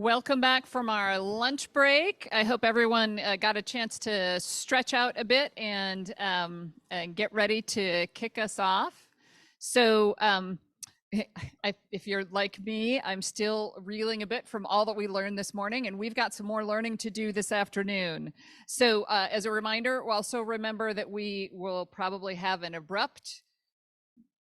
Welcome back from our lunch break. I hope everyone got a chance to stretch out a bit and get ready to kick us off. So if you're like me, I'm still reeling a bit from all that we learned this morning, and we've got some more learning to do this afternoon. So as a reminder, also remember that we will probably have an abrupt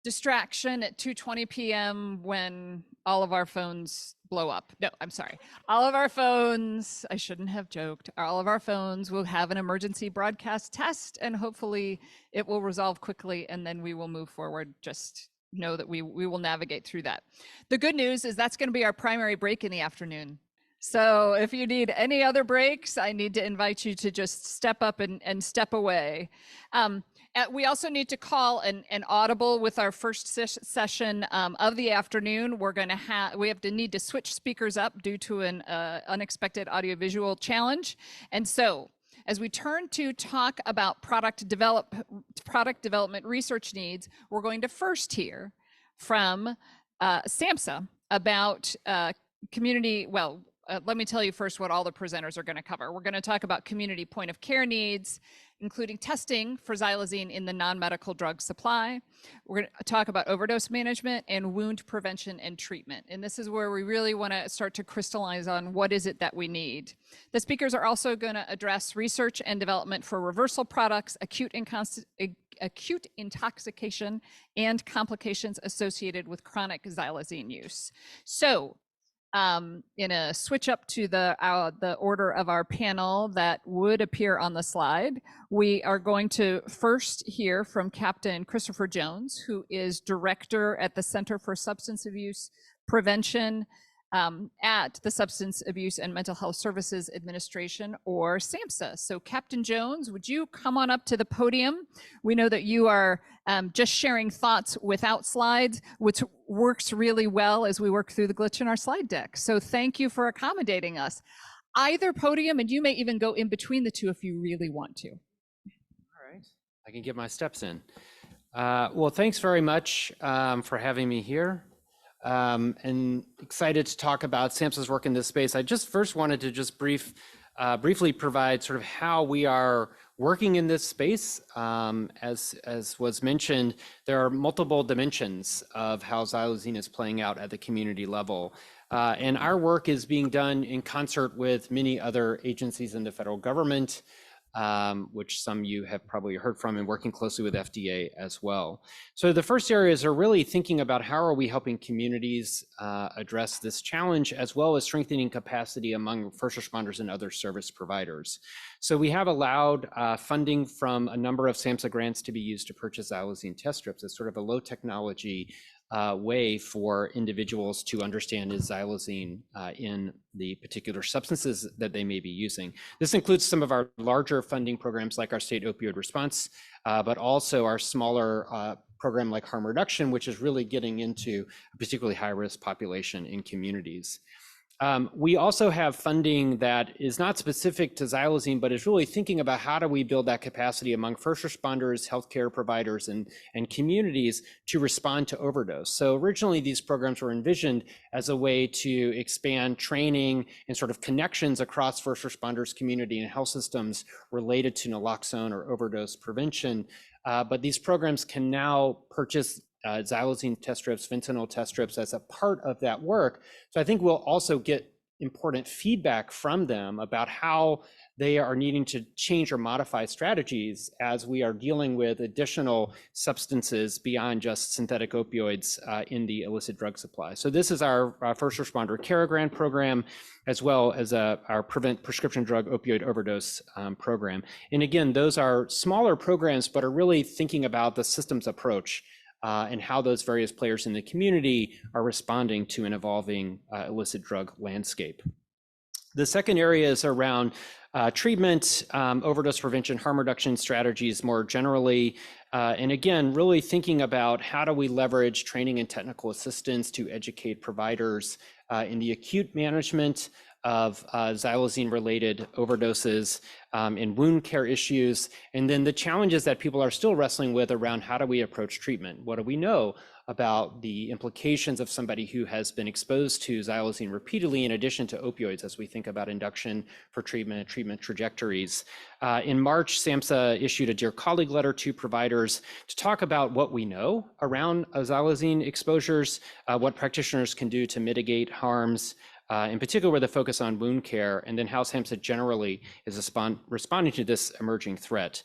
distraction at 2:20 p.m. when all of our phones blow up. No, I'm sorry. All of our phones, I shouldn't have joked, all of our phones will have an emergency broadcast test, and hopefully it will resolve quickly, and then we will move forward. Just know that we will navigate through that. The good news is that's going to be our primary break in the afternoon. So if you need any other breaks, I need to invite you to just step up and step away. We also need to call an audible with our first session of the afternoon. We need to switch speakers up due to an unexpected audiovisual challenge. And so as we turn to talk about product development research needs, we're going to first hear from SAMHSA about community, let me tell you first what all the presenters are going to cover. We're going to talk about community point of care needs, including testing for xylazine in the non-medical drug supply. We're going to talk about overdose management and wound prevention and treatment. And this is where we really want to start to crystallize on what is it that we need. The speakers are also going to address research and development for reversal products, acute intoxication, and complications associated with chronic xylazine use. So in a switch up to the order of our panel that would appear on the slide, we are going to first hear from Captain Christopher Jones, who is director at the Center for Substance Abuse Prevention at the Substance Abuse and Mental Health Services Administration, or SAMHSA. So Captain Jones, would you come on up to the podium? We know that you are just sharing thoughts without slides, which works really well as we work through the glitch in our slide deck. So thank you for accommodating us. Either podium, and you may even go in between the two if you really want to. All right, I can get my steps in. Well, thanks very much for having me here. And excited to talk about SAMHSA's work in this space. I just first wanted to just briefly provide sort of how we are working in this space. As was mentioned, there are multiple dimensions of how xylazine is playing out at the community level. And our work is being done in concert with many other agencies in the federal government, which some of you have probably heard from, and working closely with FDA as well. So the first areas are really thinking about how are we helping communities address this challenge, as well as strengthening capacity among first responders and other service providers. So we have allowed funding from a number of SAMHSA grants to be used to purchase xylazine test strips as sort of a low technology way for individuals to understand is xylazine in the particular substances that they may be using. This includes some of our larger funding programs like our state opioid response, but also our smaller program like harm reduction, which is really getting into a particularly high-risk population in communities. We also have funding that is not specific to xylazine, but is really thinking about how do we build that capacity among first responders, healthcare providers, and communities to respond to overdose. So originally these programs were envisioned as a way to expand training and sort of connections across first responders, community, and health systems related to naloxone or overdose prevention. But these programs can now purchase xylazine test strips, fentanyl test strips as a part of that work. So I think we'll also get important feedback from them about how they are needing to change or modify strategies as we are dealing with additional substances beyond just synthetic opioids in the illicit drug supply. So this is our first responder care grant program, as well as our prevent prescription drug opioid overdose program. And again, those are smaller programs, but are really thinking about the systems approach and how those various players in the community are responding to an evolving illicit drug landscape. The second area is around treatment, overdose prevention, harm reduction strategies more generally. And again, really thinking about how do we leverage training and technical assistance to educate providers in the acute management of xylazine-related overdoses and wound care issues, and then the challenges that people are still wrestling with around how do we approach treatment? What do we know about the implications of somebody who has been exposed to xylazine repeatedly in addition to opioids as we think about induction for treatment and treatment trajectories. In March, SAMHSA issued a Dear Colleague letter to providers to talk about what we know around xylazine exposures, what practitioners can do to mitigate harms, in particular with a focus on wound care, and then how SAMHSA generally is responding to this emerging threat.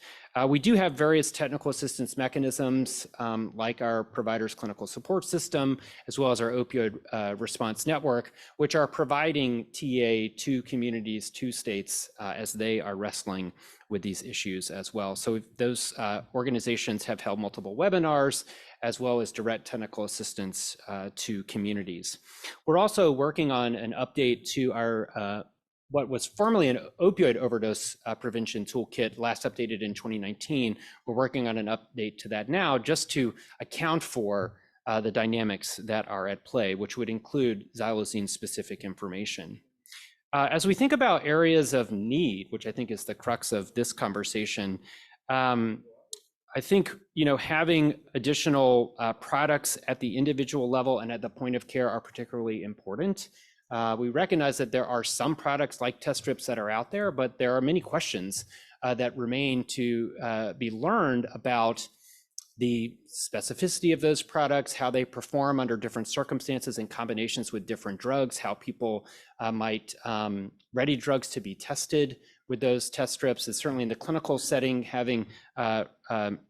We do have various technical assistance mechanisms, like our providers clinical support system, as well as our opioid response network, which are providing TA to communities, to states, as they are wrestling with these issues as well. So those organizations have held multiple webinars, as well as direct technical assistance to communities. We're also working on an update to our what was formerly an opioid overdose prevention toolkit, last updated in 2019. We're working on an update to that now just to account for the dynamics that are at play, which would include xylazine-specific information. As we think about areas of need, which I think is the crux of this conversation, I think having additional products at the individual level and at the point of care are particularly important. We recognize that there are some products like test strips that are out there, but there are many questions that remain to be learned about the specificity of those products, how they perform under different circumstances in combinations with different drugs, how people might ready drugs to be tested with those test strips. And certainly in the clinical setting, having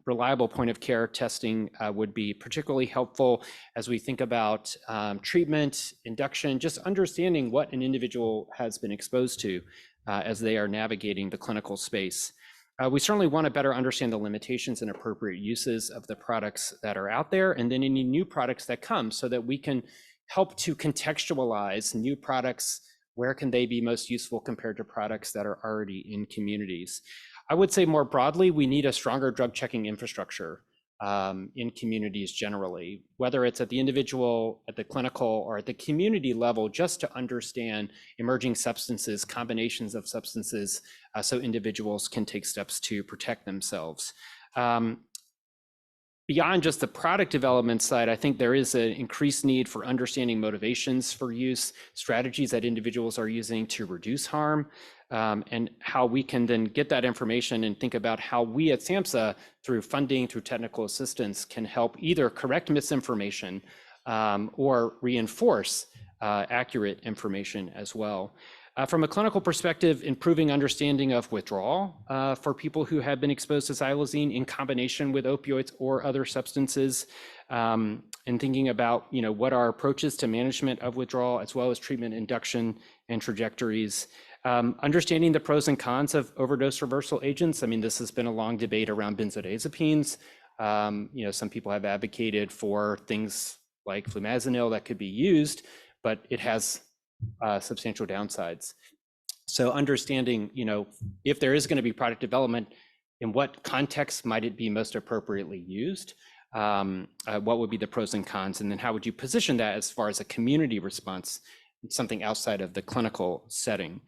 reliable point of care testing would be particularly helpful as we think about treatment, induction, just understanding what an individual has been exposed to as they are navigating the clinical space. We certainly want to better understand the limitations and appropriate uses of the products that are out there, and then any new products that come so that we can help to contextualize new products. Where can they be most useful compared to products that are already in communities? I would say more broadly, we need a stronger drug checking infrastructure in communities generally, whether it's at the individual, at the clinical, or at the community level, just to understand emerging substances, combinations of substances, so individuals can take steps to protect themselves. Beyond just the product development side, I think there is an increased need for understanding motivations for use, strategies that individuals are using to reduce harm, and how we can then get that information and think about how we at SAMHSA, through funding, through technical assistance, can help either correct misinformation or reinforce accurate information as well. From a clinical perspective, improving understanding of withdrawal for people who have been exposed to xylazine in combination with opioids or other substances, and thinking about what are approaches to management of withdrawal, as well as treatment induction and trajectories. Understanding the pros and cons of overdose reversal agents. I mean, this has been a long debate around benzodiazepines. Some people have advocated for things like flumazenil that could be used, but it has substantial downsides. So understanding, if there is going to be product development, in what context might it be most appropriately used? What would be the pros and cons? And then how would you position that as far as a community response, something outside of the clinical setting?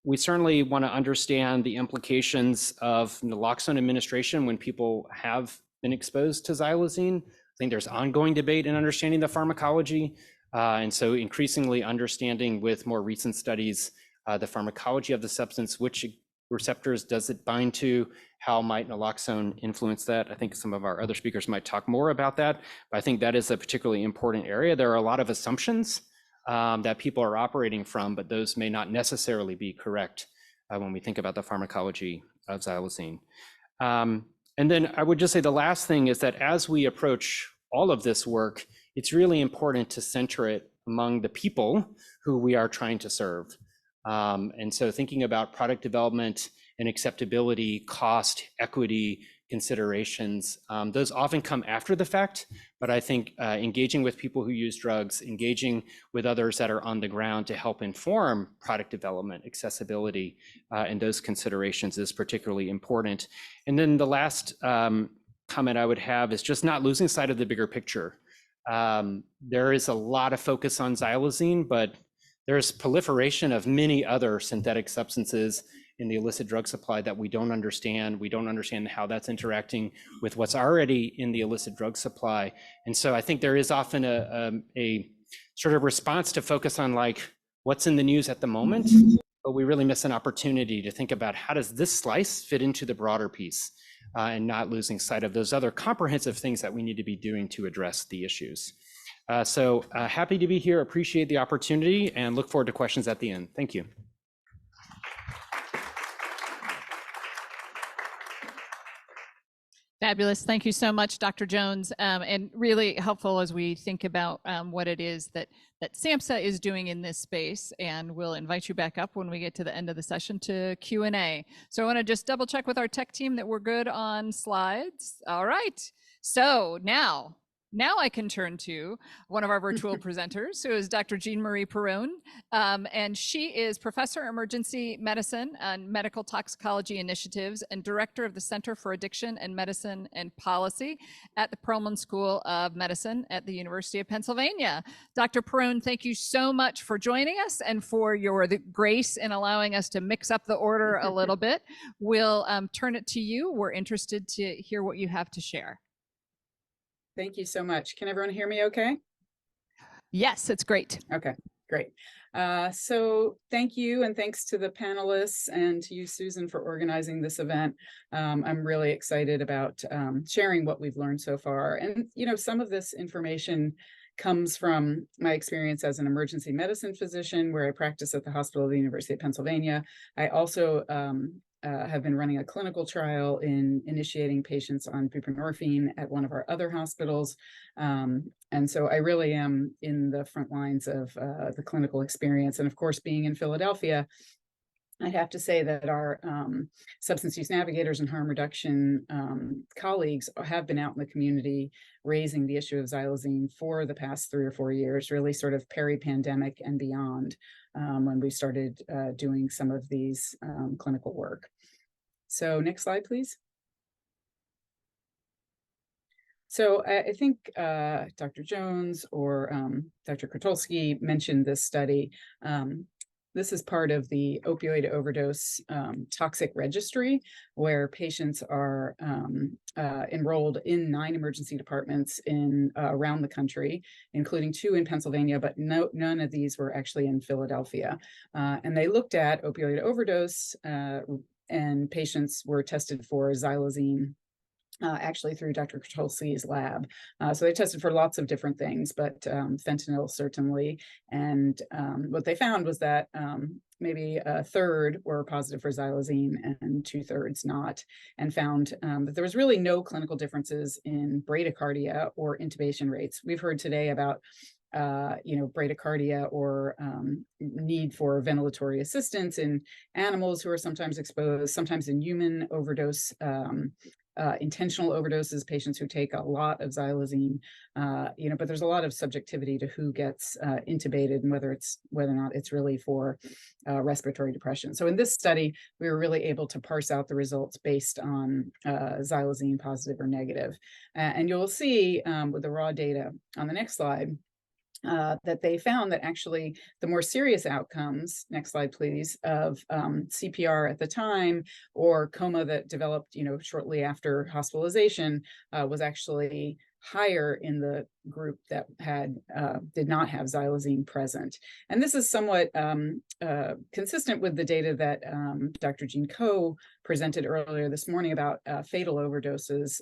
We certainly want to understand the implications of naloxone administration when people have been exposed to xylazine. I think there's ongoing debate in understanding the pharmacology. And so increasingly understanding with more recent studies, the pharmacology of the substance, which receptors does it bind to, how might naloxone influence that? I think some of our other speakers might talk more about that, but I think that is a particularly important area. There are a lot of assumptions that people are operating from, but those may not necessarily be correct when we think about the pharmacology of xylazine. And then I would just say the last thing is that as we approach all of this work, it's really important to center it among the people who we are trying to serve. And so thinking about product development and acceptability, cost, equity considerations, those often come after the fact, but I think engaging with people who use drugs, engaging with others that are on the ground to help inform product development, accessibility, and those considerations is particularly important. And then the last comment I would have is just not losing sight of the bigger picture. There is a lot of focus on xylazine, but there's proliferation of many other synthetic substances in the illicit drug supply that we don't understand. We don't understand how that's interacting with what's already in the illicit drug supply. And so I think there is often a sort of response to focus on like what's in the news at the moment, but we really miss an opportunity to think about how does this slice fit into the broader piece, and not losing sight of those other comprehensive things that we need to be doing to address the issues. So happy to be here, appreciate the opportunity, and look forward to questions at the end. Thank you. Fabulous. Thank you so much, Dr. Jones, and really helpful as we think about what it is that SAMHSA is doing in this space, and we'll invite you back up when we get to the end of the session to Q&A. So I want to just double check with our tech team that we're good on slides. All right. So now I can turn to one of our virtual presenters, who is Dr. Jean Marie Perrone, and she is Professor of Emergency Medicine and Medical Toxicology Initiatives and Director of the Center for Addiction and Medicine and Policy at the Perelman School of Medicine at the University of Pennsylvania. Dr. Perrone, thank you so much for joining us and for your grace in allowing us to mix up the order a little bit. We'll turn it to you. We're interested to hear what you have to share. Thank you so much. Can everyone hear me okay? Yes, it's great. Okay, great. So thank you, and thanks to the panelists and to you, Susan, for organizing this event. I'm really excited about sharing what we've learned so far. And, you know, some of this information comes from my experience as an emergency medicine physician, where I practice at the hospital of the University of Pennsylvania. I also have been running a clinical trial in initiating patients on buprenorphine at one of our other hospitals. And so I really am in the front lines of the clinical experience. And of course, being in Philadelphia, I'd have to say that our substance use navigators and harm reduction colleagues have been out in the community raising the issue of xylazine for the past 3 or 4 years, really sort of peri-pandemic and beyond, when we started doing some of these clinical work. So next slide, please. So I think Dr. Jones or Dr. Krotulski mentioned this study. This is part of the opioid overdose toxic registry, where patients are enrolled in 9 emergency departments in around the country, including 2 in Pennsylvania, but none of these were actually in Philadelphia. And they looked at opioid overdose, and patients were tested for xylazine, actually through Dr. Krotulski's lab. So they tested for lots of different things, but fentanyl certainly. And what they found was that maybe a third were positive for xylazine and 2/3 not, and found that there was really no clinical differences in bradycardia or intubation rates. We've heard today about bradycardia or need for ventilatory assistance in animals who are sometimes exposed, sometimes in human overdose, intentional overdoses, patients who take a lot of xylazine, but there's a lot of subjectivity to who gets intubated and whether or not it's really for respiratory depression. So in this study, we were really able to parse out the results based on xylazine positive or negative. And you'll see with the raw data on the next slide, that they found that actually the more serious outcomes, next slide please, of CPR at the time or coma that developed shortly after hospitalization was actually higher in the group that did not have xylazine present. And this is somewhat consistent with the data that Dr. Jean Coe presented earlier this morning about fatal overdoses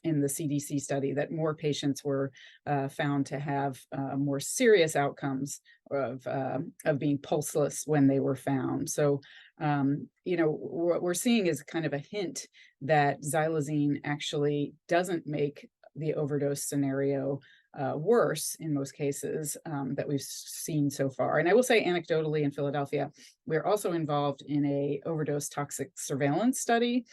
in the CDC study, that more patients were found to have more serious outcomes of being pulseless when they were found. So, what we're seeing is kind of a hint that xylazine actually doesn't make the overdose scenario worse in most cases that we've seen so far. And I will say anecdotally in Philadelphia, we're also involved in a overdose toxic surveillance study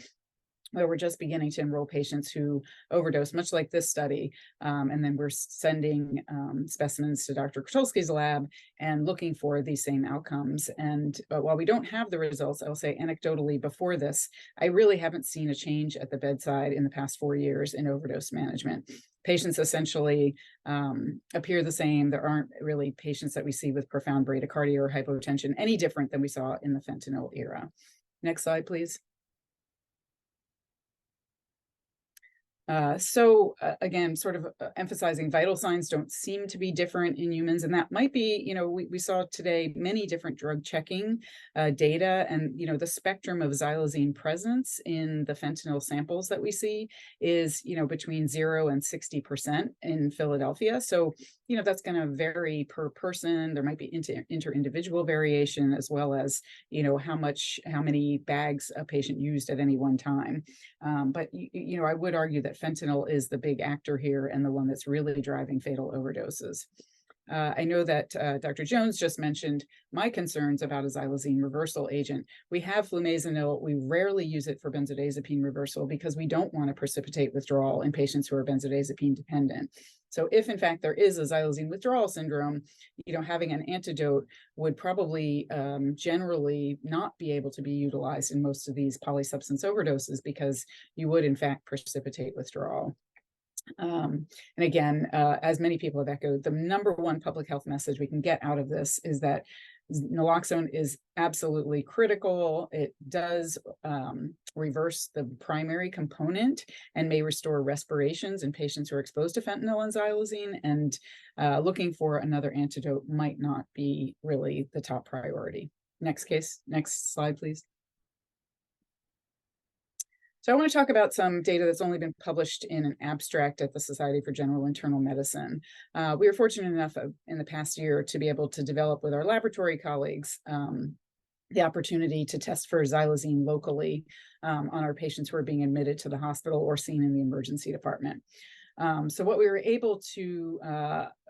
where we're just beginning to enroll patients who overdose, much like this study. And then we're sending specimens to Dr. Krotulski's lab and looking for these same outcomes. And while we don't have the results, I'll say anecdotally before this, I really haven't seen a change at the bedside in the past 4 years in overdose management. Patients essentially appear the same. There aren't really patients that we see with profound bradycardia or hypotension any different than we saw in the fentanyl era. Next slide, please. Again, sort of emphasizing vital signs don't seem to be different in humans, and that might be, we saw today many different drug checking data, and the spectrum of xylazine presence in the fentanyl samples that we see is between 0 and 60% in Philadelphia. So that's going to vary per person. There might be inter-individual variation, as well as how many bags a patient used at any one time. But I would argue that fentanyl is the big actor here and the one that's really driving fatal overdoses. I know that Dr. Jones just mentioned my concerns about a xylazine reversal agent. We have flumazenil. We rarely use it for benzodiazepine reversal because we don't want to precipitate withdrawal in patients who are benzodiazepine dependent. So if in fact there is a xylazine withdrawal syndrome, having an antidote would probably generally not be able to be utilized in most of these polysubstance overdoses because you would in fact precipitate withdrawal. And again, as many people have echoed, the number one public health message we can get out of this is that naloxone is absolutely critical. It does reverse the primary component and may restore respirations in patients who are exposed to fentanyl and xylazine, and looking for another antidote might not be really the top priority. Next slide, please. So I want to talk about some data that's only been published in an abstract at the Society for General Internal Medicine. We were fortunate enough in the past year to be able to develop with our laboratory colleagues the opportunity to test for xylazine locally on our patients who are being admitted to the hospital or seen in the emergency department. So what we were able to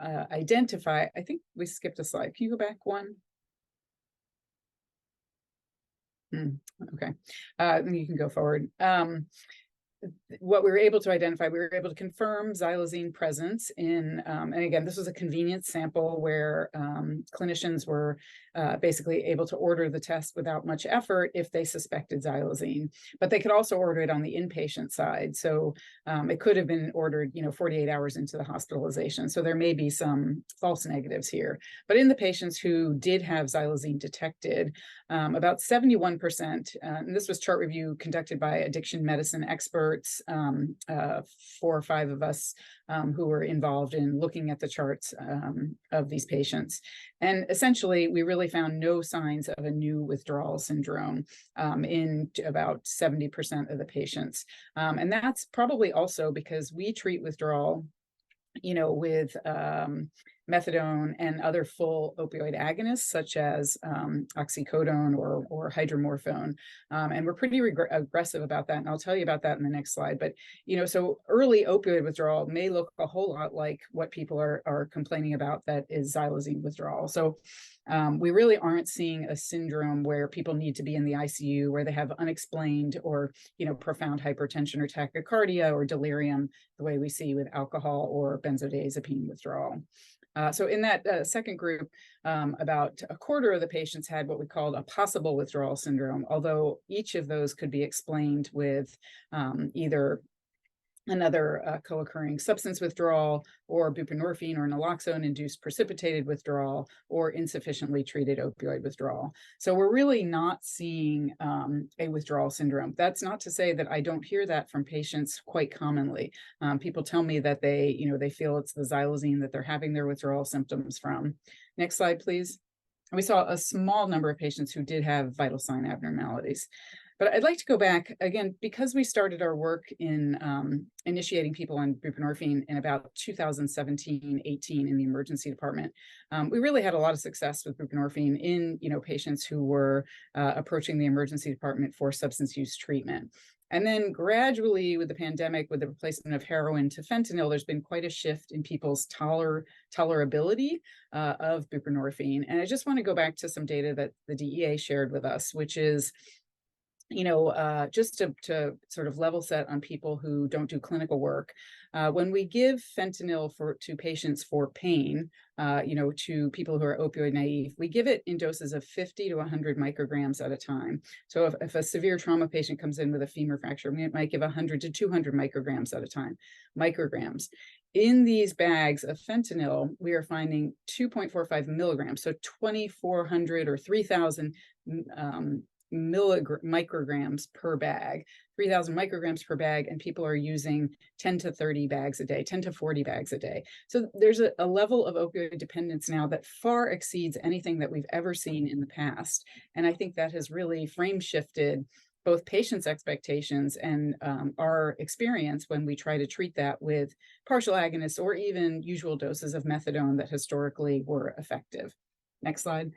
identify, I think we skipped a slide. Can you go back one? Okay, you can go forward. What we were able to identify, we were able to confirm xylazine presence in, and again, this was a convenience sample where clinicians were basically able to order the test without much effort if they suspected xylazine, but they could also order it on the inpatient side. So it could have been ordered, 48 hours into the hospitalization. So there may be some false negatives here. But in the patients who did have xylazine detected, about 71%, and this was chart review conducted by addiction medicine experts, 4 or 5 of us who were involved in looking at the charts of these patients. And essentially, we really found no signs of a new withdrawal syndrome in about 70% of the patients. And that's probably also because we treat withdrawal with methadone and other full opioid agonists, such as oxycodone or hydromorphone. And we're pretty aggressive about that. And I'll tell you about that in the next slide. But, so early opioid withdrawal may look a whole lot like what people are complaining about, that is xylazine withdrawal. So we really aren't seeing a syndrome where people need to be in the ICU, where they have unexplained or, profound hypertension or tachycardia or delirium, the way we see with alcohol or benzodiazepine withdrawal. So in that second group, about a quarter of the patients had what we called a possible withdrawal syndrome, although each of those could be explained with either another co-occurring substance withdrawal, or buprenorphine or naloxone induced precipitated withdrawal, or insufficiently treated opioid withdrawal. So we're really not seeing a withdrawal syndrome. That's not to say that I don't hear that from patients quite commonly. People tell me that they feel it's the xylazine that they're having their withdrawal symptoms from. Next slide, please. We saw a small number of patients who did have vital sign abnormalities. But I'd like to go back again, because we started our work in initiating people on buprenorphine in about 2017-18 in the emergency department. We really had a lot of success with buprenorphine in patients who were approaching the emergency department for substance use treatment. And then gradually with the pandemic, with the replacement of heroin to fentanyl, there's been quite a shift in people's tolerability of buprenorphine. And I just want to go back to some data that the DEA shared with us, which is just to sort of level set on people who don't do clinical work. When we give fentanyl to patients for pain, to people who are opioid naive, we give it in doses of 50 to 100 micrograms at a time. So if a severe trauma patient comes in with a femur fracture, we might give 100 to 200 micrograms at a time. Micrograms. In these bags of fentanyl, we are finding 2.45 milligrams, so 2,400 or 3,000 micrograms per bag, 3,000 micrograms per bag, and people are using 10 to 30 bags a day, 10 to 40 bags a day. So there's a level of opioid dependence now that far exceeds anything that we've ever seen in the past. And I think that has really frame shifted both patients' expectations and our experience when we try to treat that with partial agonists or even usual doses of methadone that historically were effective. Next slide.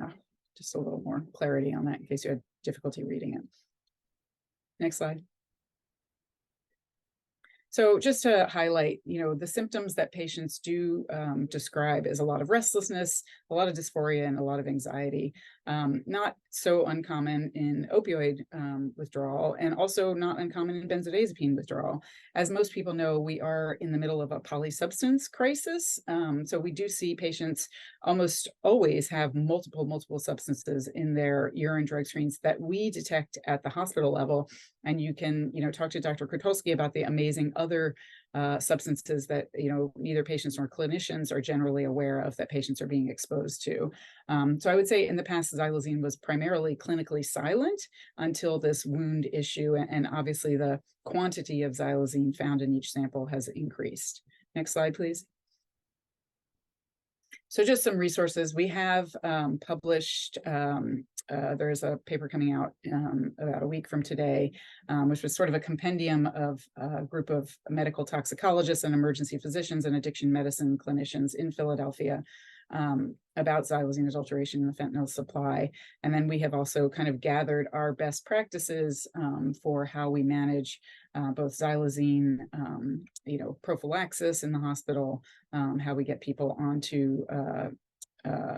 Oh, just a little more clarity on that in case you had difficulty reading it. Next slide. So just to highlight, the symptoms that patients do describe is a lot of restlessness, a lot of dysphoria, and a lot of anxiety. Not so uncommon in opioid withdrawal, and also not uncommon in benzodiazepine withdrawal. As most people know, we are in the middle of a polysubstance crisis. So we do see patients almost always have multiple substances in their urine drug screens that we detect at the hospital level. And you can, talk to Dr. Krutulski about the amazing other substances that, neither patients nor clinicians are generally aware of that patients are being exposed to. So I would say in the past, xylazine was primarily clinically silent until this wound issue. And obviously the quantity of xylazine found in each sample has increased. Next slide, please. So just some resources we have published. There's a paper coming out about a week from today, which was sort of a compendium of a group of medical toxicologists and emergency physicians and addiction medicine clinicians in Philadelphia about xylazine adulteration in the fentanyl supply. And then we have also kind of gathered our best practices for how we manage both xylazine, prophylaxis in the hospital, how we get people onto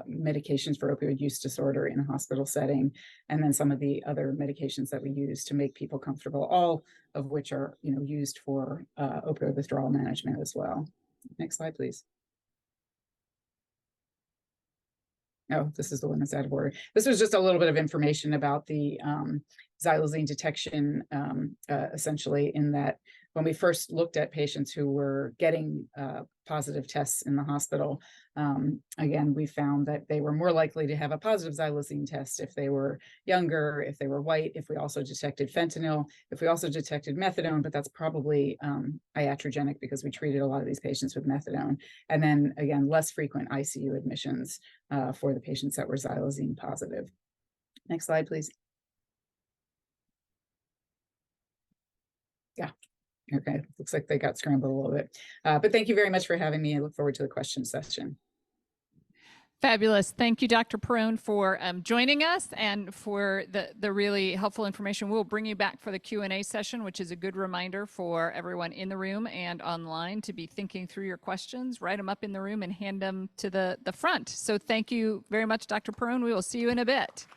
medications for opioid use disorder in a hospital setting, and then some of the other medications that we use to make people comfortable, all of which are used for opioid withdrawal management as well. Next slide, please. Oh, this is the one that's out of order. This was just a little bit of information about the xylazine detection, essentially, in that when we first looked at patients who were getting positive tests in the hospital, again, we found that they were more likely to have a positive xylazine test if they were younger, if they were white, if we also detected fentanyl, if we also detected methadone, but that's probably iatrogenic because we treated a lot of these patients with methadone. And then again, less frequent ICU admissions for the patients that were xylazine positive. Next slide, please. Yeah. Okay, looks like they got scrambled a little bit. But thank you very much for having me. I look forward to the question session. Fabulous. Thank you, Dr. Perrone, for joining us and for the really helpful information. We'll bring you back for the Q&A session, which is a good reminder for everyone in the room and online to be thinking through your questions, write them up in the room and hand them to the front. So thank you very much, Dr. Perrone. We will see you in a bit.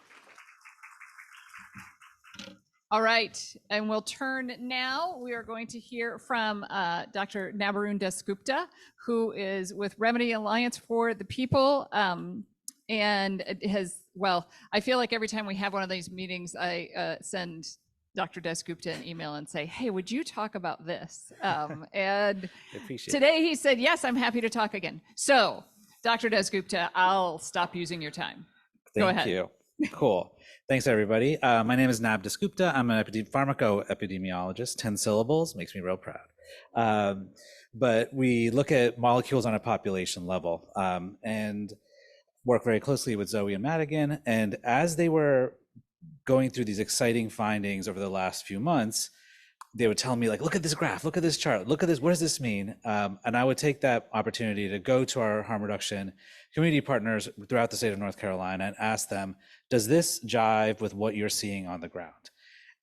All right, and we'll turn now. We are going to hear from Dr. Nabarun Dasgupta, who is with Remedy Alliance for the People, and has, well, I feel like every time we have one of these meetings, I send Dr. Dasgupta an email and say, hey, would you talk about this? And today he said, yes, I'm happy to talk again. So, Dr. Dasgupta, I'll stop using your time. Go ahead. Thank you. Cool. Thanks, everybody. My name is Nab Dasgupta. I'm an pharmacoepidemiologist, 10 syllables, makes me real proud. But we look at molecules on a population level and work very closely with Zoe and Madigan. And as they were going through these exciting findings over the last few months, they would tell me, like, look at this graph, look at this chart, look at this, what does this mean? And I would take that opportunity to go to our harm reduction community partners throughout the state of North Carolina and ask them, does this jive with what you're seeing on the ground?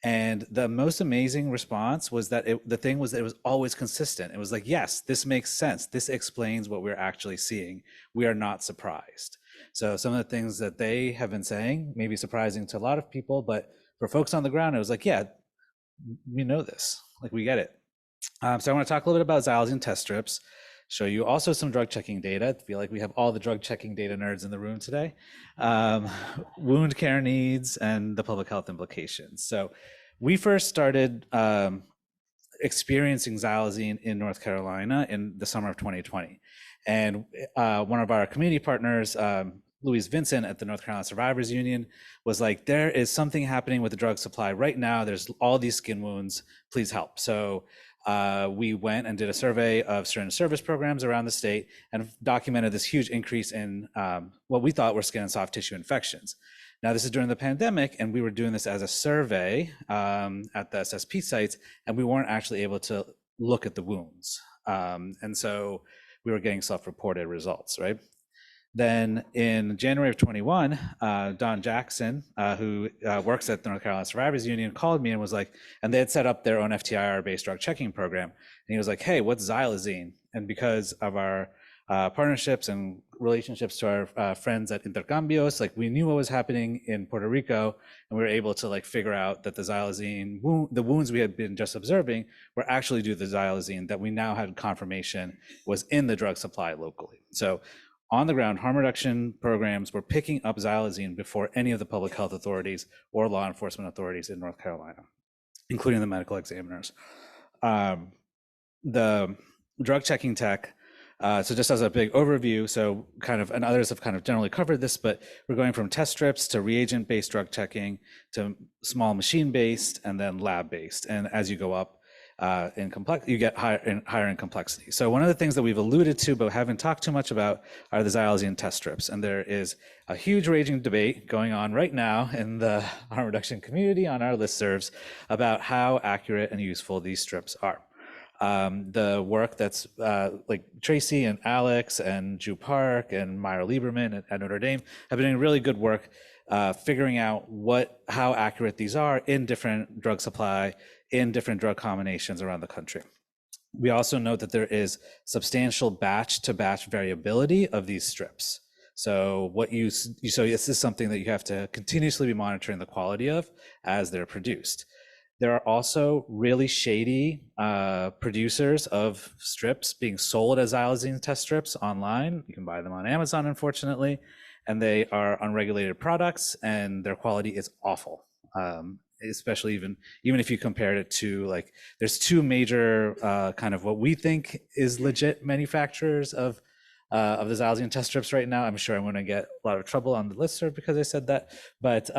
And the most amazing response was that the thing was that it was always consistent. It was like, yes, this makes sense. This explains what we're actually seeing. We are not surprised. So some of the things that they have been saying may be surprising to a lot of people, but for folks on the ground, it was like, yeah, we know this, like we get it. So I want to talk a little bit about xylazine test strips, show you also some drug checking data. I feel like we have all the drug checking data nerds in the room today. Wound care needs and the public health implications. So we first started experiencing xylazine in North Carolina in the summer of 2020. And one of our community partners, Louise Vincent at the North Carolina Survivors Union was like, there is something happening with the drug supply right now. There's all these skin wounds, please help. So we went and did a survey of certain service programs around the state and documented this huge increase in what we thought were skin and soft tissue infections. Now, this is during the pandemic, and we were doing this as a survey at the SSP sites, and we weren't actually able to look at the wounds. And so we were getting self-reported results, right? Then in January of 21, Don Jackson, who works at the North Carolina Survivors Union, called me and was like, and they had set up their own FTIR-based drug checking program. And he was like, hey, what's xylazine? And because of our partnerships and relationships to our friends at Intercambios, like we knew what was happening in Puerto Rico, and we were able to like figure out that the xylazine, the wounds we had been just observing were actually due to the xylazine that we now had confirmation was in the drug supply locally. So on the ground, harm reduction programs were picking up xylazine before any of the public health authorities or law enforcement authorities in North Carolina, including the medical examiners. The drug checking tech, so just as a big overview, so kind of, and others have kind of generally covered this, but we're going from test strips to reagent-based drug checking to small machine-based and then lab-based. And as you go up in complex, you get higher in complexity. So one of the things that we've alluded to but haven't talked too much about are the xylazine test strips. And there is a huge raging debate going on right now in the harm reduction community on our listservs about how accurate and useful these strips are. The work that's like Tracy and Alex and Drew Park and Myra Lieberman at Notre Dame have been doing really good work figuring out how accurate these are in different drug supply, in different drug combinations around the country. We also note that there is substantial batch to batch variability of these strips. So so this is something that you have to continuously be monitoring the quality of as they're produced. There are also really shady producers of strips being sold as xylazine test strips online. You can buy them on Amazon, unfortunately, and they are unregulated products and their quality is awful. Especially even if you compared it to, like, there's two major kind of what we think is legit manufacturers of the xylazine test strips right now. I'm sure I'm going to get a lot of trouble on the listserv because I said that, but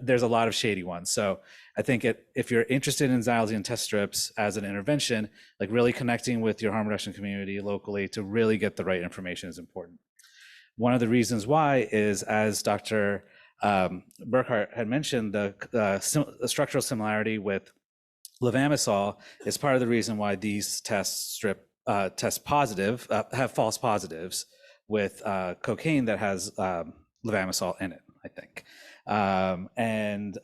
there's a lot of shady ones. So I think if you're interested in xylazine test strips as an intervention, like really connecting with your harm reduction community locally to really get the right information is important. One of the reasons why is, as Dr. Burkhart had mentioned, the structural similarity with levamisole is part of the reason why these test positive, have false positives with cocaine that has levamisole in it, I think. And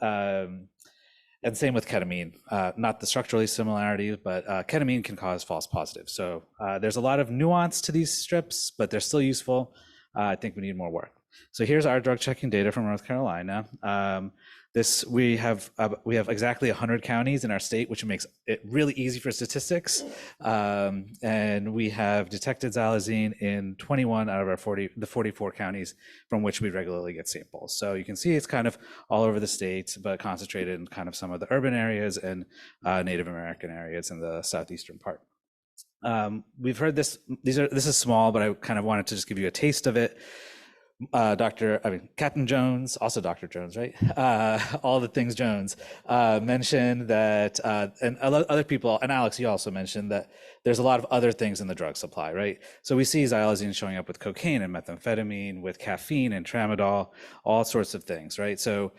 same with ketamine, not the structurally similarity, but ketamine can cause false positives. So there's a lot of nuance to these strips, but they're still useful. I think we need more work. So here's our drug checking data from North Carolina. We have exactly 100 counties in our state, which makes it really easy for statistics. And we have detected xylazine in 21 out of the 44 counties from which we regularly get samples. So you can see it's kind of all over the state, but concentrated in kind of some of the urban areas and Native American areas in the southeastern part. We've heard this. This is small, but I kind of wanted to just give you a taste of it. Captain Jones, also Dr. Jones, right? All the things Jones mentioned that, and other people, and Alex, you also mentioned that there's a lot of other things in the drug supply, right? So we see xylazine showing up with cocaine and methamphetamine, with caffeine and tramadol, all sorts of things, right? So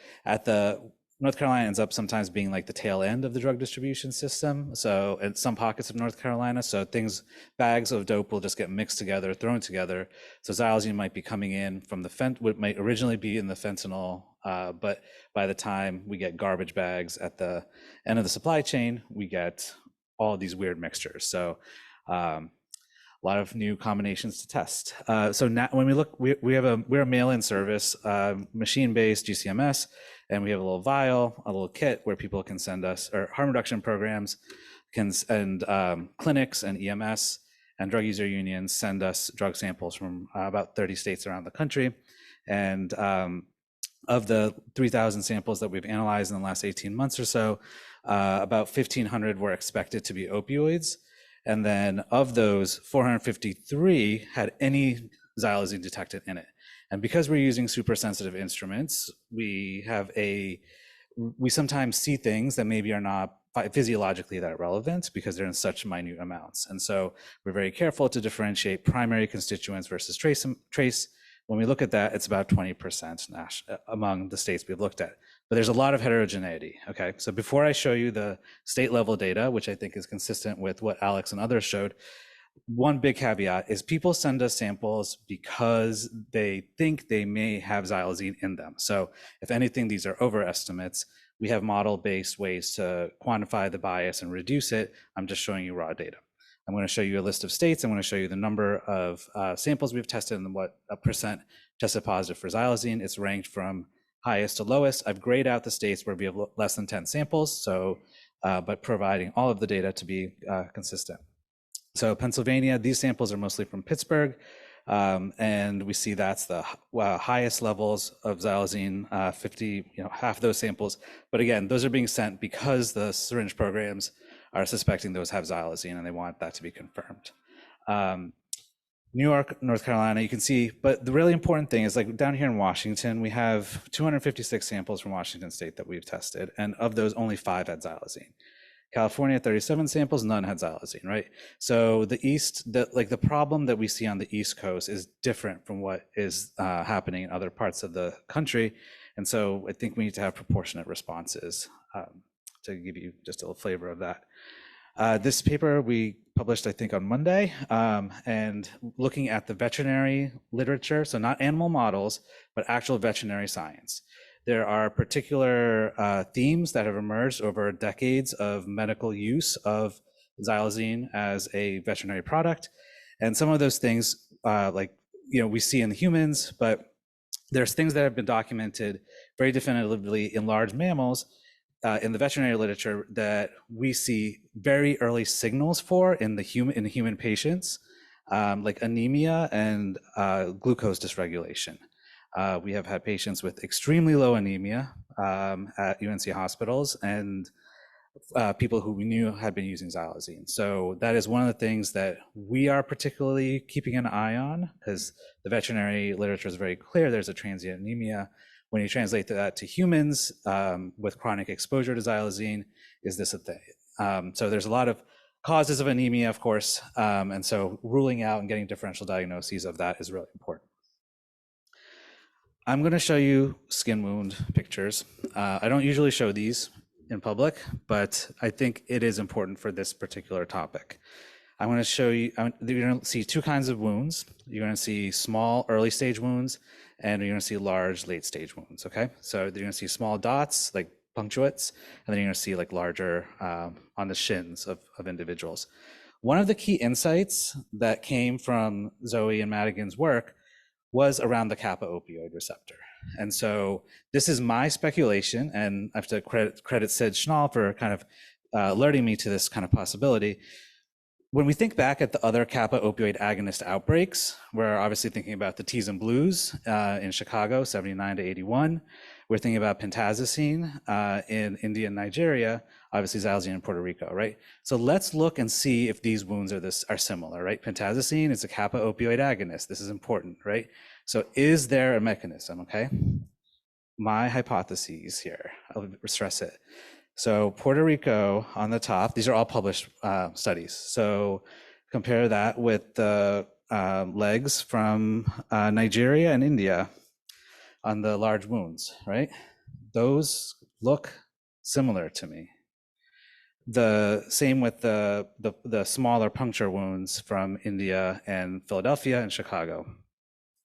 North Carolina ends up sometimes being like the tail end of the drug distribution system. So in some pockets of North Carolina, bags of dope will just get mixed together, thrown together. So xylazine might be coming in from what might originally be in the fentanyl, but by the time we get garbage bags at the end of the supply chain, we get all these weird mixtures. So a lot of new combinations to test. So now when we look, we're a mail-in service, machine-based GCMS, and we have a little vial, a little kit where people can send us, or harm reduction programs can send clinics and EMS and drug user unions send us drug samples from about 30 states around the country. And of the 3,000 samples that we've analyzed in the last 18 months or so, about 1,500 were expected to be opioids. And then of those, 453 had any xylazine detected in it. And because we're using super sensitive instruments, we sometimes see things that maybe are not physiologically that relevant because they're in such minute amounts. And so we're very careful to differentiate primary constituents versus trace. When we look at that, it's about 20% among the states we've looked at. But there's a lot of heterogeneity, okay? So before I show you the state level data, which I think is consistent with what Alex and others showed, one big caveat is people send us samples because they think they may have xylazine in them. So if anything, these are overestimates. We have model-based ways to quantify the bias and reduce it. I'm just showing you raw data. I'm going to show you a list of states. I'm going to show you the number of samples we've tested and what percent tested positive for xylazine. It's ranked from highest to lowest. I've grayed out the states where we have less than 10 samples, so but providing all of the data to be consistent. So Pennsylvania, these samples are mostly from Pittsburgh, and we see that's the highest levels of xylazine, 50, half of those samples. But again, those are being sent because the syringe programs are suspecting those have xylazine and they want that to be confirmed. New York, North Carolina, you can see, but the really important thing is like down here in Washington, we have 256 samples from Washington State that we've tested, and of those, only 5 had xylazine. California, 37 samples, none had xylazine, right? So the the problem that we see on the East Coast is different from what is happening in other parts of the country. And so I think we need to have proportionate responses to give you just a little flavor of that. This paper we published, I think, on Monday, and looking at the veterinary literature, so not animal models, but actual veterinary science. There are particular themes that have emerged over decades of medical use of xylazine as a veterinary product. And some of those things, we see in the humans, but there's things that have been documented very definitively in large mammals in the veterinary literature that we see very early signals for in human patients, like anemia and glucose dysregulation. We have had patients with extremely low anemia at UNC hospitals and people who we knew had been using xylazine. So that is one of the things that we are particularly keeping an eye on, because the veterinary literature is very clear there's a transient anemia. When you translate that to humans with chronic exposure to xylazine, is this a thing? So there's a lot of causes of anemia, of course, and so ruling out and getting differential diagnoses of that is really important. I'm going to show you skin wound pictures. I don't usually show these in public, but I think it is important for this particular topic. I'm going to show you, you're going to see 2 kinds of wounds. You're going to see small early stage wounds, and you're going to see large late stage wounds, okay? So you're going to see small dots, like punctuates, and then you're going to see like larger on the shins of individuals. One of the key insights that came from Zoe and Madigan's work was around the kappa opioid receptor. And so this is my speculation, and I have to credit Sid Schnall for kind of alerting me to this kind of possibility. When we think back at the other kappa opioid agonist outbreaks, we're obviously thinking about the T's and Blues in Chicago, 79 to 81. We're thinking about pentazocine in India and Nigeria, obviously xylazine in Puerto Rico, right? So let's look and see if these wounds are similar, right? Pentazocine is a kappa opioid agonist. This is important, right? So is there a mechanism, okay? My hypotheses here, I'll stress it. So Puerto Rico on the top, these are all published studies. So compare that with the legs from Nigeria and India on the large wounds, right? Those look similar to me. The same with the smaller puncture wounds from India and Philadelphia and Chicago.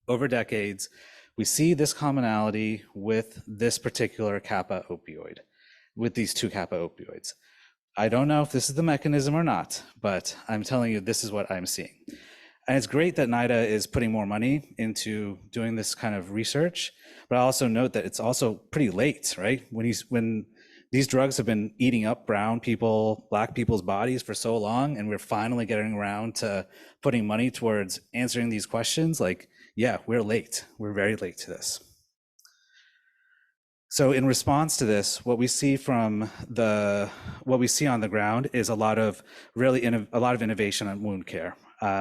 Over decades, we see this commonality with this particular kappa opioid, with these 2 kappa opioids. I don't know if this is the mechanism or not, but I'm telling you, this is what I'm seeing. And it's great that NIDA is putting more money into doing this kind of research, but I also note that it's also pretty late, right? When these drugs have been eating up brown people, black people's bodies for so long, and we're finally getting around to putting money towards answering these questions, like, yeah, we're late. We're very late to this. So in response to this, what we see on the ground is a lot of innovation on wound care.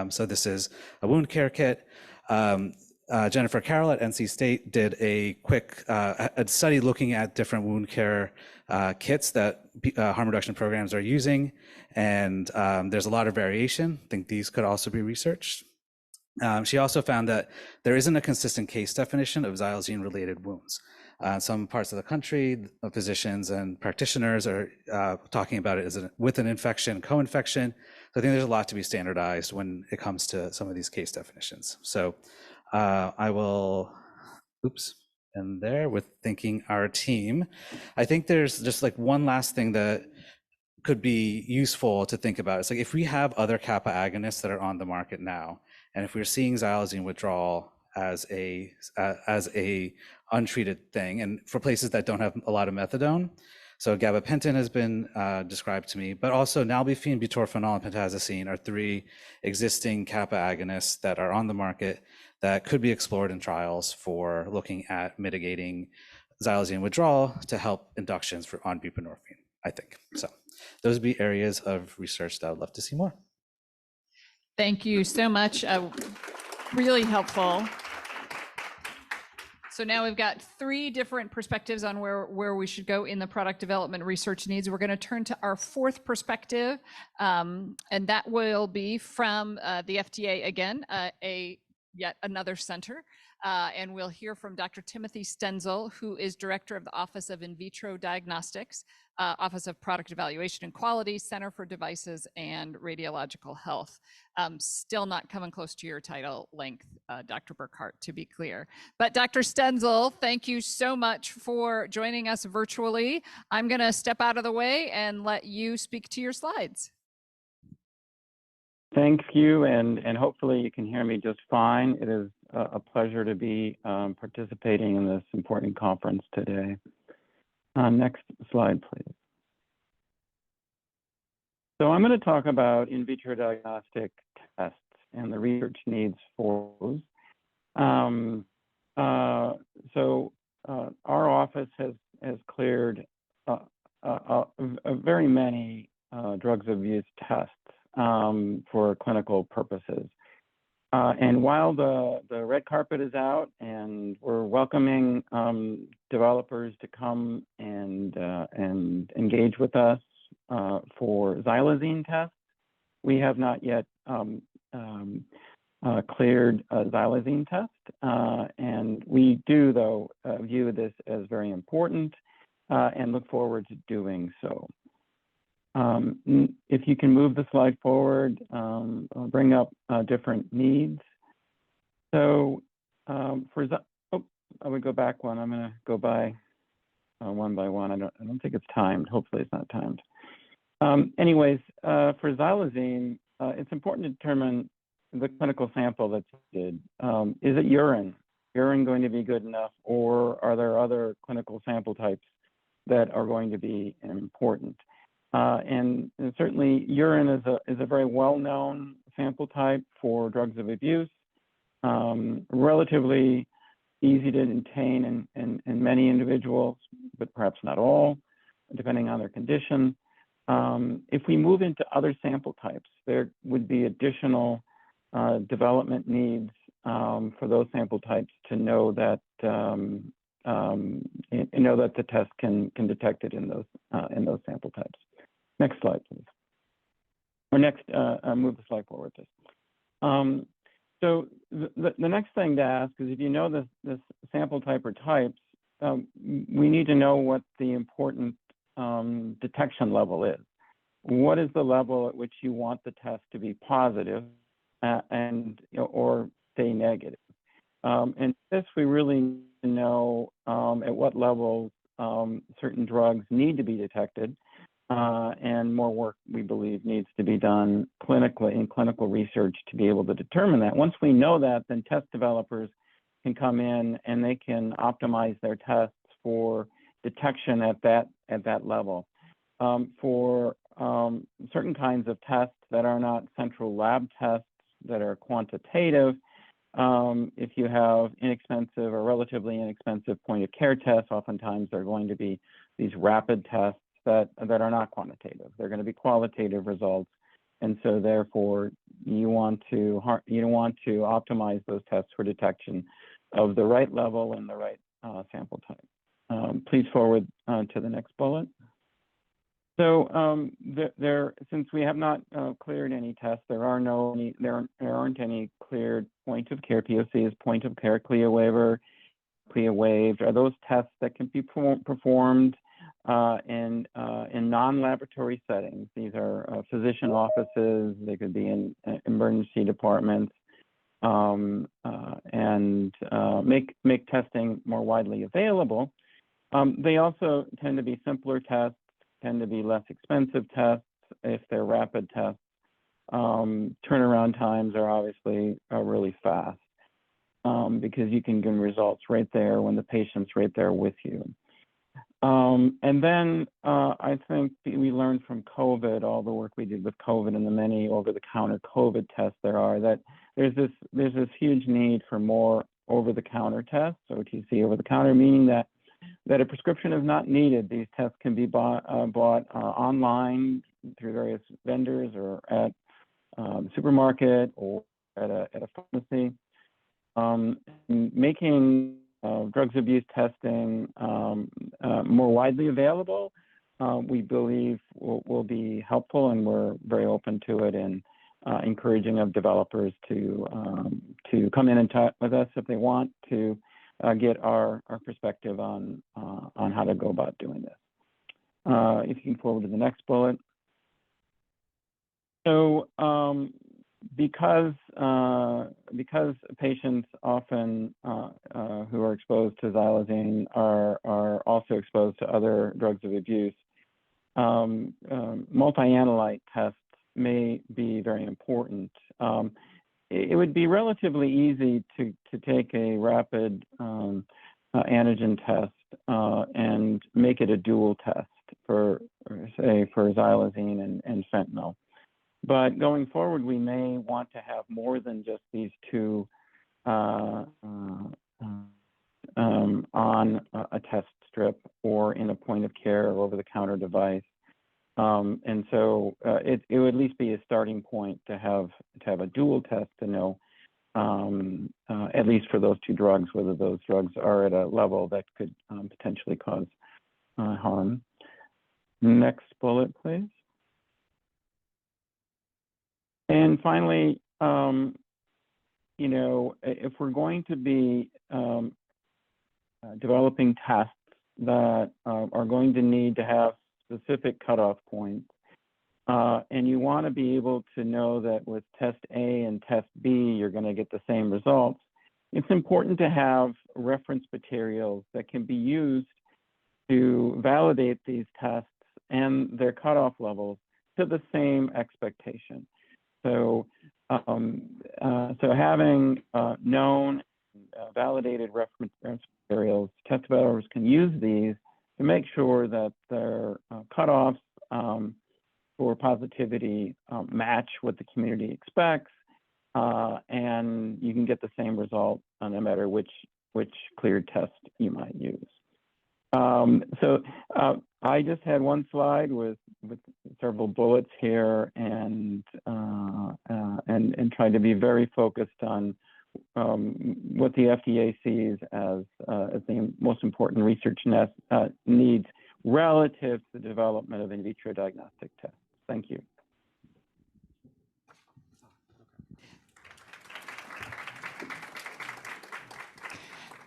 So this is a wound care kit. Jennifer Carroll at NC State did a quick a study looking at different wound care kits that harm reduction programs are using, and there's a lot of variation. I think these could also be researched. She also found that there isn't a consistent case definition of xylazine-related wounds. Some parts of the country, physicians and practitioners are talking about it as with an infection, co-infection. So I think there's a lot to be standardized when it comes to some of these case definitions. So I will, and there with thanking our team. I think there's just like one last thing that could be useful to think about. It's like if we have other kappa agonists that are on the market now, and if we're seeing xylazine withdrawal as a untreated thing, and for places that don't have a lot of methadone, so gabapentin has been described to me, but also nalbuphine, butorphanol, and pentazocine are 3 existing kappa agonists that are on the market that could be explored in trials for looking at mitigating xylazine withdrawal to help inductions on buprenorphine, I think. So those would be areas of research that I'd love to see more. Thank you so much. Really helpful. So now we've got 3 different perspectives on where we should go in the product development research needs. We're going to turn to our 4th perspective, and that will be from the FDA again, yet another center. And we'll hear from Dr. Timothy Stenzel, who is Director of the Office of In Vitro Diagnostics, Office of Product Evaluation and Quality, Center for Devices and Radiological Health. Still not coming close to your title length, Dr. Burkhart, to be clear. But Dr. Stenzel, thank you so much for joining us virtually. I'm going to step out of the way and let you speak to your slides. Thank you, and hopefully you can hear me just fine. It is a pleasure to be participating in this important conference today. Next slide, please. So I'm going to talk about in vitro diagnostic tests and the research needs for those. Our office has cleared very many drugs of use tests for clinical purposes. And while the red carpet is out and we're welcoming developers to come and engage with us for xylazine tests, we have not yet cleared a xylazine test. And we do, though, view this as very important and look forward to doing so. If you can move the slide forward, I'll bring up different needs. So I would go back one. I'm going to go by one by one. I don't think it's timed. Hopefully it's not timed. Anyways, for xylazine, it's important to determine the clinical sample that's needed. Is it urine? Urine going to be good enough, or are there other clinical sample types that are going to be important? And certainly urine is a very well-known sample type for drugs of abuse, relatively easy to obtain in many individuals, but perhaps not all, depending on their condition. If we move into other sample types, there would be additional development needs for those sample types to know that the test can detect it in those sample types. Next slide, please. Or next, move the slide forward, please. So the next thing to ask is, if you know this sample type or types, we need to know what the important detection level is. What is the level at which you want the test to be positive or stay negative? And this we really need to know at what levels certain drugs need to be detected. And more work, we believe, needs to be done clinically in clinical research to be able to determine that. Once we know that, then test developers can come in and they can optimize their tests for detection at that level. For certain kinds of tests that are not central lab tests that are quantitative, if you have inexpensive or relatively inexpensive point of care tests, oftentimes they're going to be these rapid tests that are not quantitative. They're going to be qualitative results And so therefore, you want to optimize those tests for detection of the right level and the right sample type. Please forward to the next bullet. So since we have not cleared any tests, there aren't any cleared point of care POCs, point of care CLIA waiver, CLIA waived. Are those tests that can be performed in non-laboratory settings? These are physician offices. They could be in emergency departments, and make testing more widely available. They also tend to be simpler tests, tend to be less expensive tests if they're rapid tests. Turnaround times are obviously really fast because you can get results right there when the patient's right there with you. And then I think we learned from COVID, all the work we did with COVID and the many over-the-counter COVID tests there are, that there's this huge need for more over-the-counter tests, OTC over-the-counter, meaning that a prescription is not needed. These tests can be bought online through various vendors or at the supermarket or at a pharmacy. Making drugs abuse testing more widely available, we believe will be helpful, and we're very open to it and encouraging of developers to come in and talk with us if they want to get our perspective on how to go about doing this. If you can forward to the next bullet. So because patients often who are exposed to xylazine are also exposed to other drugs of abuse, multi-analyte tests may be very important. It would be relatively easy to take a rapid antigen test and make it a dual test for xylazine and fentanyl. But going forward, we may want to have more than just these two on a test strip or in a point of care or over-the-counter device. And so it would at least be a starting point to have a dual test to know, at least for those two drugs, whether those drugs are at a level that could potentially cause harm. Next bullet, please. And finally, if we're going to be developing tests that are going to need to have specific cutoff points, and you want to be able to know that with test A and test B, you're going to get the same results, it's important to have reference materials that can be used to validate these tests and their cutoff levels to the same expectation. So, having known validated reference materials, test developers can use these to make sure that their cutoffs for positivity match what the community expects, and you can get the same result no matter which cleared test you might use. I just had one slide with several bullets here, and tried to be very focused on what the FDA sees as the most important research needs relative to the development of in vitro diagnostic tests. Thank you.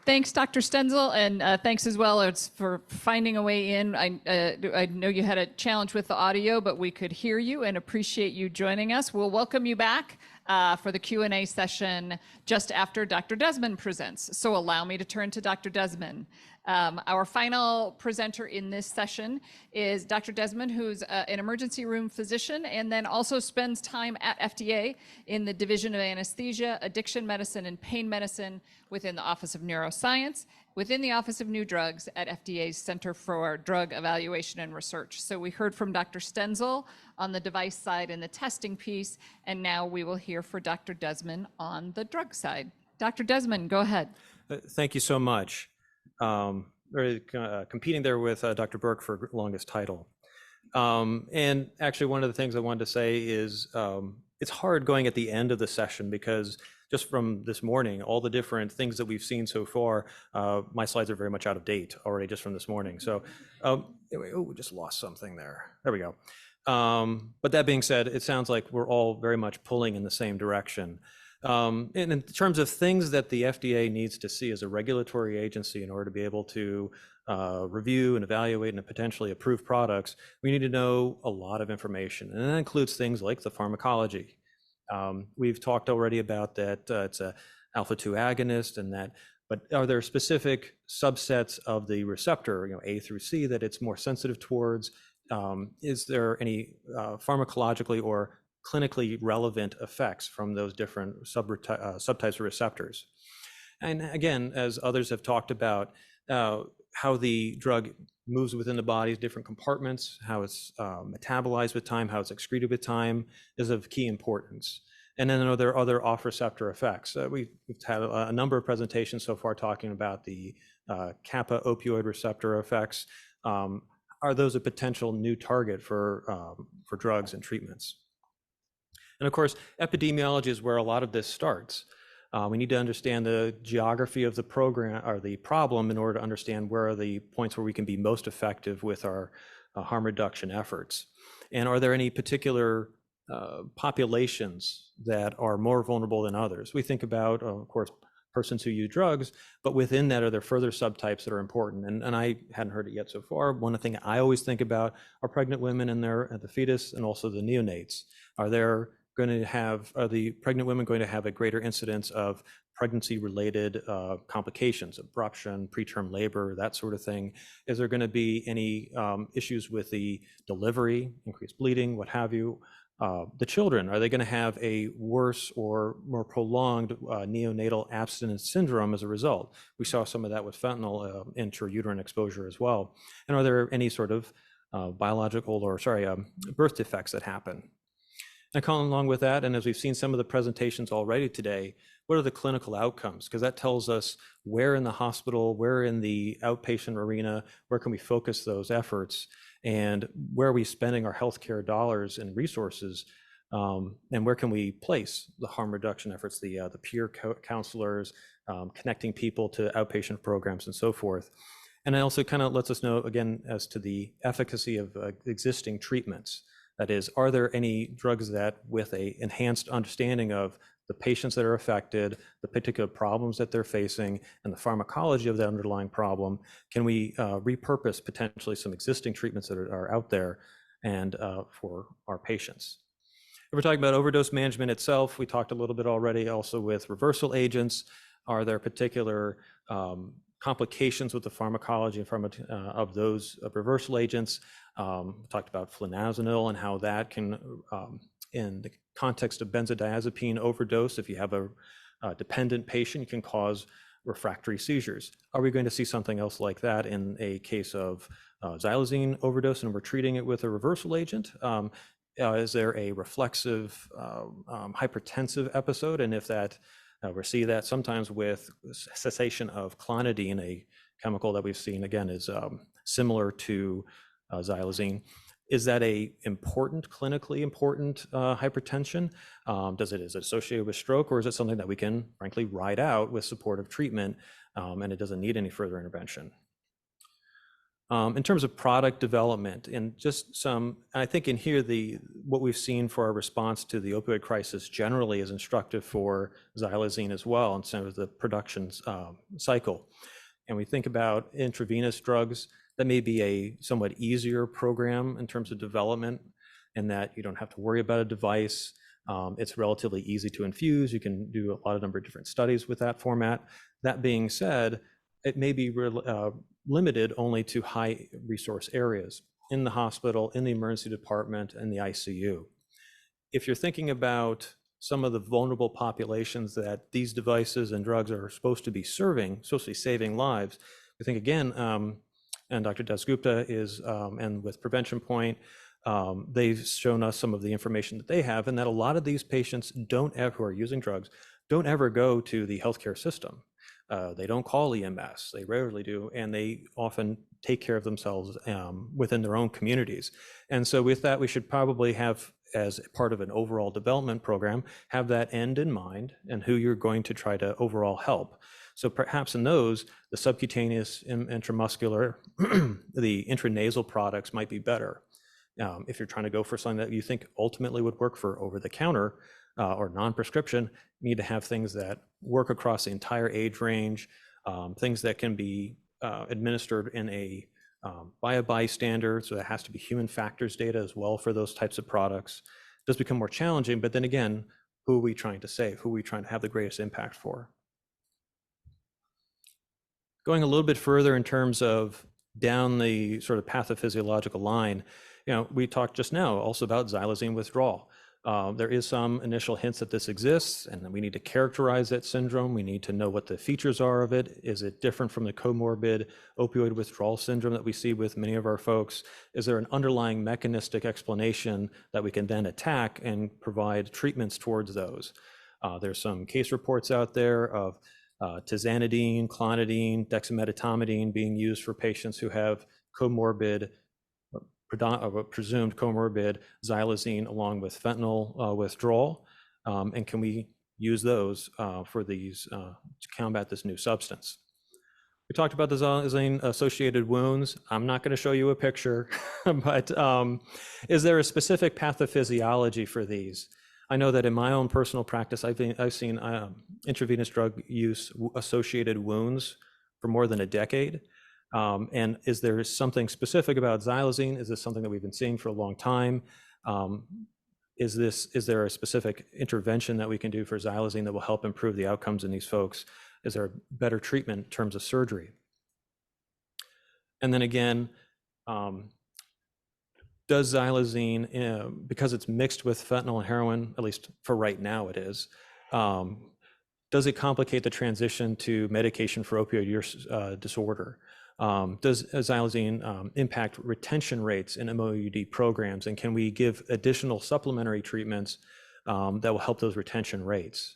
Thanks, Dr. Stenzel, and thanks as well for finding a way in. I know you had a challenge with the audio, but we could hear you and appreciate you joining us. We'll welcome you back for the Q&A session just after Dr. Desmond presents. So allow me to turn to Dr. Desmond. Our final presenter in this session is Dr. Desmond, who's an emergency room physician and then also spends time at FDA in the Division of Anesthesia, Addiction Medicine, and Pain Medicine within the Office of Neuroscience, within the Office of New Drugs at FDA's Center for Drug Evaluation and Research. So we heard from Dr. Stenzel on the device side and the testing piece, and now we will hear for Dr. Desmond on the drug side. Dr. Desmond, go ahead. Thank you so much. Competing there with Dr. Burke for longest title. And actually, one of the things I wanted to say is it's hard going at the end of the session because just from this morning, all the different things that we've seen so far, my slides are very much out of date already just from this morning. So, anyway, we just lost something there. There we go. But that being said, it sounds like we're all very much pulling in the same direction. And in terms of things that the FDA needs to see as a regulatory agency in order to be able to review and evaluate and potentially approve products, we need to know a lot of information. And that includes things like the pharmacology. We've talked already about that it's a alpha-2 agonist and that, but are there specific subsets of the receptor, A through C, that it's more sensitive towards? Is there any pharmacologically or clinically relevant effects from those different subtypes of receptors? And again, as others have talked about, how the drug moves within the body's different compartments, how it's metabolized with time, how it's excreted with time is of key importance. And then are there other off-receptor effects? We've had a number of presentations so far talking about the kappa opioid receptor effects. Are those a potential new target for drugs and treatments? And of course, epidemiology is where a lot of this starts. We need to understand the geography of the program or the problem in order to understand where are the points where we can be most effective with our harm reduction efforts. And are there any particular populations that are more vulnerable than others? We think about, of course, persons who use drugs, but within that, are there further subtypes that are important? And I hadn't heard it yet so far. One thing I always think about are pregnant women and the fetus and also the neonates. Are the pregnant women going to have a greater incidence of pregnancy-related complications, abruption, preterm labor, that sort of thing? Is there going to be any issues with the delivery, increased bleeding, what have you? The children, are they going to have a worse or more prolonged neonatal abstinence syndrome as a result? We saw some of that with fentanyl intrauterine exposure as well. And are there any sort of birth defects that happen? And along with that, and as we've seen some of the presentations already today, what are the clinical outcomes? Because that tells us where in the hospital, where in the outpatient arena, where can we focus those efforts, and where are we spending our healthcare dollars and resources, and where can we place the harm reduction efforts, the peer counselors, connecting people to outpatient programs and so forth. And it also kind of lets us know, again, as to the efficacy of existing treatments. That is, are there any drugs that with a enhanced understanding of the patients that are affected, the particular problems that they're facing, and the pharmacology of that underlying problem, can we repurpose potentially some existing treatments that are out there and for our patients? If we're talking about overdose management itself, we talked a little bit already also with reversal agents. Are there particular complications with the pharmacology of those reversal agents? We talked about flunazenil and how that can, in the context of benzodiazepine overdose, if you have a dependent patient, can cause refractory seizures. Are we going to see something else like that in a case of xylazine overdose and we're treating it with a reversal agent? Is there a reflexive hypertensive episode? And if that, we see that sometimes with cessation of clonidine, a chemical that we've seen, again, is similar to xylazine. Is that clinically important hypertension? Is it associated with stroke, or is it something that we can frankly ride out with supportive treatment and it doesn't need any further intervention? In terms of product development, and just I think in here, what we've seen for our response to the opioid crisis generally is instructive for xylazine as well, in terms of the production cycle. And we think about intravenous drugs, that may be a somewhat easier program in terms of development, in that you don't have to worry about a device. It's relatively easy to infuse. You can do a number of different studies with that format. That being said, it may be limited only to high resource areas in the hospital, in the emergency department, and the ICU. If you're thinking about some of the vulnerable populations that these devices and drugs are supposed to be serving, supposed to be saving lives, I think again, and Dr. Dasgupta is, and with Prevention Point, they've shown us some of the information that they have, and that a lot of these patients who are using drugs don't ever go to the healthcare system. They don't call EMS, they rarely do, and they often take care of themselves within their own communities. And so with that, we should probably have, as part of an overall development program, have that end in mind and who you're going to try to overall help. So perhaps in those, the subcutaneous, intramuscular, the intranasal products might be better. If you're trying to go for something that you think ultimately would work for over-the-counter or non-prescription, you need to have things that work across the entire age range, things that can be administered in a by a bystander, so it has to be human factors data as well for those types of products. It does become more challenging, but then again, who are we trying to save? Who are we trying to have the greatest impact for? Going a little bit further in terms of down the sort of pathophysiological line, we talked just now also about xylazine withdrawal. There is some initial hints that this exists, and we need to characterize that syndrome. We need to know what the features are of it. Is it different from the comorbid opioid withdrawal syndrome that we see with many of our folks? Is there an underlying mechanistic explanation that we can then attack and provide treatments towards those? There's some case reports out there of tizanidine, clonidine, dexmedetomidine being used for patients who have comorbid, presumed comorbid xylazine along with fentanyl withdrawal. And can we use those for these to combat this new substance? We talked about the xylazine associated wounds. I'm not going to show you a picture, but is there a specific pathophysiology for these? I know that in my own personal practice, I've seen intravenous drug use associated wounds for more than a decade. And is there something specific about xylazine? Is this something that we've been seeing for a long time? Is there a specific intervention that we can do for xylazine that will help improve the outcomes in these folks? Is there a better treatment in terms of surgery? And then again, does xylazine, because it's mixed with fentanyl and heroin, at least for right now it is, does it complicate the transition to medication for opioid use disorder? Does xylazine impact retention rates in MOUD programs? And can we give additional supplementary treatments that will help those retention rates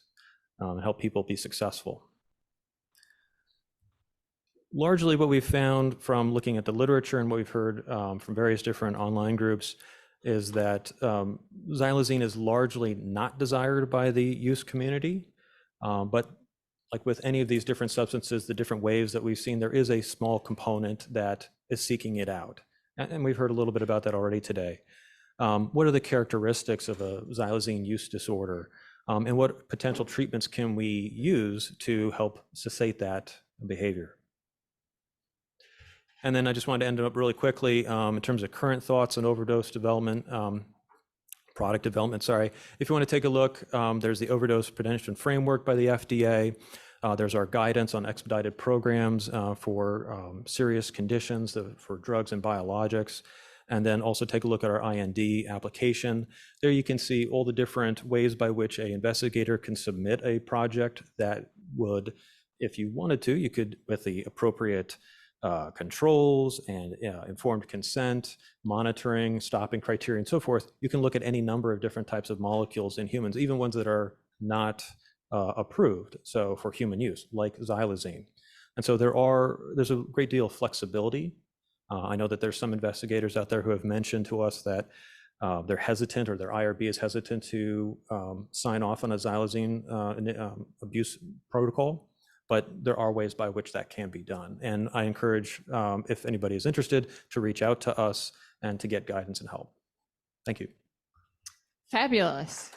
and help people be successful? Largely what we've found from looking at the literature and what we've heard from various different online groups is that xylazine is largely not desired by the use community, but like with any of these different substances, the different waves that we've seen, there is a small component that is seeking it out. And we've heard a little bit about that already today. What are the characteristics of a xylazine use disorder? And what potential treatments can we use to help cessate that behavior? And then I just wanted to end up really quickly in terms of current thoughts on overdose development, product development, sorry. If you want to take a look, there's the overdose prevention framework by the FDA. There's our guidance on expedited programs for serious conditions for drugs and biologics. And then also take a look at our IND application. There you can see all the different ways by which an investigator can submit a project that would, if you wanted to, you could, with the appropriate controls and informed consent, monitoring, stopping criteria, and so forth, you can look at any number of different types of molecules in humans, even ones that are not approved, so for human use, like xylazine. And so there's a great deal of flexibility. I know that there's some investigators out there who have mentioned to us that they're hesitant, or their IRB is hesitant to sign off on a xylazine abuse protocol. But there are ways by which that can be done. And I encourage, if anybody is interested, to reach out to us and to get guidance and help. Thank you. Fabulous.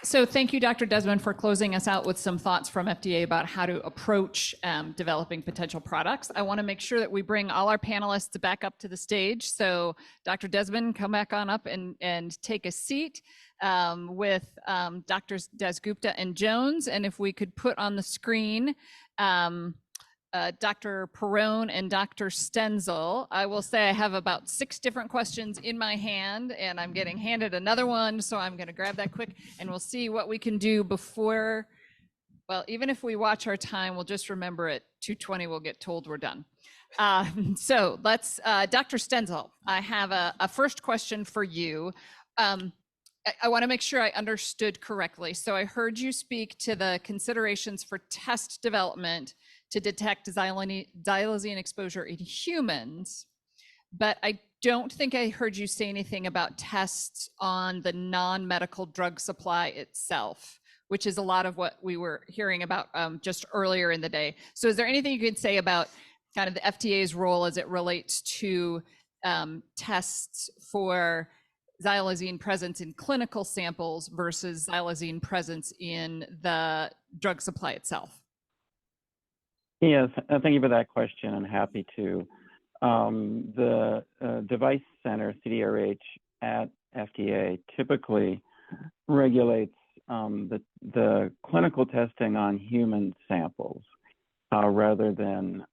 So thank you, Dr. Desmond, for closing us out with some thoughts from FDA about how to approach developing potential products. I want to make sure that we bring all our panelists back up to the stage. So Dr. Desmond, come back on up and take a seat with Drs. Dasgupta and Jones. And if we could put on the screen Dr. Perrone and Dr. Stenzel. I will say I have about 6 different questions in my hand, and I'm getting handed another one, so I'm going to grab that quick, and we'll see what we can do before, well, even if we watch our time, we'll just remember at 2:20 we'll get told we're done. So let's, Dr. Stenzel, I have a first question for you. I want to make sure I understood correctly. So I heard you speak to the considerations for test development to detect xylazine exposure in humans, but I don't think I heard you say anything about tests on the non-medical drug supply itself, which is a lot of what we were hearing about just earlier in the day. So is there anything you could say about kind of the FDA's role as it relates to tests for xylazine presence in clinical samples versus xylazine presence in the drug supply itself? Yes, thank you for that question. I'm happy to. The Device Center, CDRH, at FDA typically regulates the clinical testing on human samples rather than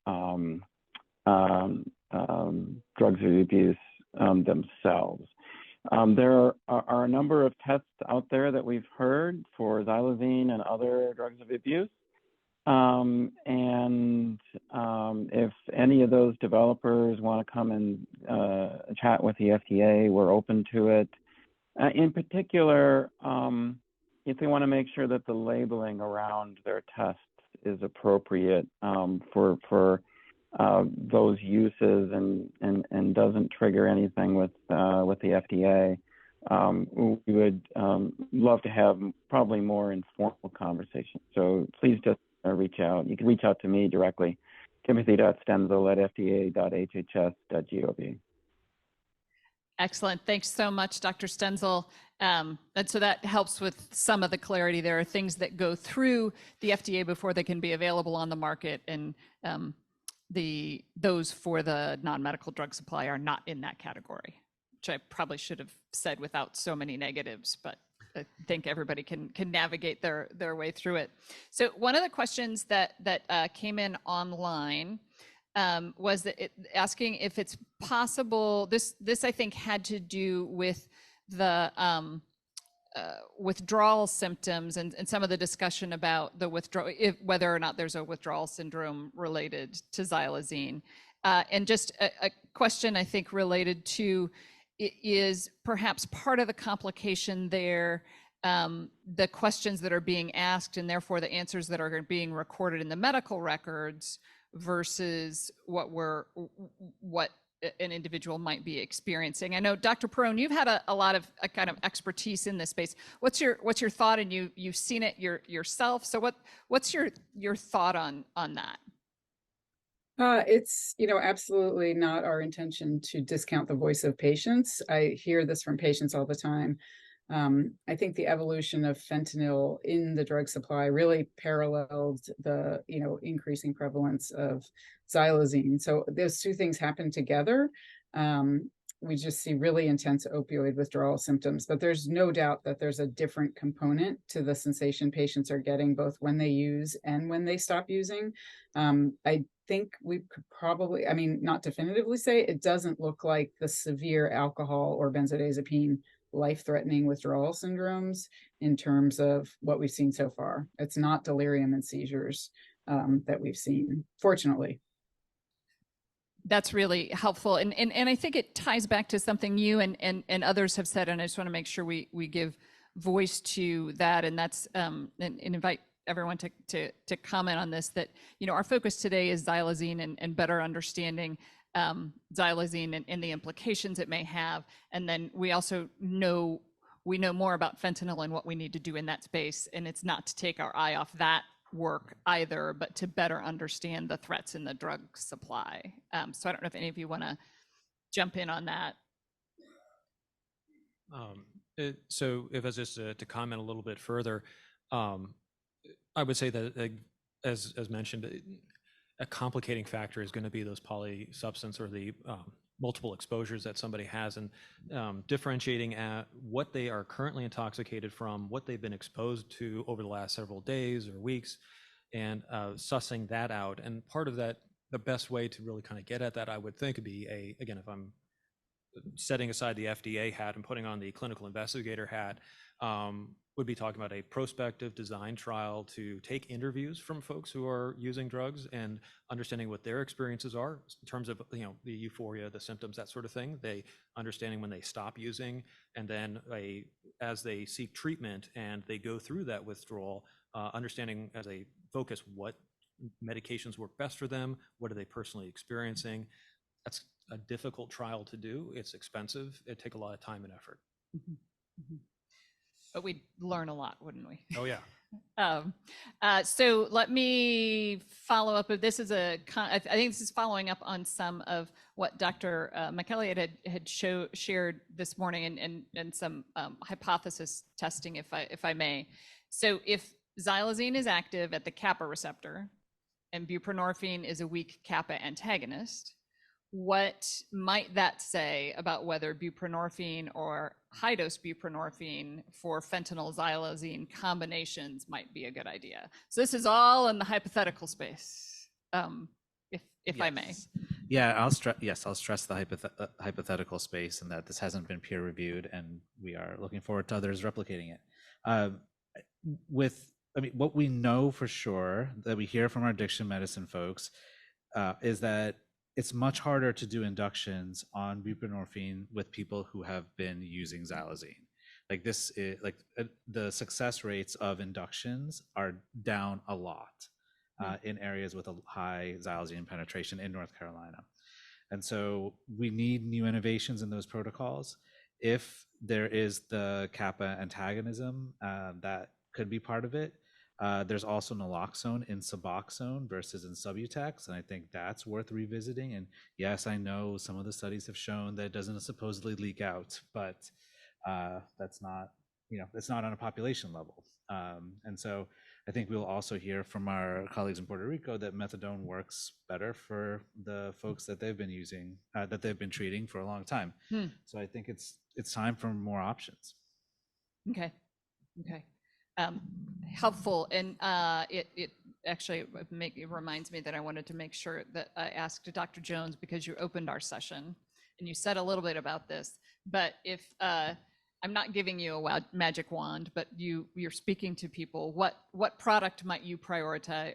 drugs of abuse themselves. There are a number of tests out there that we've heard for xylazine and other drugs of abuse. If any of those developers want to come and chat with the FDA, we're open to it. In particular, if they want to make sure that the labeling around their tests is appropriate for those uses and doesn't trigger anything with the FDA, we would love to have probably more informal conversations. So please just reach out. You can reach out to me directly, timothy.stenzel@fda.hhs.gov. Excellent. Thanks so much, Dr. Stenzel. And so that helps with some of the clarity. There are things that go through the FDA before they can be available on the market, and those for the non-medical drug supply are not in that category, which I probably should have said without so many negatives, but I think everybody can navigate their way through it. So one of the questions that came in online was asking if it's possible. This I think had to do with the withdrawal symptoms and some of the discussion about the withdrawal, whether or not there's a withdrawal syndrome related to xylazine, and just a question I think related to is perhaps part of the complication there, the questions that are being asked and therefore the answers that are being recorded in the medical records versus what an individual might be experiencing. I know, Dr. Perrone, you've had a lot of kind of expertise in this space. What's your thought? And you've seen it yourself. So what's your thought on that? It's, absolutely not our intention to discount the voice of patients. I hear this from patients all the time. I think the evolution of fentanyl in the drug supply really paralleled the, increasing prevalence of xylazine. So those two things happen together. We just see really intense opioid withdrawal symptoms, but there's no doubt that there's a different component to the sensation patients are getting both when they use and when they stop using. I think we could probably, not definitively say, it doesn't look like the severe alcohol or benzodiazepine life-threatening withdrawal syndromes in terms of what we've seen so far. It's not delirium and seizures that we've seen, fortunately. That's really helpful. And I think it ties back to something you and others have said, and I just want to make sure we give voice to that. And that's and invite everyone to comment on this, that, our focus today is xylazine and better understanding xylazine and the implications it may have. And then we also know more about fentanyl and what we need to do in that space. And it's not to take our eye off that work either, but to better understand the threats in the drug supply. So I don't know if any of you want to jump in on that. So if I was just to comment a little bit further, I would say that as mentioned, a complicating factor is going to be those polysubstance or the multiple exposures that somebody has, and differentiating at what they are currently intoxicated from, what they've been exposed to over the last several days or weeks, and sussing that out. And part of that, the best way to really kind of get at that, I would think, would be again, if I'm setting aside the FDA hat and putting on the clinical investigator hat, would be talking about a prospective design trial to take interviews from folks who are using drugs and understanding what their experiences are in terms of, you know, the euphoria, the symptoms, that sort of thing. They understanding when they stop using, and then as they seek treatment and they go through that withdrawal, understanding as a focus what medications work best for them, what are they personally experiencing. That's a difficult trial to do. It's expensive. It'd take a lot of time and effort. Mhm. Mhm. But we'd learn a lot, wouldn't we? Oh, yeah. So let me follow up. This is I think this is following up on some of what Dr. McElligott had shared this morning, and some hypothesis testing, if I may. So if xylazine is active at the kappa receptor and buprenorphine is a weak kappa antagonist, what might that say about whether buprenorphine or high-dose buprenorphine for fentanyl xylazine combinations might be a good idea? So this is all in the hypothetical space, if I may. Yeah, I'll stress the hypothetical space, and that this hasn't been peer reviewed, and we are looking forward to others replicating it. What we know for sure that we hear from our addiction medicine folks is that it's much harder to do inductions on buprenorphine with people who have been using xylazine. Like this is the success rates of inductions are down a lot in areas with a high xylazine penetration in North Carolina. And so we need new innovations in those protocols. If there is the kappa antagonism, that could be part of it. There's also naloxone in Suboxone versus in Subutex, and I think that's worth revisiting. And yes, I know some of the studies have shown that it doesn't supposedly leak out, but that's not, it's not on a population level. And so I think we'll also hear from our colleagues in Puerto Rico that methadone works better for the folks that they've been using, that they've been treating for a long time. So I think it's time for more options. Okay. Helpful, and it actually reminds me that I wanted to make sure that I asked Dr. Jones, because you opened our session and you said a little bit about this, but if I'm not giving you a magic wand, but you're speaking to people, what product might you prioritize?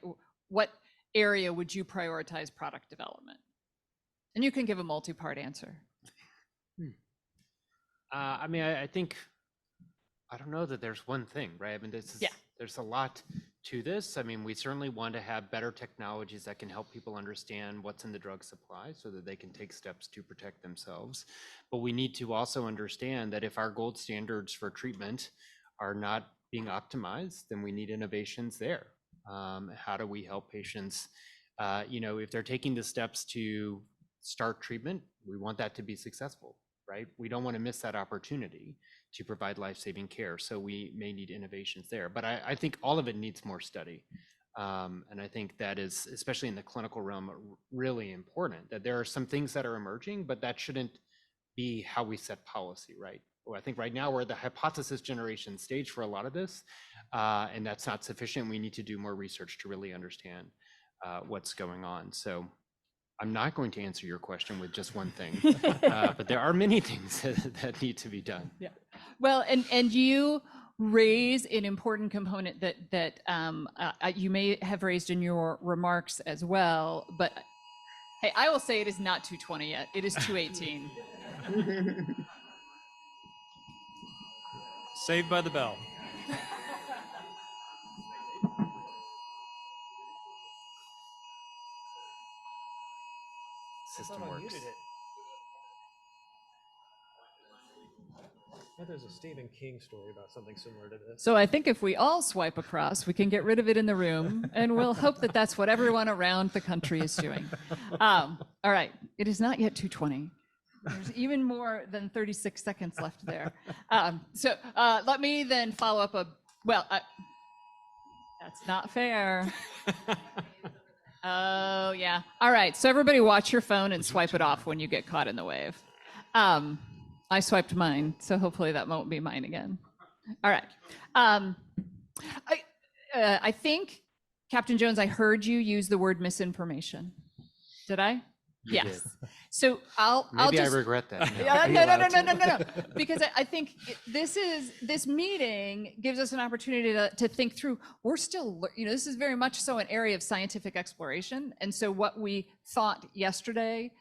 What area would you prioritize product development? And you can give a multi-part answer. I think, I don't know that there's one thing, right? I mean, there's a lot to this. I mean, we certainly want to have better technologies that can help people understand what's in the drug supply so that they can take steps to protect themselves. But we need to also understand that if our gold standards for treatment are not being optimized, then we need innovations there. How do we help patients? If they're taking the steps to start treatment, we want that to be successful, right? We don't want to miss that opportunity to provide life-saving care. So we may need innovations there. But I think all of it needs more study. And I think that is, especially in the clinical realm, really important, that there are some things that are emerging, but that shouldn't be how we set policy, right? Well, I think right now we're at the hypothesis generation stage for a lot of this, and that's not sufficient. We need to do more research to really understand what's going on. So I'm not going to answer your question with just one thing, but there are many things that need to be done. Yeah. Well, and you raise an important component that you may have raised in your remarks as well. But hey, I will say it is not 220 yet. It is 218. Saved by the bell. System works. Yeah, there's a Stephen King story about something similar to this. So I think if we all swipe across, we can get rid of it in the room, and we'll hope that that's what everyone around the country is doing. All right, it is not yet 2:20. There's even more than 36 seconds left there. So let me then follow up that's not fair. Oh, yeah. All right, so everybody watch your phone and swipe it off when you get caught in the wave. I swiped mine, so hopefully that won't be mine again. All right. I think, Captain Jones, I heard you use the word misinformation. Did I? You did. Yes. So I'll Maybe just I regret that. now. Yeah, Are you no, allowed to? no. Because I think this meeting gives us an opportunity to think through. We're still, this is very much so an area of scientific exploration. And so what we thought yesterday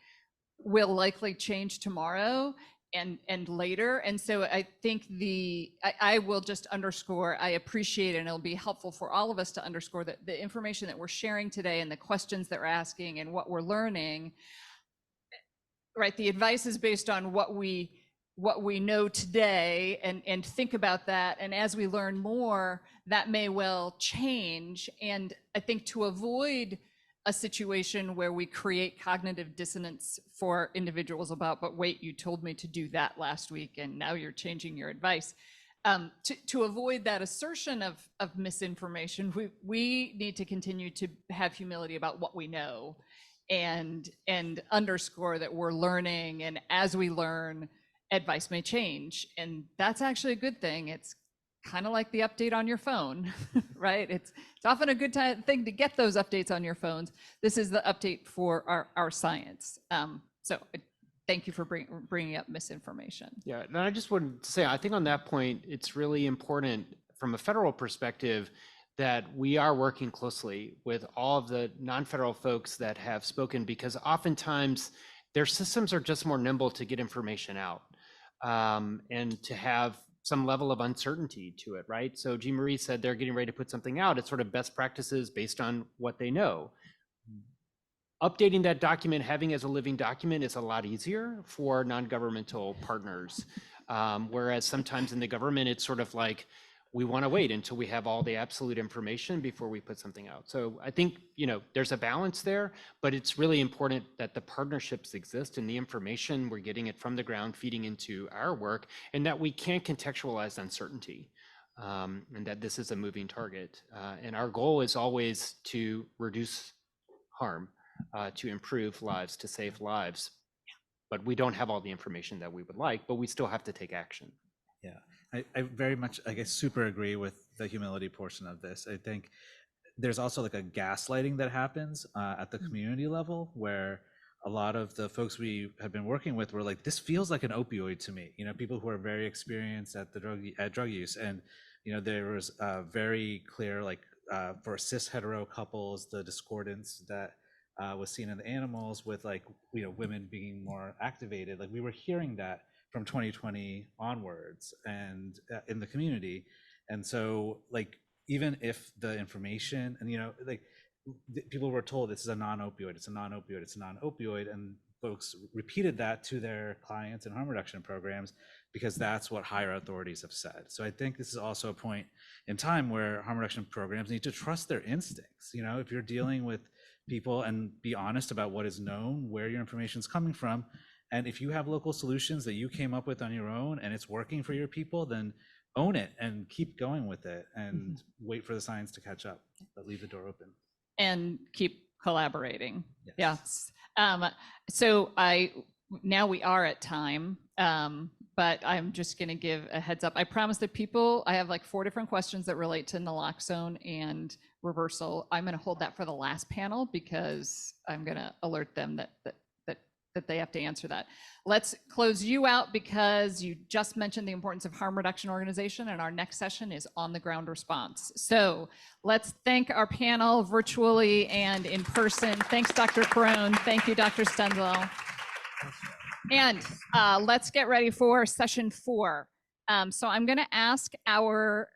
will likely change tomorrow and later. And so I think I will just underscore, I appreciate it, and it'll be helpful for all of us to underscore that the information that we're sharing today and the questions that we're asking and what we're learning, right? The advice is based on what we know today, and think about that. And as we learn more, that may well change. And I think to avoid a situation where we create cognitive dissonance for individuals about, but wait, you told me to do that last week and now you're changing your advice. To avoid that assertion of misinformation, we need to continue to have humility about what we know, and underscore that we're learning, and as we learn, advice may change, and that's actually a good thing. It's kind of like the update on your phone, right? It's often a good thing to get those updates on your phones. This is the update for our science. So thank you for bringing up misinformation. Yeah, and I just wanted to say, I think on that point, it's really important from a federal perspective that we are working closely with all of the non-federal folks that have spoken, because oftentimes their systems are just more nimble to get information out, and to have some level of uncertainty to it, right? So Jean Marie said they're getting ready to put something out. It's sort of best practices based on what they know. Updating that document, having as a living document, is a lot easier for non-governmental partners. Whereas sometimes in the government, it's sort of like, we want to wait until we have all the absolute information before we put something out. So I think, there's a balance there, but it's really important that the partnerships exist and the information, we're getting it from the ground, feeding into our work, and that we can't contextualize uncertainty, and that this is a moving target. And our goal is always to reduce harm, to improve lives, to save lives. But we don't have all the information that we would like, but we still have to take action. Yeah, I very much, I guess, super agree with the humility portion of this. I think there's also like a gaslighting that happens at the community level, where a lot of the folks we have been working with were like, this feels like an opioid to me. People who are very experienced at drug use, and there was very clear, like for cis hetero couples, the discordance that was seen in the animals with women being more activated. Like we were hearing that from 2020 onwards and in the community. And so even if the information and people were told this is a non-opioid, it's a non-opioid, it's a non-opioid, and folks repeated that to their clients in harm reduction programs because that's what higher authorities have said. So I think this is also a point in time where harm reduction programs need to trust their instincts. If you're dealing with people, and be honest about what is known, where your information is coming from. And if you have local solutions that you came up with on your own and it's working for your people, then own it and keep going with it, and wait for the science to catch up, but leave the door open. And keep collaborating. Yes. So now we are at time, but I'm just going to give a heads up. I promised the people, I have 4 different questions that relate to naloxone and reversal. I'm going to hold that for the last panel because I'm going to alert them that they have to answer that. Let's close you out because you just mentioned the importance of harm reduction organization, and our next session is on the ground response. So let's thank our panel virtually and in person. Thanks, Dr. Perrone. Thank you, Dr. Stenzel. And let's get ready for session 4. So I'm going to ask our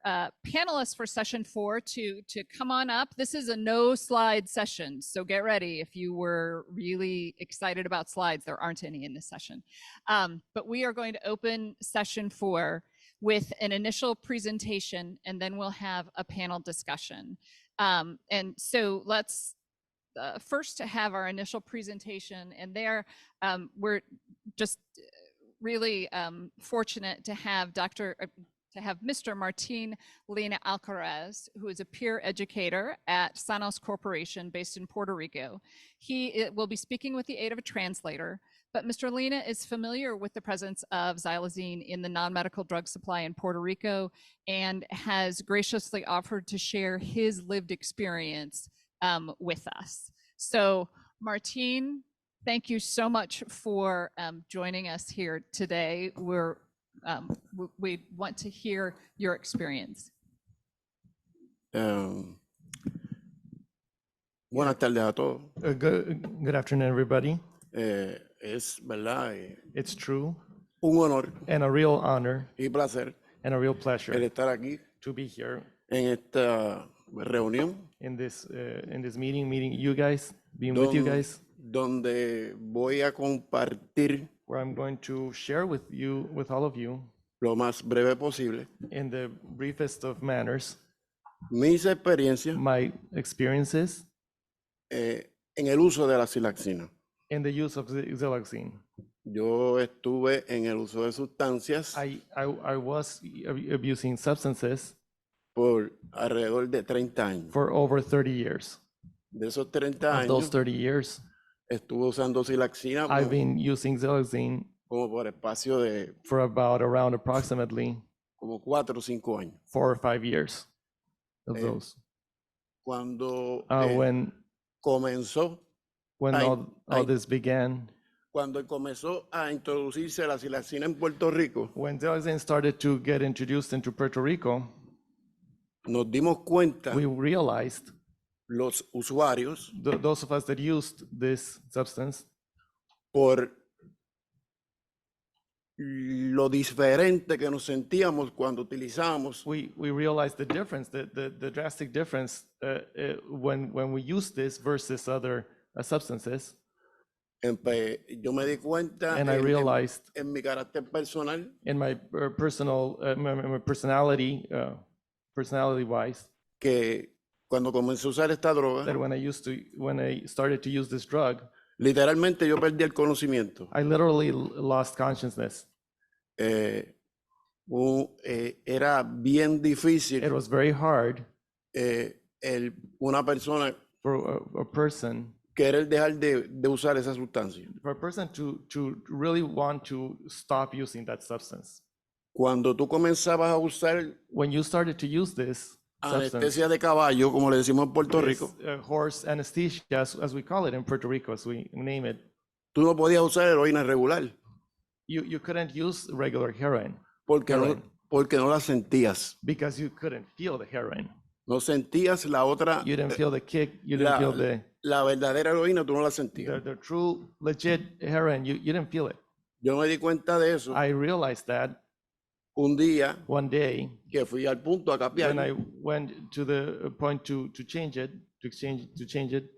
panelists for session 4 to come on up. This is a no slide session, so get ready. If you were really excited about slides, there aren't any in this session. But we are going to open session 4 with an initial presentation, and then we'll have a panel discussion. And so let's first have our initial presentation, and there we're just really fortunate to have Mr. Martin Lina Alcaraz, who is a peer educator at Sanos Corporation based in Puerto Rico. He will be speaking with the aid of a translator, but Mr. Lina is familiar with the presence of xylazine in the non-medical drug supply in Puerto Rico and has graciously offered to share his lived experience with us. So Martin, thank you so much for joining us here today. We want to hear your experience. Buenas tardes a todos. Good afternoon, everybody. Es verdad, It's true un honor and a real honor y placer and a real el pleasure estar aquí to be here en esta reunión in this meeting you guys, being with you guys, donde voy a compartir where I'm going to share with all of you, lo más breve posible in the briefest of manners, mis experiencias my experiences en el uso de la xylaxina. in the use of xylazine. Yo estuve en el uso de sustancias I was abusing substances por alrededor de 30 años. for over 30 years. De esos 30 Of those años 30 years, estuve usando xylaxina I've been using xylazine como por espacio de for around approximately como 4 o 5 años. 4 or 5 years of Eh, those. Cuando When comenzó all this began, cuando comenzó a introducirse la xylaxina en Puerto Rico, when xylazine started to get introduced into Puerto Rico, nos dimos cuenta, we realized, los usuarios, those of us that used this substance, por lo diferente que nos sentíamos cuando utilizábamos we realized the difference, the drastic difference when we use this versus other substances. yo me di cuenta And I realized en mi carácter personal in my my personality wise, que cuando comencé a usar esta droga, that when I started to use this drug, literalmente yo perdí el conocimiento. I literally lost consciousness. Era bien difícil It was very hard una persona for a person querer dejar de usar esa sustancia. to really want to stop using that substance. Cuando tú comenzabas a usar When you started to use this substance, anestesia de caballo, como le decimos en Puerto this, Rico, horse anesthesia, as we call it in Puerto Rico, as we name it, tú no podías usar heroína regular you couldn't use regular heroin porque Heroin. no la sentías. because you couldn't feel the heroin. No sentías la otra, You didn't feel the kick. You didn't feel la verdadera heroína, tú no la sentías. the true, legit heroin. You didn't feel it. Yo me di cuenta de eso I realized that un día one day que fui al punto a capiar when I went to the point to change it, to change it,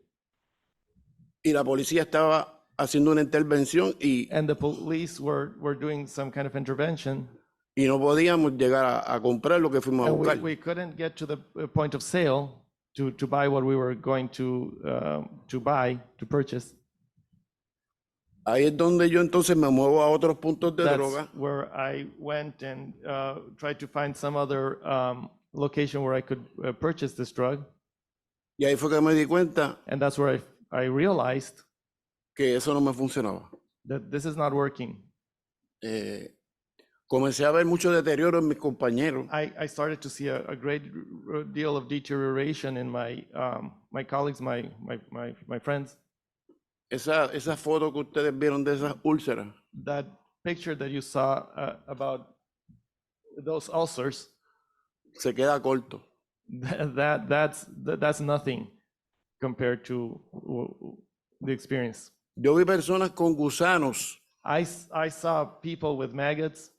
y la policía estaba haciendo una intervención and the police were doing some kind of intervention, y no podíamos llegar a comprar lo que fuimos a and buscar. we couldn't get to the point of sale to buy what we were going to purchase. Ahí es donde yo entonces me muevo a otros puntos de That's droga where I went and tried to find some other location where I could purchase this drug, y ahí fue que me di cuenta and that's where I realized que eso no me funcionaba. that this is not working. Comencé a ver mucho deterioro en mis compañeros. I started to see a great deal of deterioration in my my colleagues, my friends. Esa foto que ustedes vieron de esas úlceras, That picture that you saw about those ulcers, se queda corto. that's nothing compared to the experience. Yo vi personas con gusanos I saw people with maggots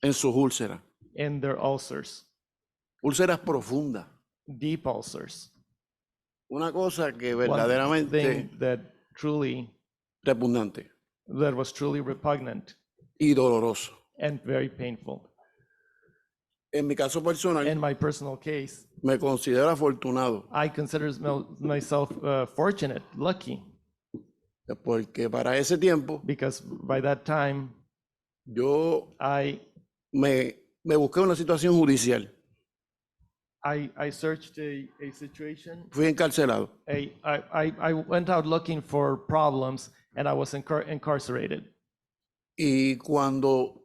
en sus úlceras, in their ulcers, úlceras profundas. deep ulcers. Una cosa que One verdaderamente thing that repugnante was truly repugnant y doloroso. and very painful. En mi caso personal, In my personal case, me considero afortunado I consider myself fortunate, lucky, porque para ese tiempo because by that time yo I me busqué una situación judicial. searched a situation. Fui encarcelado. I went out looking for problems, and I was incarcerated. Y cuando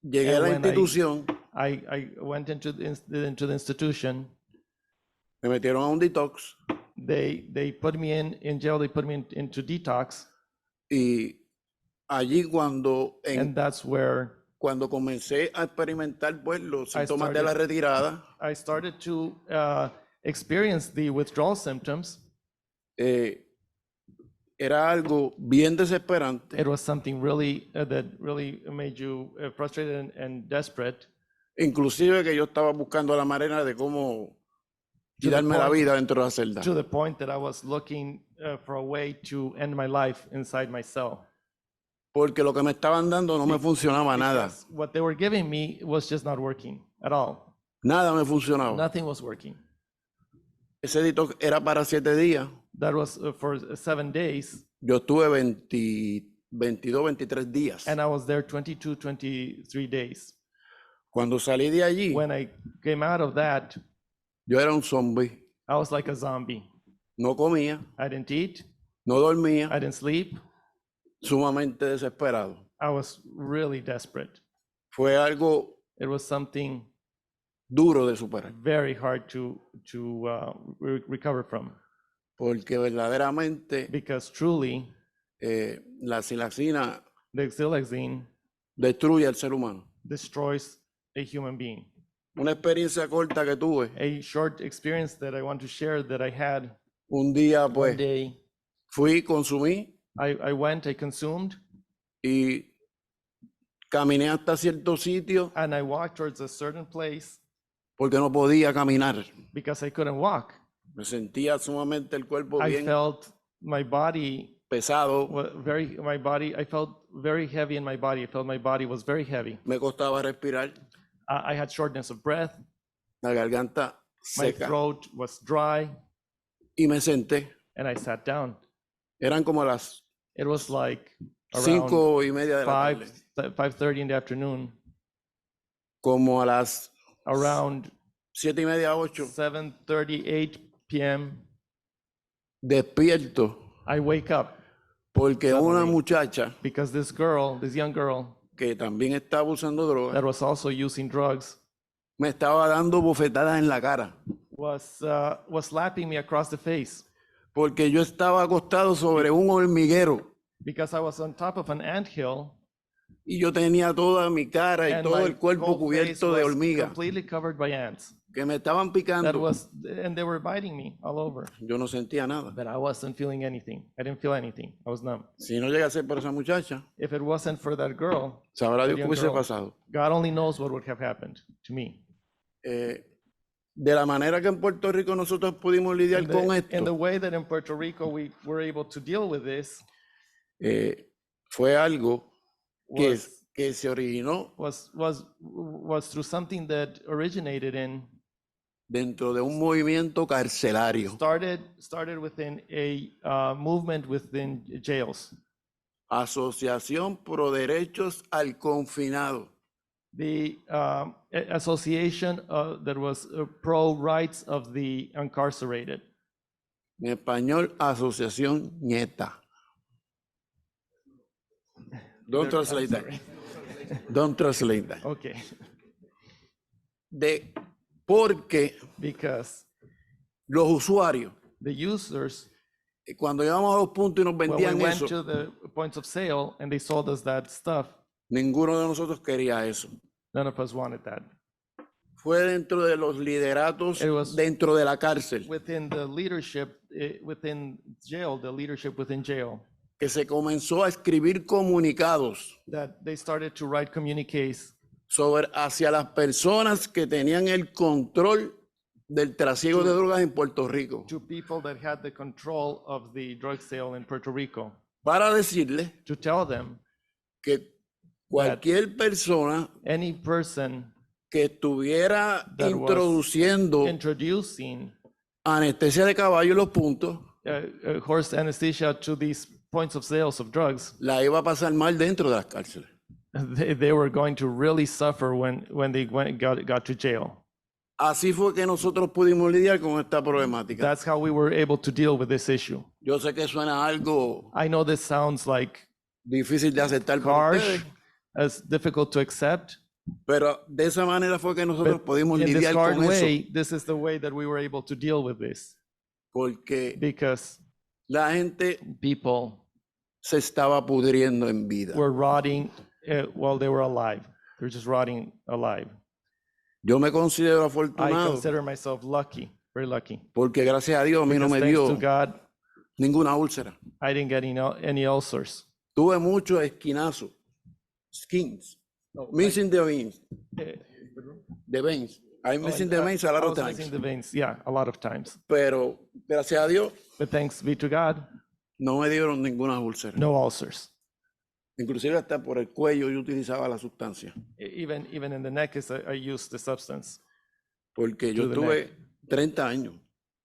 llegué a la And when institución, I went into the institution. me metieron a un detox. they put me in jail. They put me into detox, Y allí and that's where cuando comencé a experimentar pues los síntomas de la started- retirada, I started to experience the withdrawal symptoms. era algo bien desesperante. It was something really that really made you frustrated and desperate. Inclusive que yo estaba buscando la manera de cómo To the quitarme la point- vida dentro de la celda. To the point that I was looking for a way to end my life inside my cell. Porque lo que me estaban dando no me funcionaba nada. Because what they were giving me was just not working at all. Nada me funcionaba. Nothing was working. Ese detox era para 7 días. That was for 7 days, Yo estuve 22, 23 días. and I was there 22, 23 days. Cuando salí de allí, When I came out of that, yo era un zombie. I was like a zombie. No comía, I didn't eat, no dormía, I didn't sleep. sumamente desesperado. I was really desperate. Fue algo It was something duro de superar. very hard to recover from, Porque verdaderamente because truly la xilazina the xylazine destruye al ser humano. destroys a human being. Una experiencia corta que tuve. A short experience that I want to share that I had Un día one pues day. fui, consumí I went, I consumed, y caminé hasta cierto sitio and I walked towards a certain place porque no podía caminar. because I couldn't walk. Me sentía sumamente el cuerpo I bien felt my body pesado. I felt very heavy in my body. I felt my body was very heavy. Me costaba respirar. I had shortness of breath. La garganta My seca. throat was dry, Y me senté. and I sat down. Eran como las It was like around 5:30 de la tarde. 5:30 in the afternoon, Como a las around 7:30, 8, 7:30, 8 p.m. despierto I wake up porque una Suddenly. muchacha because this young girl que también estaba usando drogas that was also using drugs me estaba dando bofetadas en la cara was slapping me across the face porque yo estaba acostado sobre un hormiguero because I was on top of an anthill y yo tenía toda mi cara y and todo my el cuerpo whole face cubierto de was hormigas completely covered by ants. que me estaban picando. And they were biting me all over, Yo no sentía nada. but I wasn't feeling anything. I didn't feel anything. I was numb. Si no llega a ser por esa muchacha, If it wasn't for that girl, sabrá Dios qué young hubiese girl. pasado. God only knows what would have happened to me. De la manera que en Puerto Rico nosotros pudimos lidiar con In the esto, way that in Puerto Rico we were able to deal with this fue algo was que se originó through something that originated in dentro de un movimiento carcelario. started within a movement within jails. Asociación Pro Derechos al Confinado. The association that was pro rights of the incarcerated. En español, Asociación Nieta. Don't There- translate I'm that. sorry. Don't translate that. Okay, Porque because los usuarios, the users, cuando llegamos a los puntos y nos when we vendían went eso, to the points of sale and they sold us that stuff, ninguno de nosotros quería eso. none of us wanted that. Fue dentro de los lideratos, It was- dentro de la cárcel, Within the leadership, within jail, the leadership within jail, que se comenzó a escribir comunicados that they started to write communiques hacia las personas que tenían el control del trasiego de drogas en Puerto Rico, to people that had the control of the drug sale in Puerto Rico, para decirles to tell them que cualquier persona any person que estuviera That was introduciendo introducing anestesia de caballo en los puntos, horse anesthesia to these points of sales of drugs, la iba a pasar mal dentro de las cárceles. they were going to really suffer when they got to jail. Así fue que nosotros pudimos lidiar con esta problemática. That's how we were able to deal with this issue. Yo sé que suena algo I know this sounds like difícil de aceptar para harsh, ustedes, as difficult to accept. pero de esa manera fue que nosotros But pudimos in this lidiar hard con eso. way, this is the way that we were able to deal with this. porque because la gente people se estaba pudriendo en vida. were rotting while they were alive. They're just rotting alive. Yo me considero I afortunado consider myself lucky, very lucky. porque gracias a Dios a mí no Because me thanks to dio God, ninguna úlcera. I didn't get any ulcers. Tuve muchos esquinazos, skins, missing the veins, the veins. I'm missing the veins a lot I of was missing times. the veins, yeah, a lot of times. Pero gracias a Dios But thanks be to God, no me dieron ninguna úlcera. no ulcers. Inclusive hasta por el cuello yo utilizaba la sustancia. Even in the neck, I used the substance Porque yo To the tuve 30 años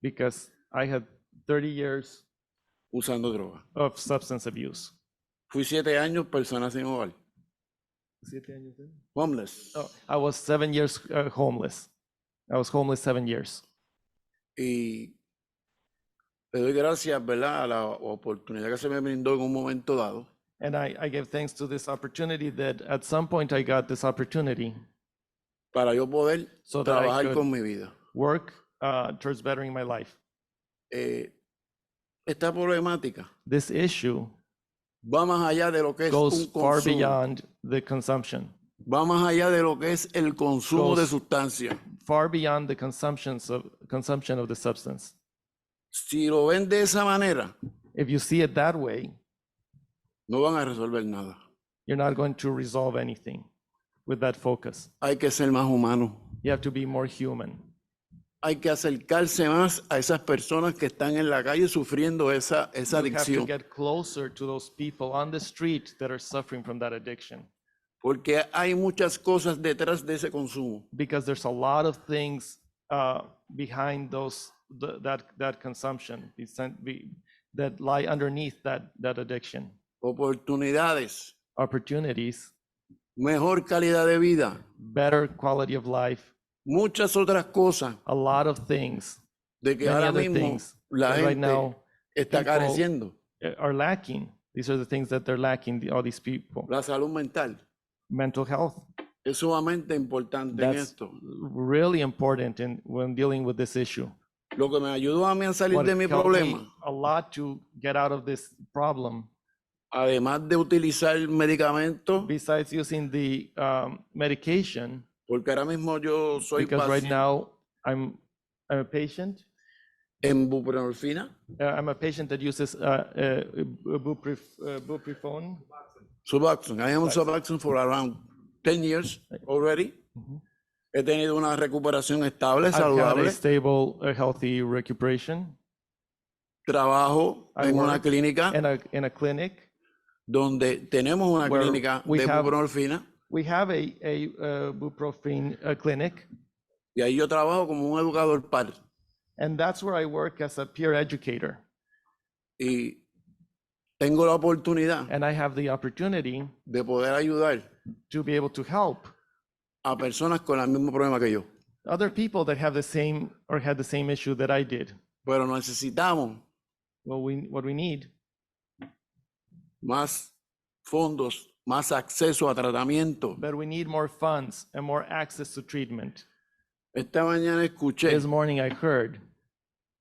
because I had 30 years usando droga. of substance abuse. Fui 7 años persona sin hogar, homeless. Oh, I was 7 years homeless. I was homeless 7 years. Y le doy gracias, ¿verdad?, a la oportunidad que se me brindó en un momento dado And I give thanks to this opportunity that at some point I got this opportunity para yo poder So that I trabajar could- con mi vida. work towards bettering my life. Esta problemática This issue va más allá de lo que es goes un far consumo. beyond the consumption, Va más allá de lo que es el consumo de Goes- sustancia. far beyond the consumption of the substance. Si lo ven de esa manera, If you see it that way, no van a resolver nada. you're not going to resolve anything with that focus. Hay que ser más humano. You have to be more human. Hay que acercarse más a esas personas que están en la calle sufriendo esa You have to adicción. get closer to those people on the street that are suffering from that addiction, Porque hay muchas cosas detrás de ese consumo. because there's a lot of things behind that consumption that lie underneath that addiction. Oportunidades, Opportunities, mejor calidad de vida, better quality of life, muchas otras cosas a lot of things de que Many ahora other mismo things la that right gente now está people- careciendo. are lacking. These are the things that they're lacking, all these people. La salud mental Mental health, es sumamente importante en that's esto. really important when dealing with this issue. Lo que me ayudó a mí a salir What de mi helped problema, me a lot to get out of this problem, además de utilizar medicamentos, besides using the medication, porque ahora mismo yo soy because right paciente now I'm a patient. en buprenorfina, I'm a patient that uses buprofene. Suboxone. I am on Suboxone for around 10 years already. He tenido una recuperación estable, I've had a saludable. stable, healthy recuperation Trabajo I en una work clínica in a clinic. donde tenemos una where clínica we de have- buprenorfina We have a buprofene clinic, y ahí yo trabajo como un educador par. and that's where I work as a peer educator. Y tengo la oportunidad And I have the opportunity de poder ayudar to be able to help a personas con el mismo problema que yo. other people that have the same or had the same issue that I did. Pero necesitamos Well, what we need más fondos, más acceso a tratamiento. but we need more funds and more access to treatment. Esta mañana escuché This morning I heard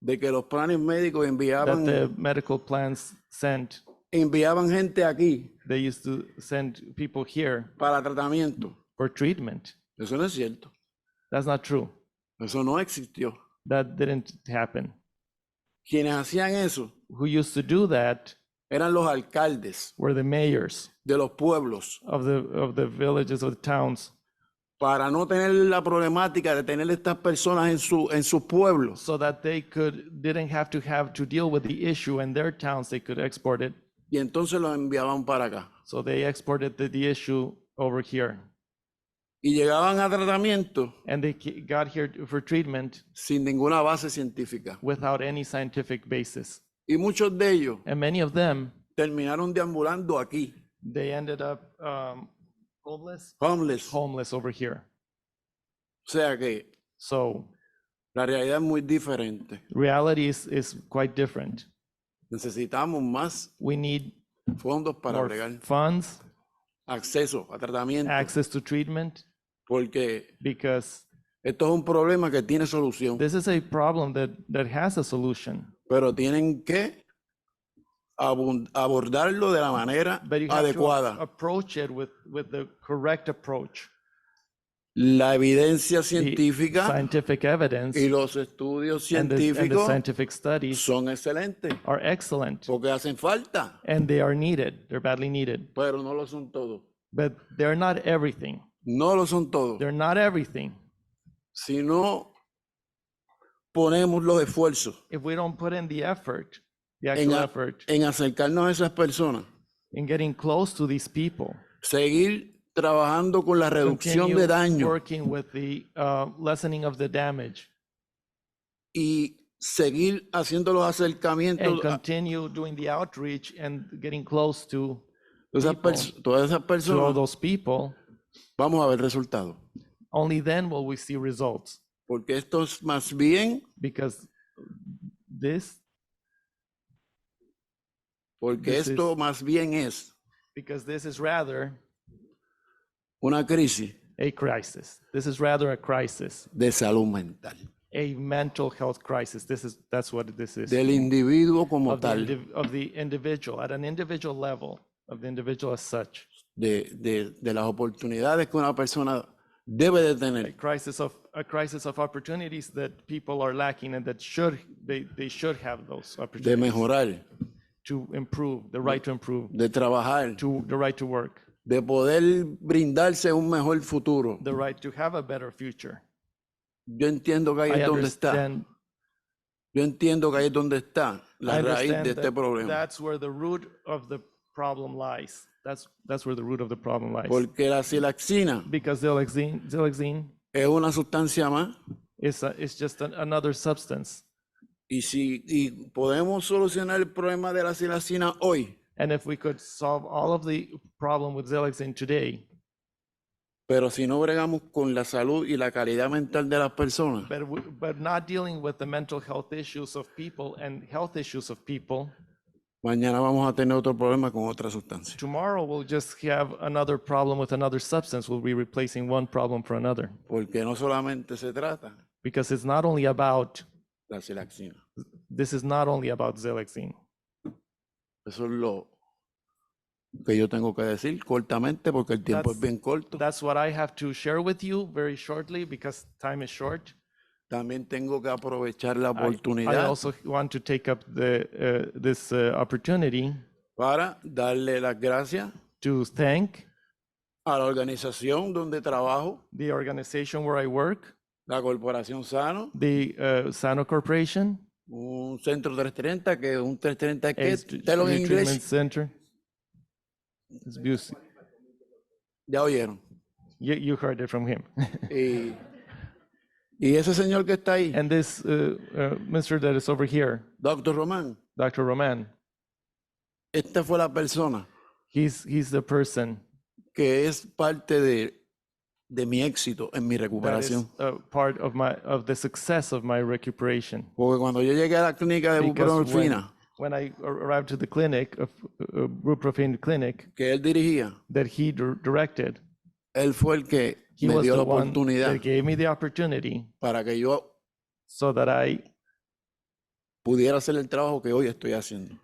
de que los planes médicos that the medical plans enviaban gente aquí they used to send people here para tratamiento. for treatment. Eso no es cierto. That's not true. Eso no existió. That didn't happen. Quienes hacían eso Who used to do that eran los alcaldes were the mayors de los pueblos of the villages, of the towns, para no tener la problemática de tener estas personas en sus pueblos. so that they didn't have to deal with the issue in their towns. They could export it. Y entonces los enviaban para acá. So they exported the issue over here, Y llegaban a tratamiento and they got here for treatment sin ninguna base científica. without any scientific basis. Y muchos de ellos And many of them, terminaron deambulando aquí, they ended up homeless homeless. over here. O sea que So la realidad es muy diferente. reality is quite different. Necesitamos más We need fondos para more bregar, funds, acceso a tratamiento, access to treatment, porque because esto es un problema que tiene solución. this is a problem that has a solution. pero tienen que abordarlo de la manera but you have to adecuada. approach it with the correct approach. La evidencia The científica scientific evidence y los estudios and the científicos scientific studies son excelentes are excellent, porque hacen falta, and they are needed. They're badly needed, pero no lo son todos. but they're not everything. No lo son todos. They're not everything. Si no ponemos los esfuerzos If we don't put in the effort, the en, actual effort en acercarnos a esas personas, in getting close to these people, seguir trabajando con la reducción continue de daño working with the lessening of the damage, y seguir haciendo los acercamientos and a continue doing the outreach and getting close to todas esas all personas, those people, vamos a ver resultados. only then will we see results. Porque esto es más bien, Because this porque This esto más bien es is rather una crisis a crisis. This is rather a crisis, de salud mental a mental health crisis. That's what this is. del individuo como Of the, tal, of the individual, at an individual level, of the individual as such. de las oportunidades que una persona debe de A tener crisis of opportunities that people are lacking, and that they should have those de opportunities mejorar, to improve, the right to improve, de trabajar, the right to work, de poder brindarse un mejor futuro. the right to have a better future. Yo entiendo que ahí I es donde está. understand. Yo entiendo que ahí es donde está la I raíz understand de este that problema. that's where the root of the problem lies. That's where the root of the problem lies. Porque la silaxina Because xylazine es una sustancia más is just another substance. y podemos solucionar el problema de la silaxina hoy, And if we could solve all of the problem with xylazine today, pero si no bregamos con la salud y la calidad mental de las personas, but not dealing with the mental health issues of people and health issues of people, mañana vamos a tener otro problema con otra sustancia. tomorrow we'll just have another problem with another substance. We'll be replacing one problem for another. Porque no solamente se trata Because it's not only about, la silaxina. this is not only about xylazine. Eso es lo que yo tengo que decir cortamente porque el tiempo es bien corto. That's what I have to share with you very shortly because time is short. También tengo que aprovechar la I oportunidad also want to take up this opportunity para darle las gracias to thank a la organización donde trabajo, the organization where I work, la Corporación Sano, the Sano Corporation, un centro 330, que un 330 es a que, te lo en new treatment inglés, center. It's beautiful. ya oyeron. You heard it from him. Y ese señor que está ahí, And this Mr. that is over here, Dr. Román, Dr. Roman, esta fue la persona he's the person que es parte de mi éxito en mi that is recuperación. part of the success of my recuperation. Porque cuando yo llegué a la clínica de Because buprenorfina when I arrived to the clinic, buprenorphine clinic, que él dirigía, that he directed, él fue el que he me was dio the la one oportunidad that gave me the opportunity para que yo so that I pudiera hacer el trabajo que hoy estoy haciendo.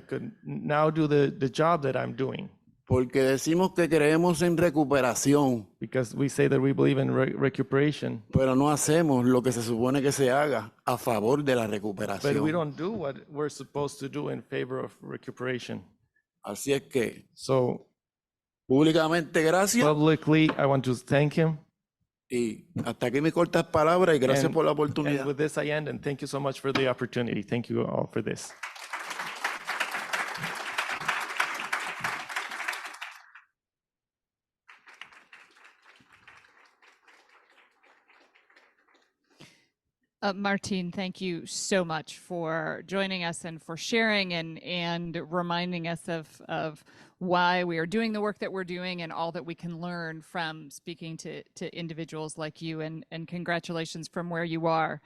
could now do the job that I'm doing. Porque decimos que creemos en recuperación, Because we say that we believe in recuperation, pero no hacemos lo que se supone que se haga a favor de la but we recuperación. don't do what we're supposed to do in favor of recuperation. Así es que, So públicamente, gracias. publicly, I want to thank him. Y hasta aquí mis cortas palabras y gracias And- por la And oportunidad. with this, I end, and thank you so much for the opportunity. Thank you all for this. Martin, thank you so much for joining us and for sharing and reminding us of why we are doing the work that we're doing and all that we can learn from speaking to individuals like you. And congratulations from where you are,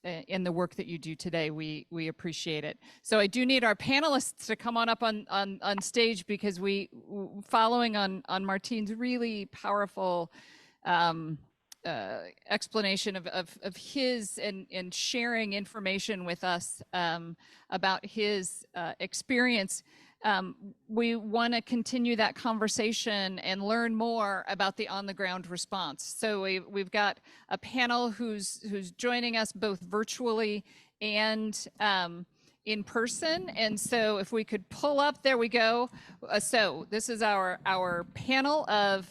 in the work that you do today. We appreciate it. So I do need our panelists to come on up on stage because following on Martin's really powerful explanation of his and sharing information with us about his experience. We want to continue that conversation and learn more about the on-the-ground response. So we've got a panel who's joining us both virtually and in person. And so if we could pull up, there we go. So this is our panel of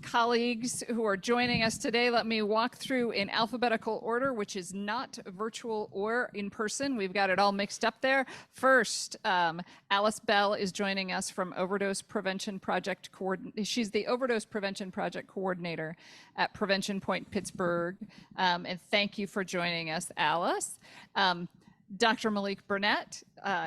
colleagues who are joining us today. Let me walk through in alphabetical order, which is not virtual or in person. We've got it all mixed up there. First, Alice Bell is joining us from Overdose Prevention Project She's the Overdose Prevention Project Coordinator at Prevention Point Pittsburgh. And thank you for joining us, Alice. Dr. Malik Burnett,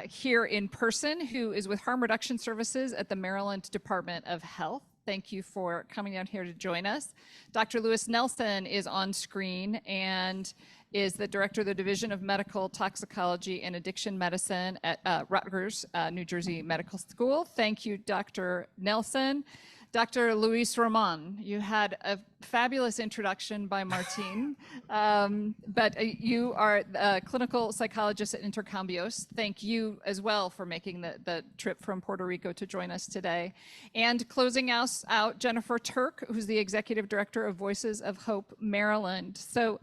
here in person, who is with Harm Reduction Services at the Maryland Department of Health. Thank you for coming down here to join us. Dr. Lewis Nelson is on screen and is the director of the Division of Medical Toxicology and Addiction Medicine at Rutgers, New Jersey Medical School. Thank you, Dr. Nelson. Dr. Luis Roman, you had a fabulous introduction by Martin, but you are a clinical psychologist at Intercambios. Thank you as well for making the trip from Puerto Rico to join us today. And closing us out, Jennifer Turk, who's the executive director of Voices of Hope Maryland. So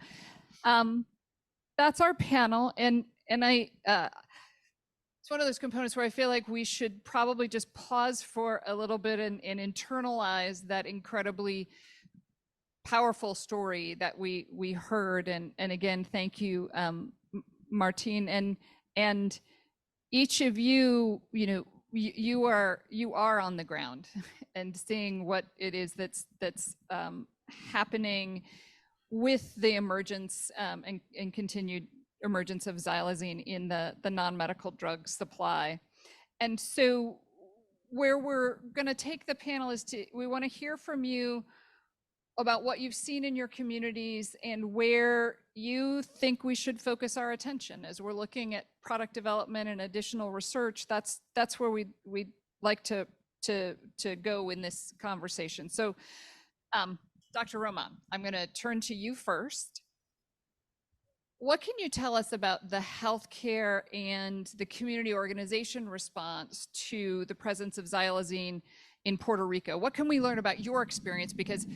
that's our panel, and it's one of those components where I feel like we should probably just pause for a little bit and internalize that incredibly powerful story that we heard. And again, thank you, Martin. And each of you, you are on the ground and seeing what it is that's happening with the emergence and continued emergence of xylazine in the non-medical drug supply. And so where we're going to take the panel is we want to hear from you about what you've seen in your communities and where you think we should focus our attention as we're looking at product development and additional research. That's where we'd like to go in this conversation. So Dr. Roman, I'm going to turn to you first. What can you tell us about the healthcare and the community organization response to the presence of xylazine in Puerto Rico? What can we learn about your experience? Because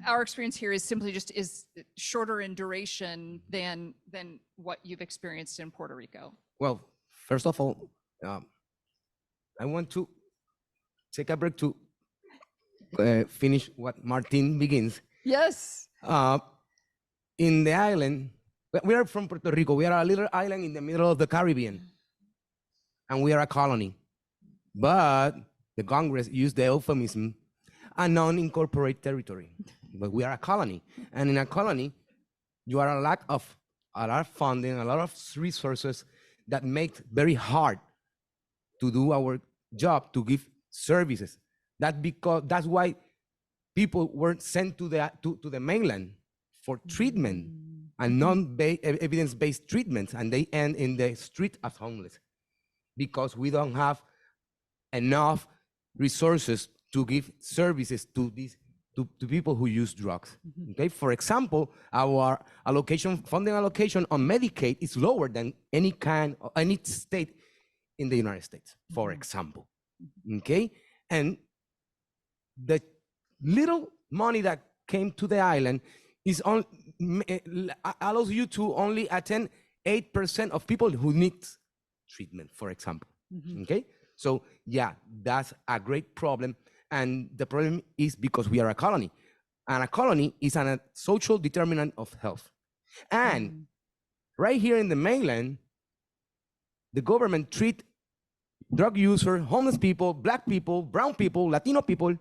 our experience here is simply just shorter in duration than what you've experienced in Puerto Rico. Well, first of all, I want to take a break to finish what Martin begins. Yes. In the island, we are from Puerto Rico. We are a little island in the middle of the Caribbean, and we are a colony. But the Congress used the euphemism, a non-incorporated territory. But we are a colony, and in a colony, you are a lot of funding, a lot of resources that make it very hard to do our job, to give services. That's why people were sent to the mainland for treatment and non-evidence-based treatments, and they end in the street as homeless because we don't have enough resources to give services to people who use drugs. Okay, for example, our funding allocation on Medicaid is lower than any state in the United States, for example. Okay, and the little money that came to the island is allows you to only attend 8% of people who need treatment, for example. Okay, so yeah, that's a great problem, and the problem is because we are a colony, and a colony is a social determinant of health. And right here in the mainland, the government treat drug users, homeless people, Black people, brown people, Latino people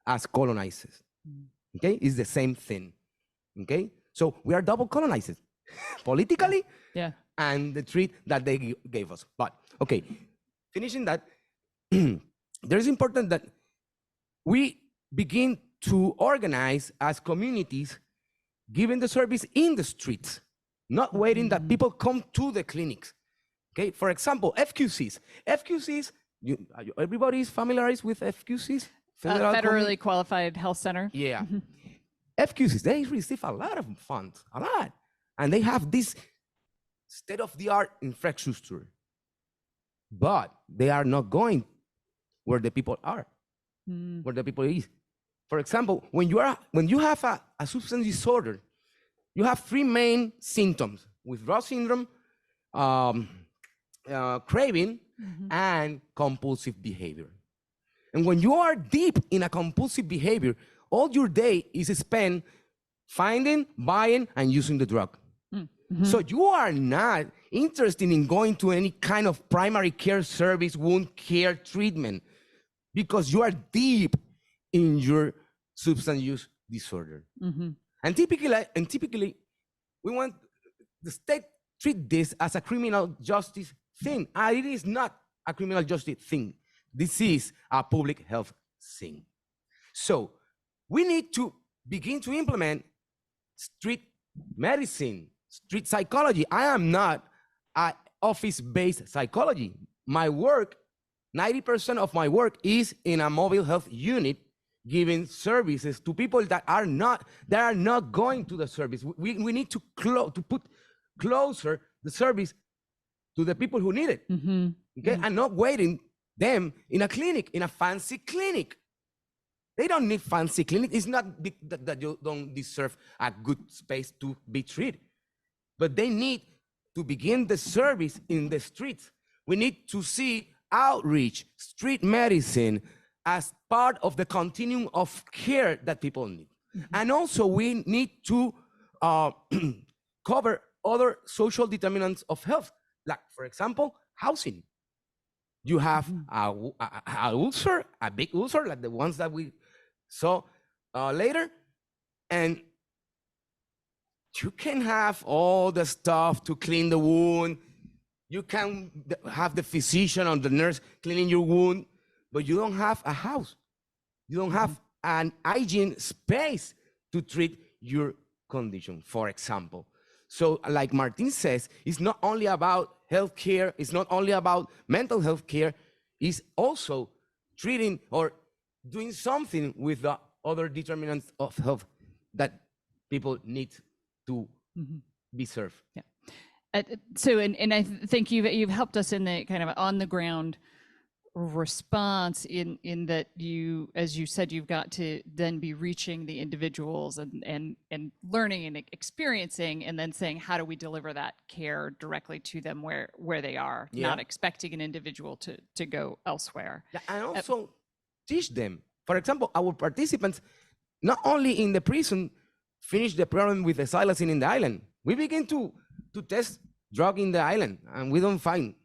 as colonizers. Okay, it's the same thing. Okay, so we are double colonized politically, and the treat that they gave us. But okay, finishing that, there's important that we begin to organize as communities, giving the service in the streets, not waiting that people come to the clinics. Okay, for example, FQCs. FQCs, everybody is familiarized with FQCs? Federally Qualified Health Center. Yeah. FQCs, they receive a lot of funds, a lot. And they have this state-of-the-art infrastructure. But they are not going where the people are, where the people is. For example, when you have a substance disorder, you have three main symptoms: withdrawal syndrome, craving, and compulsive behavior. And when you are deep in a compulsive behavior, all your day is spent finding, buying, and using the drug. So you are not interested in going to any kind of primary care service, wound care treatment, because you are deep in your substance use disorder. And typically, we want the state treat this as a criminal justice thing. And it is not a criminal justice thing. This is a public health thing. So we need to begin to implement street medicine, street psychology. I am not an office-based psychology. My work, 90% of my work is in a mobile health unit, giving services to people that are not going to the service. We need to put closer the service to the people who need it, okay? And not waiting them in a clinic, in a fancy clinic. They don't need fancy clinic. It's not that you don't deserve a good space to be treated, but they need to begin the service in the streets. We need to see outreach, street medicine, as part of the continuum of care that people need. And also we need to cover other social determinants of health, like, for example, housing. You have a ulcer, a big ulcer, like the ones that we saw later, and you can have all the stuff to clean the wound. You can have the physician or the nurse cleaning your wound, but you don't have a house. You don't have an hygiene space to treat your condition, for example. So like Martin says, it's not only about healthcare, it's not only about mental health care, it's also treating or doing something with the other determinants of health that people need to be served. Yeah. So, and I think you've helped us in the kind of on the ground response in that you, as you said, you've got to then be reaching the individuals and learning and experiencing, and then saying, how do we deliver that care directly to them where they are, not expecting an individual to go elsewhere. Yeah, and also teach them. For example, our participants, not only in the prison, finish the program with the xylazine in the island. We begin to test drug in the island, and we don't find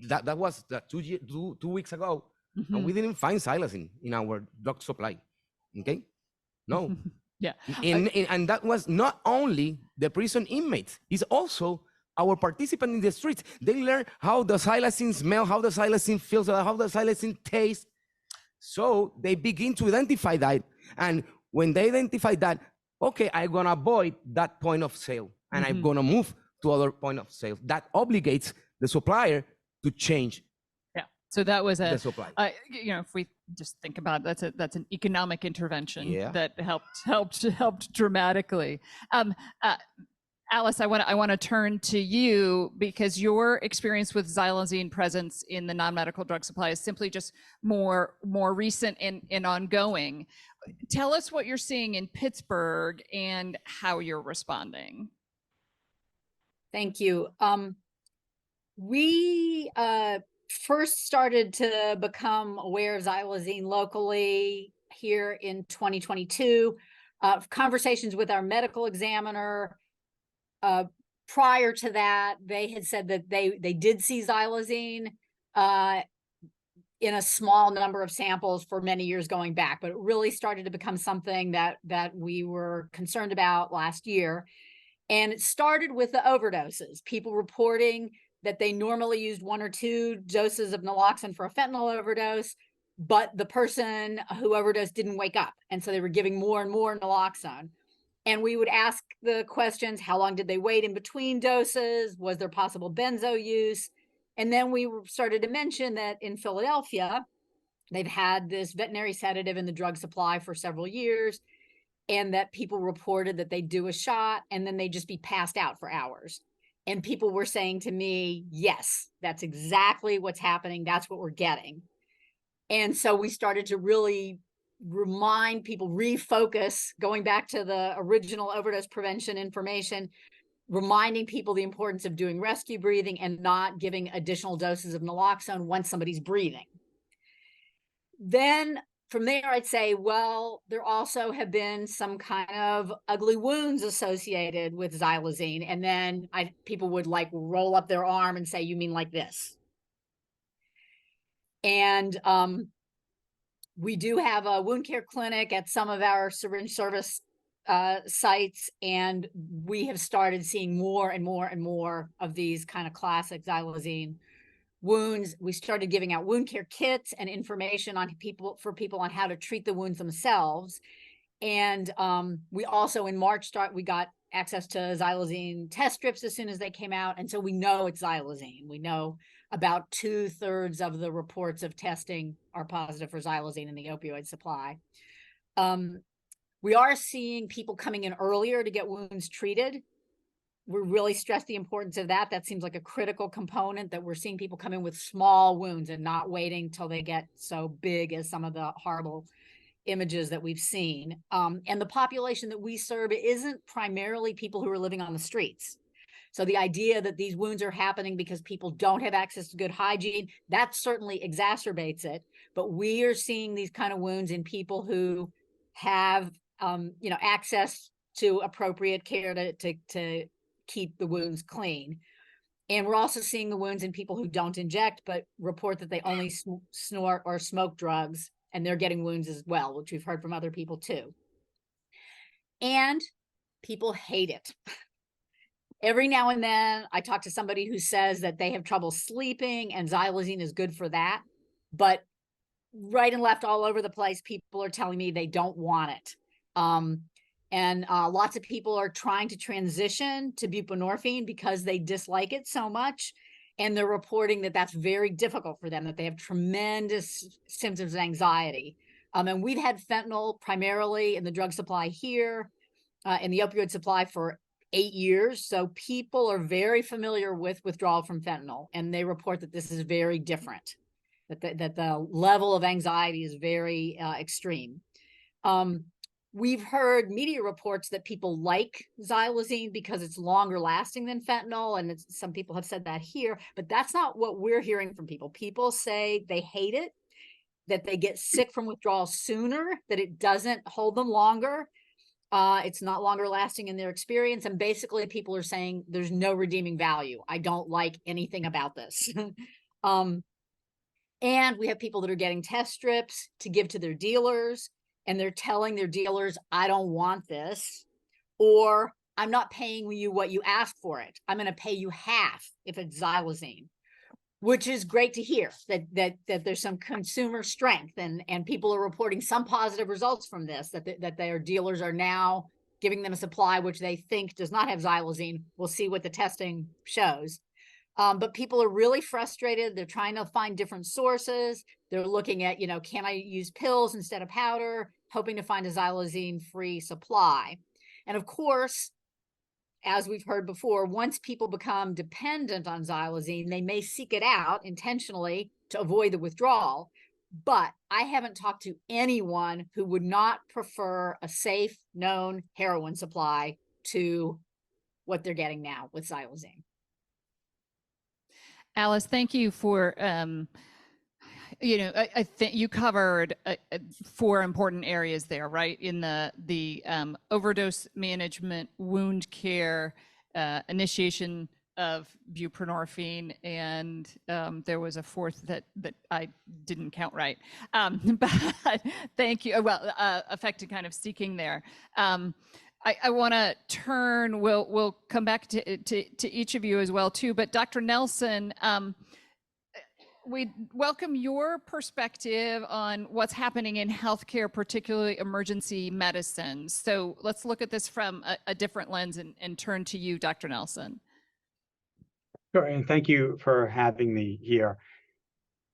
that was 2 weeks ago, and we didn't find xylazine in our drug supply. Okay, no. Yeah, and that was not only the prison inmates; it's also our participants in the streets. They learn how the xylazine smells, how the xylazine feels, how the xylazine tastes. So they begin to identify that, and when they identify that, okay, I'm gonna avoid that point of sale, and I'm gonna move to other point of sale. That obligates the supplier to change. Yeah. So that was the supply. If we just think about it, that's an economic intervention that helped dramatically. Alice, I want to turn to you, because your experience with xylazine presence in the non-medical drug supply is simply just more recent and ongoing. Tell us what you're seeing in Pittsburgh and how you're responding. Thank you. We first started to become aware of xylazine locally here in 2022. Conversations with our medical examiner. Prior to that, they had said that they did see xylazine in a small number of samples for many years going back, but it really started to become something that we were concerned about last year. And it started with the overdoses, people reporting that they normally used 1 or 2 doses of naloxone for a fentanyl overdose, but the person who overdosed didn't wake up. And so they were giving more and more naloxone. And we would ask the questions, how long did they wait in between doses? Was there possible benzo use? And then we started to mention that in Philadelphia, they've had this veterinary sedative in the drug supply for several years. and that people reported that they do a shot and then they just be passed out for hours. And people were saying to me, yes, that's exactly what's happening. That's what we're getting. And so we started to really remind people, refocus, going back to the original overdose prevention information, reminding people the importance of doing rescue breathing and not giving additional doses of naloxone once somebody's breathing. Then from there, I'd say, well, there also have been some kind of ugly wounds associated with xylazine. And then people would like roll up their arm and say, you mean like this? And we do have a wound care clinic at some of our syringe service sites, and we have started seeing more and more and more of these kind of classic xylazine wounds. We started giving out wound care kits and information on for people on how to treat the wounds themselves. And we also in March we got access to xylazine test strips as soon as they came out. And so we know it's xylazine. We know about 2/3 of the reports of testing are positive for xylazine in the opioid supply. We are seeing people coming in earlier to get wounds treated. We really stress the importance of that. That seems like a critical component, that we're seeing people come in with small wounds and not waiting till they get so big as some of the horrible images that we've seen. And the population that we serve isn't primarily people who are living on the streets. So the idea that these wounds are happening because people don't have access to good hygiene, that certainly exacerbates it. But we are seeing these kind of wounds in people who have, access to appropriate care to keep the wounds clean. And we're also seeing the wounds in people who don't inject, but report that they only snort or smoke drugs, and they're getting wounds as well, which we've heard from other people too. And people hate it. Every now and then I talk to somebody who says that they have trouble sleeping and xylazine is good for that. But right and left all over the place, people are telling me they don't want it. And lots of people are trying to transition to buprenorphine because they dislike it so much. And they're reporting that that's very difficult for them, that they have tremendous symptoms of anxiety. And we've had fentanyl primarily in the drug supply here, in the opioid supply for 8 years. So people are very familiar with withdrawal from fentanyl, and they report that this is very different, that the level of anxiety is very extreme. We've heard media reports that people like xylazine because it's longer lasting than fentanyl, and some people have said that here, but that's not what we're hearing from people. People say they hate it, that they get sick from withdrawal sooner, that it doesn't hold them longer. It's not longer lasting in their experience. And basically people are saying there's no redeeming value. I don't like anything about this. And we have people that are getting test strips to give to their dealers, and they're telling their dealers, I don't want this, or I'm not paying you what you asked for it. I'm going to pay you half if it's xylazine, which is great to hear that there's some consumer strength, and people are reporting some positive results from this, that their dealers are now giving them a supply which they think does not have xylazine. We'll see what the testing shows. But people are really frustrated. They're trying to find different sources. They're looking at, can I use pills instead of powder, hoping to find a xylazine-free supply. And of course, as we've heard before, once people become dependent on xylazine, they may seek it out intentionally to avoid the withdrawal. But I haven't talked to anyone who would not prefer a safe, known heroin supply to what they're getting now with xylazine. Alice, thank you for, I think you covered 4 important areas there, right? In the overdose management, wound care, initiation of buprenorphine, and there was a 4th that I didn't count right. But thank you. Well, affected kind of seeking there. I want to turn, we'll come back to each of you as well too, but Dr. Nelson, we welcome your perspective on what's happening in healthcare, particularly emergency medicine. So let's look at this from a different lens and turn to you, Dr. Nelson. Sure, and thank you for having me here.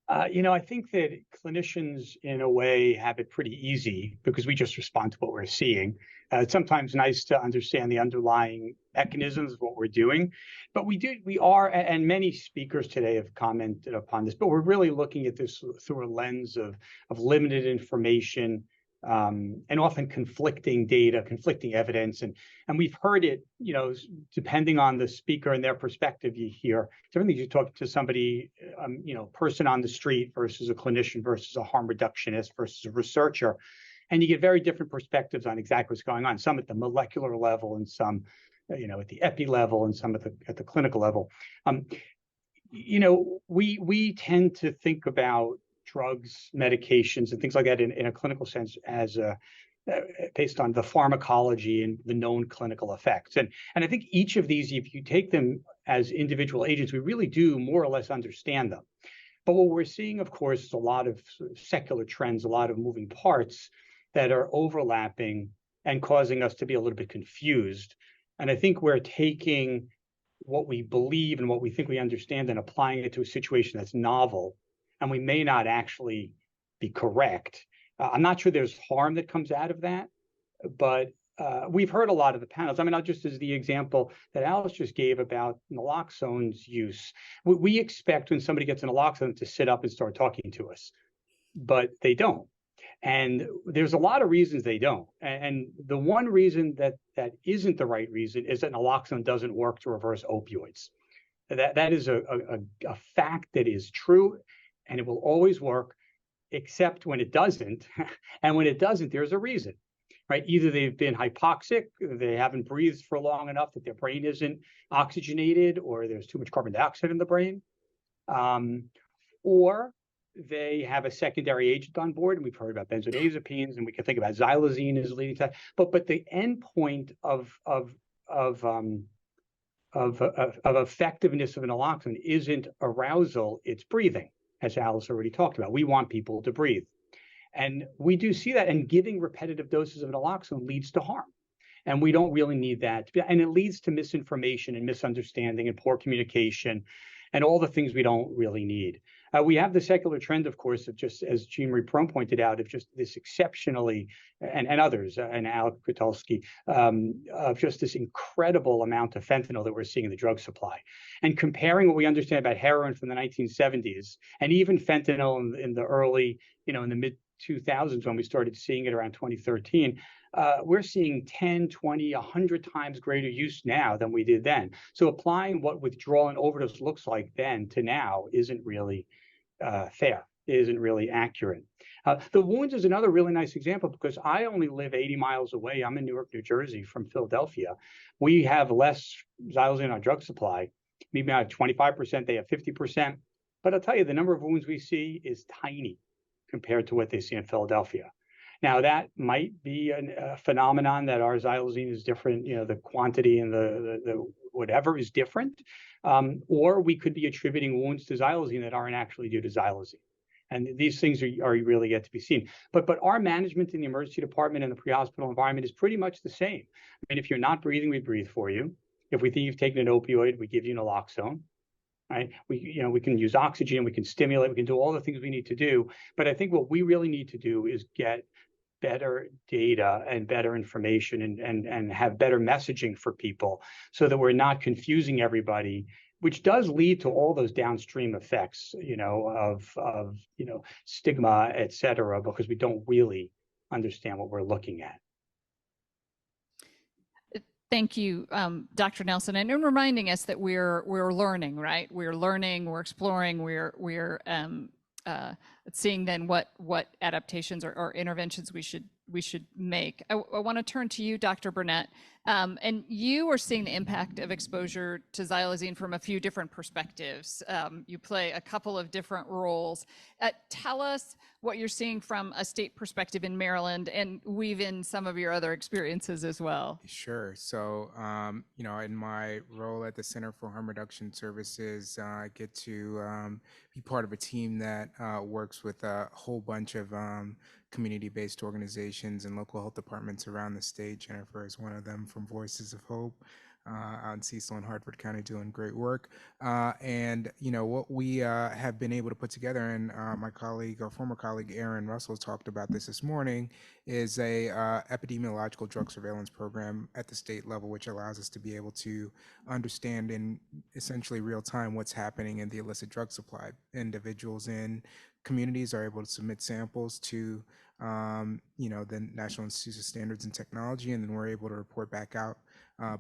I think that clinicians, in a way, have it pretty easy because we just respond to what we're seeing. It's sometimes nice to understand the underlying mechanisms of what we're doing, but we are, and many speakers today have commented upon this, but we're really looking at this through a lens of limited information, and often conflicting data, conflicting evidence, and we've heard it, depending on the speaker and their perspective. You hear different things. You talk to somebody, person on the street versus a clinician versus a harm reductionist versus a researcher, and you get very different perspectives on exactly what's going on. Some at the molecular level, and some, at the epi level, and some at the clinical level. We tend to think about drugs, medications, and things like that in a clinical sense as based on the pharmacology and the known clinical effects. And I think each of these, if you take them as individual agents, we really do more or less understand them. But what we're seeing, of course, is a lot of sort of secular trends, a lot of moving parts that are overlapping and causing us to be a little bit confused. And I think we're taking what we believe and what we think we understand and applying it to a situation that's novel, and we may not actually be correct. I'm not sure there's harm that comes out of that, but we've heard a lot of the panels. I mean, I'll just as the example that Alice just gave about naloxone's use. We expect when somebody gets an naloxone to sit up and start talking to us, but they don't. And there's a lot of reasons they don't. And the one reason that isn't the right reason is that naloxone doesn't work to reverse opioids. That is a fact that is true, and it will always work, except when it doesn't. And when it doesn't, there's a reason, right? Either they've been hypoxic, they haven't breathed for long enough that their brain isn't oxygenated, or there's too much carbon dioxide in the brain, or they have a secondary agent on board, and we've heard about benzodiazepines, and we can think about xylazine as leading to that. But the end point of effectiveness of naloxone isn't arousal; it's breathing, as Alice already talked about. We want people to breathe, and we do see that. And giving repetitive doses of naloxone leads to harm, and we don't really need that. And it leads to misinformation and misunderstanding and poor communication, and all the things we don't really need. We have the secular trend, of course, of just, as Jean-Marie Perron pointed out, of just this exceptionally, and others, and Alec Kwiatkowski, of just this incredible amount of fentanyl that we're seeing in the drug supply. And comparing what we understand about heroin from the 1970s, and even fentanyl in the early, in the mid 2000s, when we started seeing it around 2013, we're seeing 10, 20, 100 times greater use now than we did then. So applying what withdrawal and overdose looks like then to now isn't really fair, isn't really accurate. The wounds is another really nice example, because I only live 80 miles away. I'm in Newark, New Jersey from Philadelphia. We have less xylazine in our drug supply. Maybe not 25%, they have 50%. But I'll tell you, the number of wounds we see is tiny compared to what they see in Philadelphia. Now, that might be a phenomenon that our xylazine is different, the quantity and the whatever is different, or we could be attributing wounds to xylazine that aren't actually due to xylazine. And these things are really yet to be seen. But our management in the emergency department and the pre-hospital environment is pretty much the same. I mean, if you're not breathing, we breathe for you. If we think you've taken an opioid, we give you naloxone. Right? We can use oxygen, we can stimulate, we can do all the things we need to do. But I think what we really need to do is get better data and better information, and have better messaging for people, so that we're not confusing everybody, which does lead to all those downstream effects, of stigma, et cetera, because we don't really understand what we're looking at. Thank you, Dr. Nelson, and in reminding us that we're learning, right? We're learning, we're exploring, we're seeing then what adaptations or interventions we should make. I want to turn to you, Dr. Burnett, and you are seeing the impact of exposure to xylazine from a few different perspectives. You play a couple of different roles. Tell us what you're seeing from a state perspective in Maryland, and weave in some of your other experiences as well. Sure. So, in my role at the Center for Harm Reduction Services, I get to be part of a team that works with a whole bunch of community-based organizations and local health departments around the state. Jennifer is one of them from Voices of Hope. out in Cecil and Hartford County doing great work. And, you know, what we have been able to put together, and my colleague, or former colleague, Aaron Russell talked about this morning, is a epidemiological drug surveillance program at the state level, which allows us to be able to understand in essentially real time what's happening in the illicit drug supply. Individuals in communities are able to submit samples to you know, the National Institute of Standards and Technology, and then we're able to report back out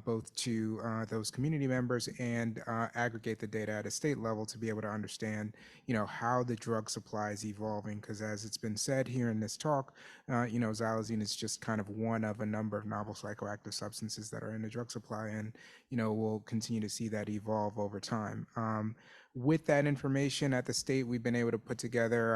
both to those community members and aggregate the data at a state level to be able to understand, you know, how the drug supply is evolving. Because as it's been said here in this talk, you know, xylazine is just kind of one of a number of novel psychoactive substances that are in the drug supply, and, you know, we'll continue to see that evolve over time. With that information at the state, we've been able to put together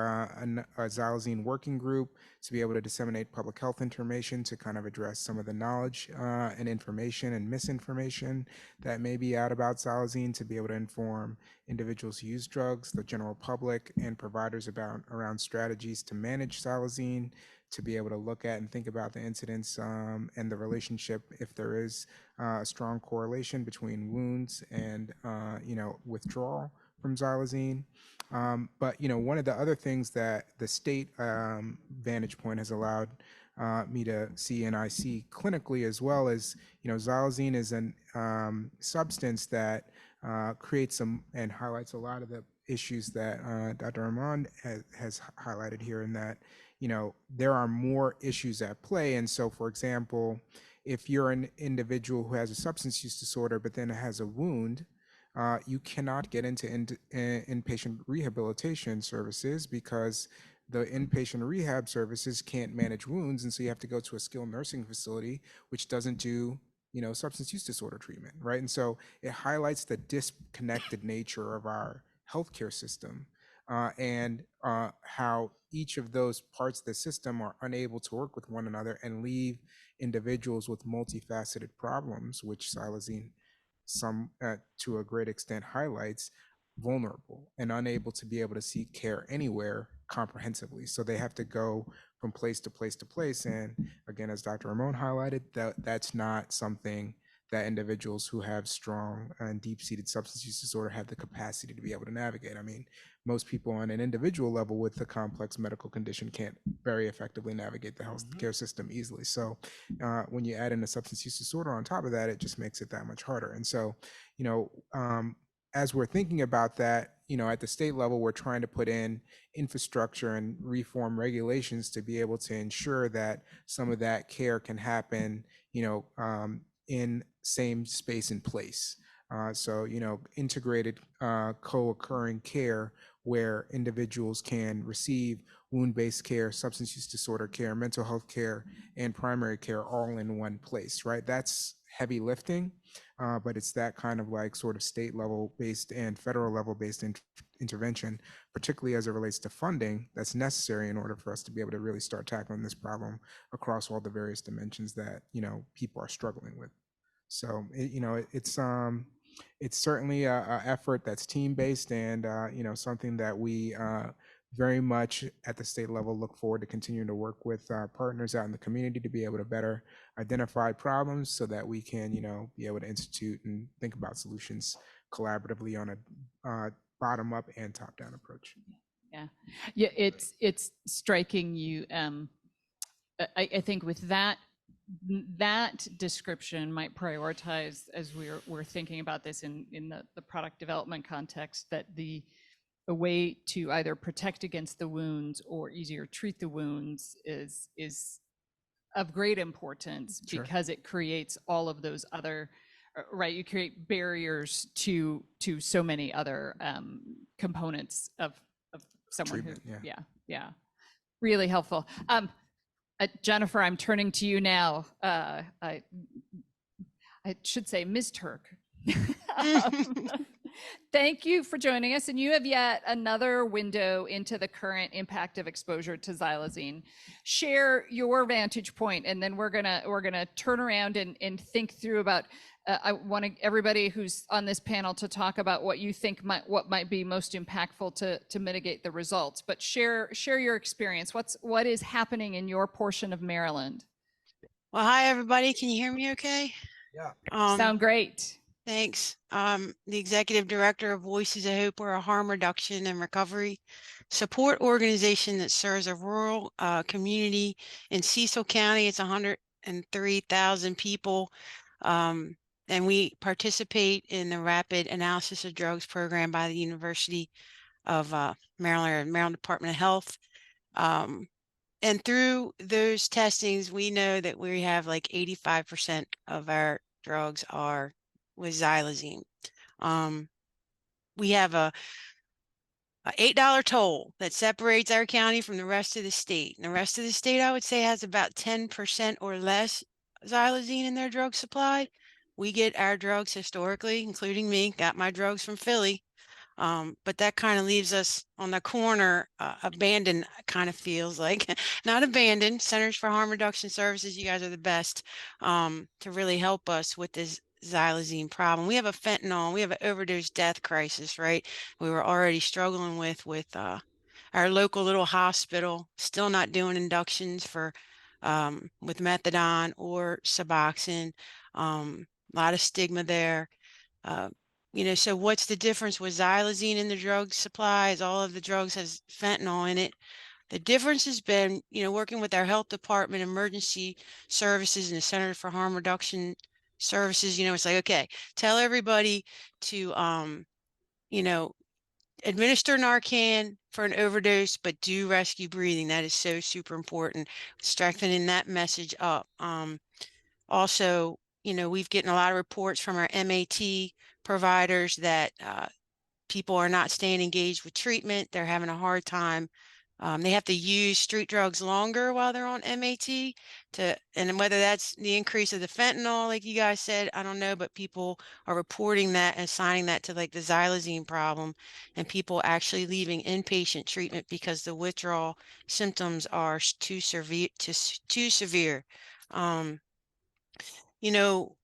a xylazine working group to be able to disseminate public health information to kind of address some of the knowledge and information and misinformation that may be out about xylazine, to be able to inform individuals who use drugs, the general public, and providers around strategies to manage xylazine, to be able to look at and think about the incidence and the relationship, if there is a strong correlation between wounds and you know, withdrawal from xylazine. But, you know, one of the other things that the state vantage point has allowed me to see, and I see clinically as well, as, you know, xylazine is an substance that creates some and highlights a lot of the issues that Dr. Armand has highlighted here, in that, you know, there are more issues at play. And so, for example, if you're an individual who has a substance use disorder but then has a wound, you cannot get into inpatient rehabilitation services because the inpatient rehab services can't manage wounds, and so you have to go to a skilled nursing facility, which doesn't do, you know, substance use disorder treatment, right? And so it highlights the disconnected nature of our healthcare system, and how each of those parts of the system are unable to work with one another and leave individuals with multifaceted problems, which xylazine to a great extent highlights, vulnerable and unable to be able to seek care anywhere comprehensively. So they have to go from place to place to place. And again, as Dr. Ramon highlighted, that's not something that individuals who have strong and deep-seated substance use disorder have the capacity to be able to navigate. I mean, most people on an individual level with a complex medical condition can't very effectively navigate the healthcare system easily. So when you add in a substance use disorder on top of that, it just makes it that much harder. And so, you know, as we're thinking about that, you know, at the state level, we're trying to put in infrastructure and reform regulations to be able to ensure that some of that care can happen, you know, in same space and place. So, you know, integrated co-occurring care where individuals can receive wound-based care, substance use disorder care, mental health care, and primary care all in one place, right? That's heavy lifting, but it's that kind of like sort of state level based and federal level based intervention, particularly as it relates to funding, that's necessary in order for us to be able to really start tackling this problem across all the various dimensions that, you know, people are struggling with. So, you know, it's certainly a effort that's team-based, and, you know, something that we very much at the state level look forward to continuing to work with our partners out in the community to be able to better identify problems so that we can, you know, be able to institute and think about solutions collaboratively on a bottom-up and top-down approach. Yeah, it's striking. You, I think with that description might prioritize, as we're thinking about this in the product development context, that a way to either protect against the wounds or easier treat the wounds is of great importance. Sure. Because it creates all of those other, right, you create barriers to so many other components of someone treatment, who really helpful. Jennifer, I'm turning to you now. I should say Ms. Turk. Thank you for joining us. And you have yet another window into the current impact of exposure to xylazine. Share your vantage point, and then we're gonna turn around and think through about. I want everybody who's on this panel to talk about what you think might be most impactful to mitigate the results. But share your experience. What is happening in your portion of Maryland? Well, hi everybody. Can you hear me okay? Sound great. Thanks. The executive director of Voices of Hope. We're a harm reduction and recovery support organization that serves a rural community in Cecil County. It's 103,000 people. And we participate in the Rapid Analysis of Drugs program by the University of Maryland Department of Health. And through those testings, we know that we have like 85% of our drugs are with xylazine. We have a $8 toll that separates our county from the rest of the state. And the rest of the state, I would say, has about 10% or less xylazine in their drug supply. We get our drugs historically, including me, got my drugs from Philly. But that kind of leaves us on the corner, abandoned, kind of feels like. Not abandoned. Centers for Harm Reduction Services, you guys are the best to really help us with this xylazine problem. We have a fentanyl, we have an overdose death crisis, right? We were already struggling with our local little hospital, still not doing inductions for with methadone or Suboxone. A lot of stigma there. You know, so what's the difference with xylazine in the drug supply? Is all of the drugs has fentanyl in it. The difference has been, you know, working with our health department, emergency services, and the Center for Harm Reduction Services. You know, it's like, okay, tell everybody to, you know, administer Narcan for an overdose, but do rescue breathing. That is so super important. Strengthening that message up. Also, you know, we've gotten a lot of reports from our MAT providers that people are not staying engaged with treatment. They're having a hard time. They have to use street drugs longer while they're on MAT and whether that's the increase of the fentanyl, like you guys said, I don't know, but people are reporting that and assigning that to like the xylazine problem, and people actually leaving inpatient treatment because the withdrawal symptoms are too severe. You know,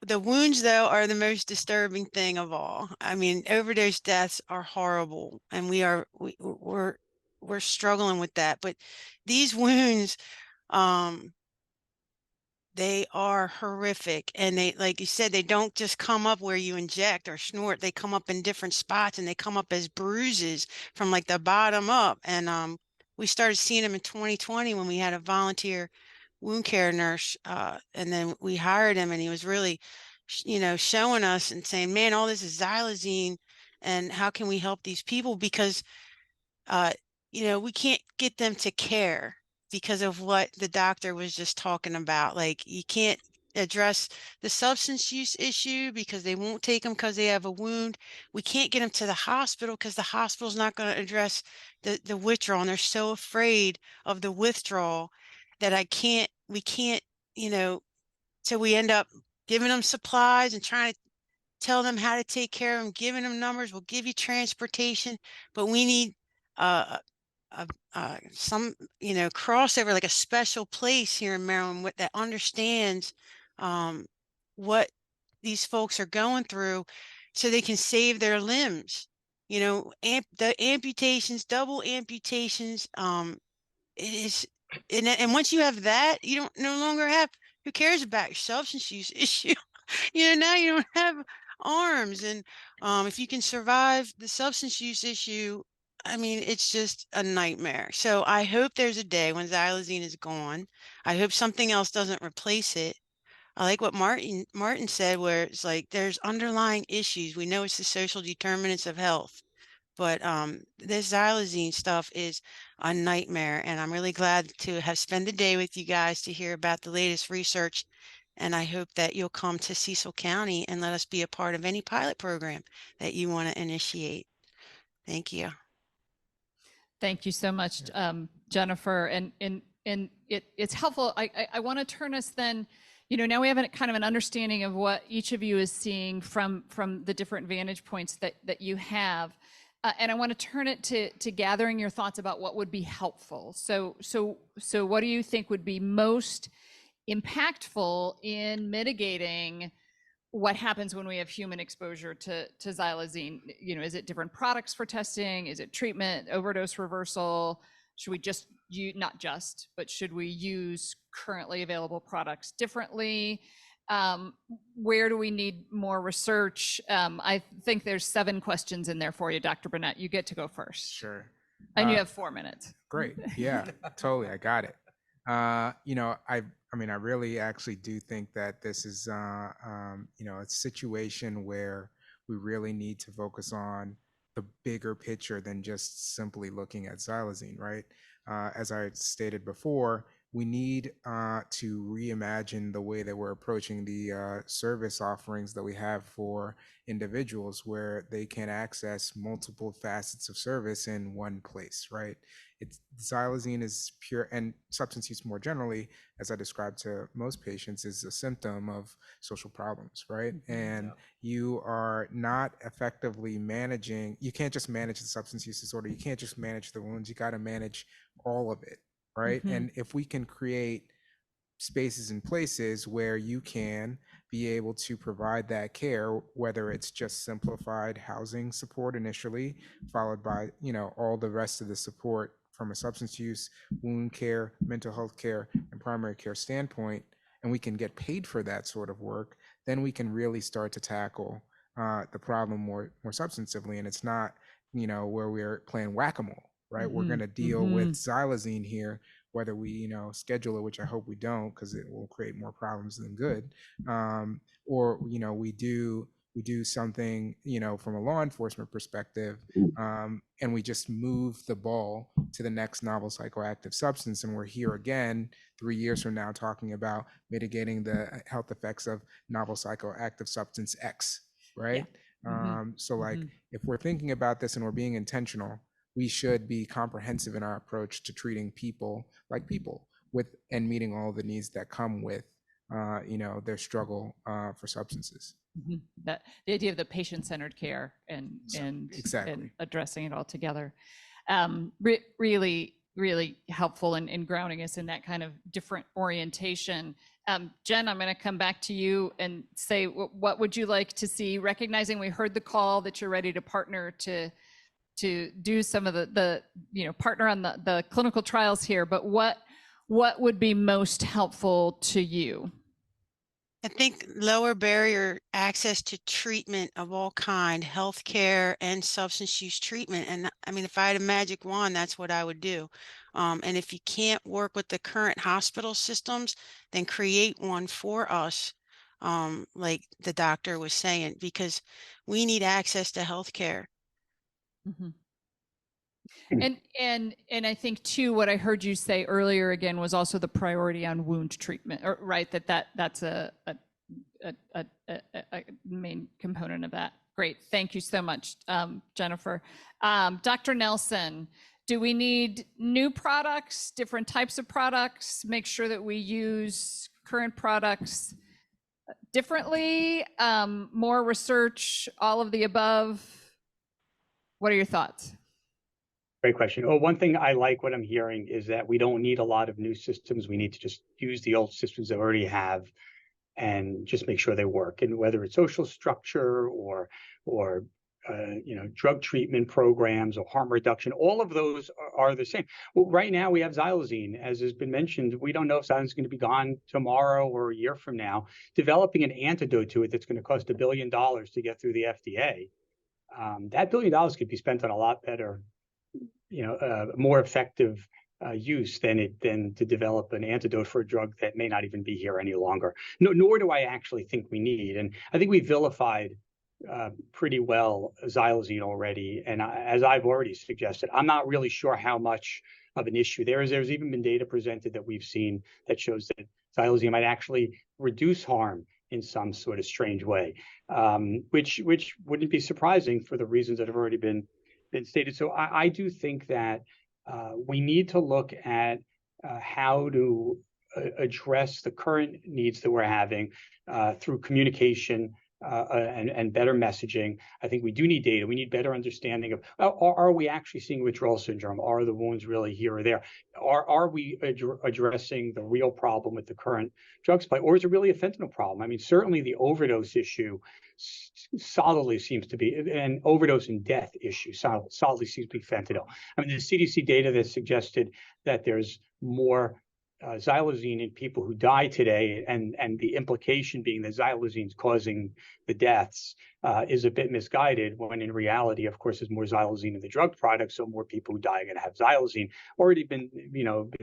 the wounds, though, are the most disturbing thing of all. I mean, overdose deaths are horrible, and we're struggling with that. But these wounds, they are horrific, and they, like you said, they don't just come up where you inject or snort. They come up in different spots, and they come up as bruises from like the bottom up. And we started seeing them in 2020 when we had a volunteer wound care nurse, and then we hired him, and he was really, you know, showing us and saying, man, all this is xylazine, and how can we help these people? Because you know, we can't get them to care because of what the doctor was just talking about. Like, you can't address the substance use issue because they won't take them because they have a wound. We can't get them to the hospital because the hospital's not going to address the withdrawal, and they're so afraid of the withdrawal that we can't, you know, so we end up giving them supplies and trying to tell them how to take care of them, giving them numbers. We'll give you transportation, but we need some, you know, crossover, like a special place here in Maryland that understands what these folks are going through, so they can save their limbs. You know, the amputations, double amputations, it is, and once you have that, you don't no longer have, who cares about your substance use issue? You know, now you don't have arms. And if you can survive the substance use issue, I mean, it's just a nightmare. So I hope there's a day when xylazine is gone. I hope something else doesn't replace it. I like what Martin said, where it's like there's underlying issues. We know it's the social determinants of health, but this xylazine stuff is a nightmare. And I'm really glad to have spent the day with you guys to hear about the latest research. And I hope that you'll come to Cecil County and let us be a part of any pilot program that you want to initiate. Thank you. Thank you so much, Jennifer. And it's helpful. I want to turn us then, you know, now we have a kind of an understanding of what each of you is seeing from the different vantage points that you have. And I want to turn it to gathering your thoughts about what would be helpful. So what do you think would be most impactful in mitigating what happens when we have human exposure to xylazine? You know, is it different products for testing? Is it treatment, overdose reversal? Should we just use, not just, but should we use currently available products differently? Where do we need more research? I think there's 7 questions in there for you, Dr. Burnett. You get to go first. Sure. And you have 4 minutes. Great. Yeah, totally. I got it. You know, I mean, I really actually do think that this is, you know, a situation where we really need to focus on the bigger picture than just simply looking at xylazine, right? As I stated before, we need to reimagine the way that we're approaching the service offerings that we have for individuals, where they can access multiple facets of service in one place, right? Xylazine is pure, and substance use more generally, as I described to most patients, is a symptom of social problems, right? And you are not effectively managing, you can't just manage the substance use disorder, you can't just manage the wounds, you got to manage all of it, right? And if we can create spaces and places where you can be able to provide that care, whether it's just simplified housing support initially, followed by, you know, all the rest of the support from a substance use, wound care, mental health care, and primary care standpoint, and we can get paid for that sort of work, then we can really start to tackle the problem more substantively. And it's not, you know, where we're playing whack-a-mole, right? We're going to deal with xylazine here, whether we, you know, schedule it, which I hope we don't, because it will create more problems than good, or, you know, we do something, you know, from a law enforcement perspective, and we just move the ball to the next novel psychoactive substance, and we're here again 3 years from now talking about mitigating the health effects of novel psychoactive substance X, right? So like, if we're thinking about this and we're being intentional, we should be comprehensive in our approach to treating people like people, with and meeting all the needs that come with, you know, their struggle for substances. That the idea of the patient-centered care and exactly, and addressing it all together, really helpful in grounding us in that kind of different orientation. Jen, I'm going to come back to you and say, what would you like to see? Recognizing we heard the call that you're ready to partner to do some of the you know, partner on the clinical trials here, but what would be most helpful to you? I think lower barrier access to treatment of all kind, healthcare and substance use treatment. And I mean, if I had a magic wand, that's what I would do. And if you can't work with the current hospital systems, then create one for us, like the doctor was saying, because we need access to healthcare. And I think too, what I heard you say earlier again was also the priority on wound treatment, or right? That's a main component of that. Great, thank you so much, Jennifer. Dr. Nelson, do we need new products, different types of products? Make sure that we use current products differently, more research, all of the above? What are your thoughts? Great question. Oh, one thing I like what I'm hearing is that we don't need a lot of new systems. We need to just use the old systems that we already have and just make sure they work. And whether it's social structure or you know, drug treatment programs or harm reduction, all of those are the same. Well, right now we have xylazine, as has been mentioned. We don't know if xylazine is going to be gone tomorrow or a year from now. Developing an antidote to it that's going to cost $1 billion to get through the FDA. That $1 billion could be spent on a lot better, you know, more effective use than to develop an antidote for a drug that may not even be here any longer. Nor do I actually think we need. And I think we vilified pretty well xylazine already. And as I've already suggested, I'm not really sure how much of an issue there is. There's even been data presented that we've seen that shows that xylazine might actually reduce harm in some sort of strange way, which wouldn't be surprising for the reasons that have already been stated. So I do think that we need to look at how to address the current needs that we're having through communication and better messaging. I think we do need data. We need better understanding of, are we actually seeing withdrawal syndrome? Are the wounds really here or there? Are we addressing the real problem with the current drug supply? Or is it really a fentanyl problem? I mean, certainly the overdose issue solidly seems to be, an overdose and death issue solidly seems to be fentanyl. I mean, the CDC data that suggested that there's more xylazine in people who die today, and the implication being that xylazine is causing the deaths, is a bit misguided, when in reality, of course, there's more xylazine in the drug product, so more people who die are going to have xylazine. Already been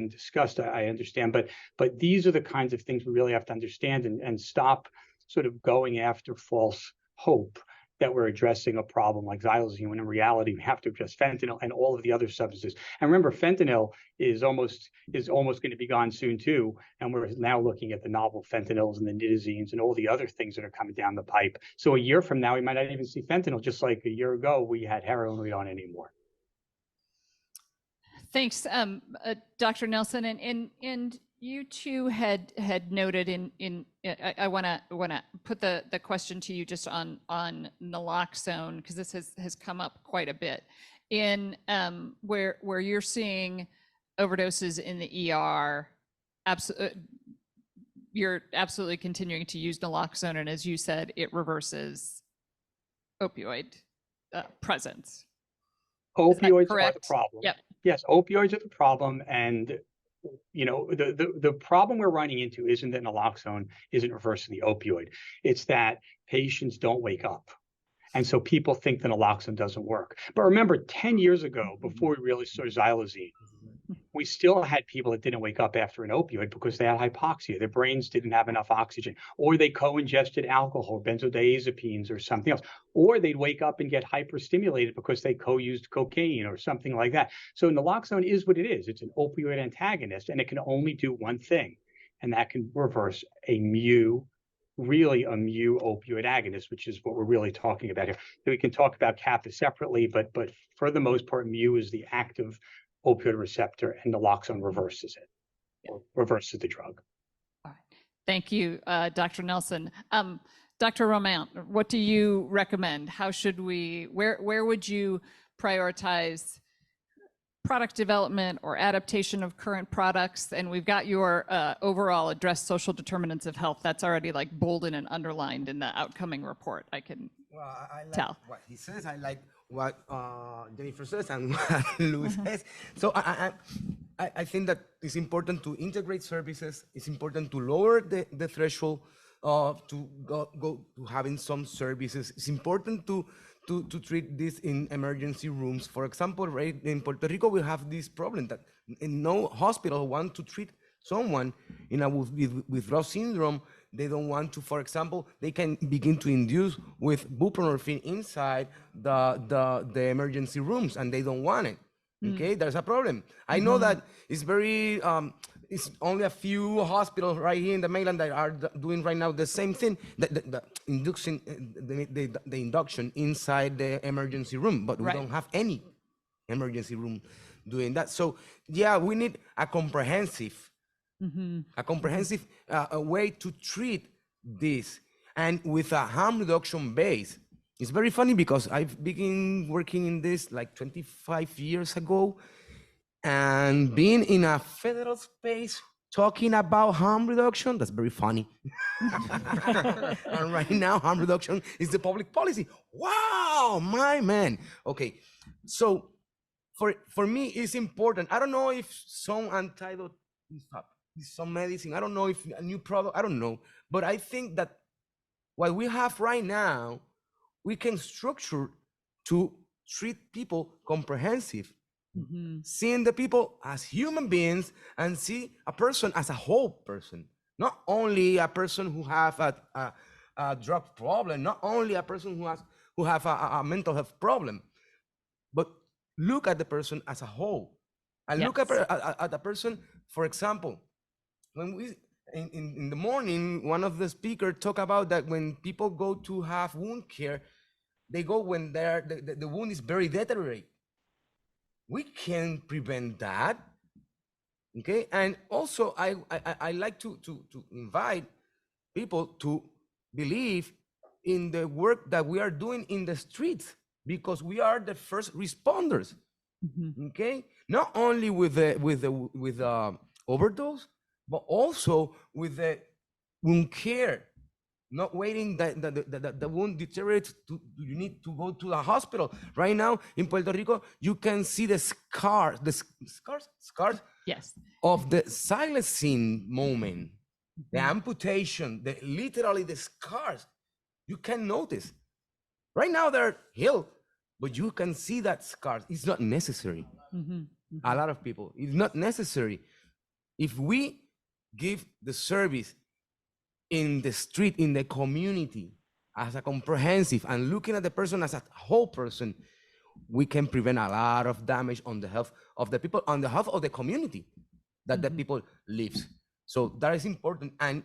discussed, I understand, but these are the kinds of things we really have to understand, and stop sort of going after false hope that we're addressing a problem like xylazine, when in reality we have to address fentanyl and all of the other substances. And remember, fentanyl is almost going to be gone soon too, and we're now looking at the novel fentanyls and the nitazines and all the other things that are coming down the pipe. So a year from now, we might not even see fentanyl, just like a year ago we had heroin, we don't anymore. Thanks, Dr. Nelson, and you two had noted I want to put the question to you just on naloxone, because this has come up quite a bit in where you're seeing overdoses in the ER. You're absolutely continuing to use naloxone, and as you said, it reverses opioid presence. Opioids are the problem. Yep. Yes, opioids are the problem, and the problem we're running into isn't that naloxone isn't reversing the opioid. It's that patients don't wake up. And so people think that naloxone doesn't work. But remember, 10 years ago, before we really saw xylazine, we still had people that didn't wake up after an opioid because they had hypoxia. Their brains didn't have enough oxygen, or they co-ingested alcohol, benzodiazepines, or something else, or they'd wake up and get hyperstimulated because they co-used cocaine or something like that. So naloxone is what it is. It's an opioid antagonist, and it can only do one thing, and that can reverse a mu opioid agonist, which is what we're really talking about here. We can talk about kappa separately, but for the most part, mu is the active opioid receptor, and naloxone reverses it, or reverses the drug. All right. Thank you, Dr. Nelson. Dr. Romain, what do you recommend? How should where would you prioritize product development or adaptation of current products? And we've got your overall address social determinants of health. That's already like bolded and underlined in the outcoming report. I can tell. What he says. I like what Jennifer says and what Luis says. So I think that it's important to integrate services. It's important to lower the threshold to go to having some services. It's important to treat this in emergency rooms. For example, right in Puerto Rico, we have this problem that in no hospital want to treat someone with withdrawal syndrome. They don't want to, for example, they can begin to induce with buprenorphine inside the emergency rooms, and they don't want it. Okay, there's a problem. I know that it's very, it's only a few hospitals right here in the mainland that are doing right now the same thing, the induction inside the emergency room, but we don't have any emergency room doing that. So yeah, we need a comprehensive way to treat this, and with a harm reduction base. It's very funny because I've begun working in this like 25 years ago, and being in a federal space talking about harm reduction, that's very funny. And right now, harm reduction is the public policy. Wow, my man. Okay, so for me, it's important. I don't know if some antidote, some medicine, I don't know if a new product, I don't know. But I think that what we have right now, we can structure to treat people comprehensive, seeing the people as human beings and see a person as a whole person, not only a person who have a drug problem, not only a person who have a mental health problem, but look at the person as a whole. And look at the person, for example, when we in the morning, one of the speakers talked about that when people go to have wound care, they go when the wound is very deteriorated. We can prevent that, okay? And also, I like to invite people to believe in the work that we are doing in the streets, because we are the first responders, okay? Not only with the overdose, but also with the wound care. Not waiting that the wound deteriorates, you need to go to the hospital. Right now in Puerto Rico, you can see the scars Yes. of the xylazine moment, the amputation, literally the scars, you can notice. Right now they're healed, but you can see that scars. It's not necessary. A lot of people, it's not necessary. If we give the service in the street, in the community, as a comprehensive and looking at the person as a whole person, we can prevent a lot of damage on the health of the people, on the health of the community that the people lives. So that is important. And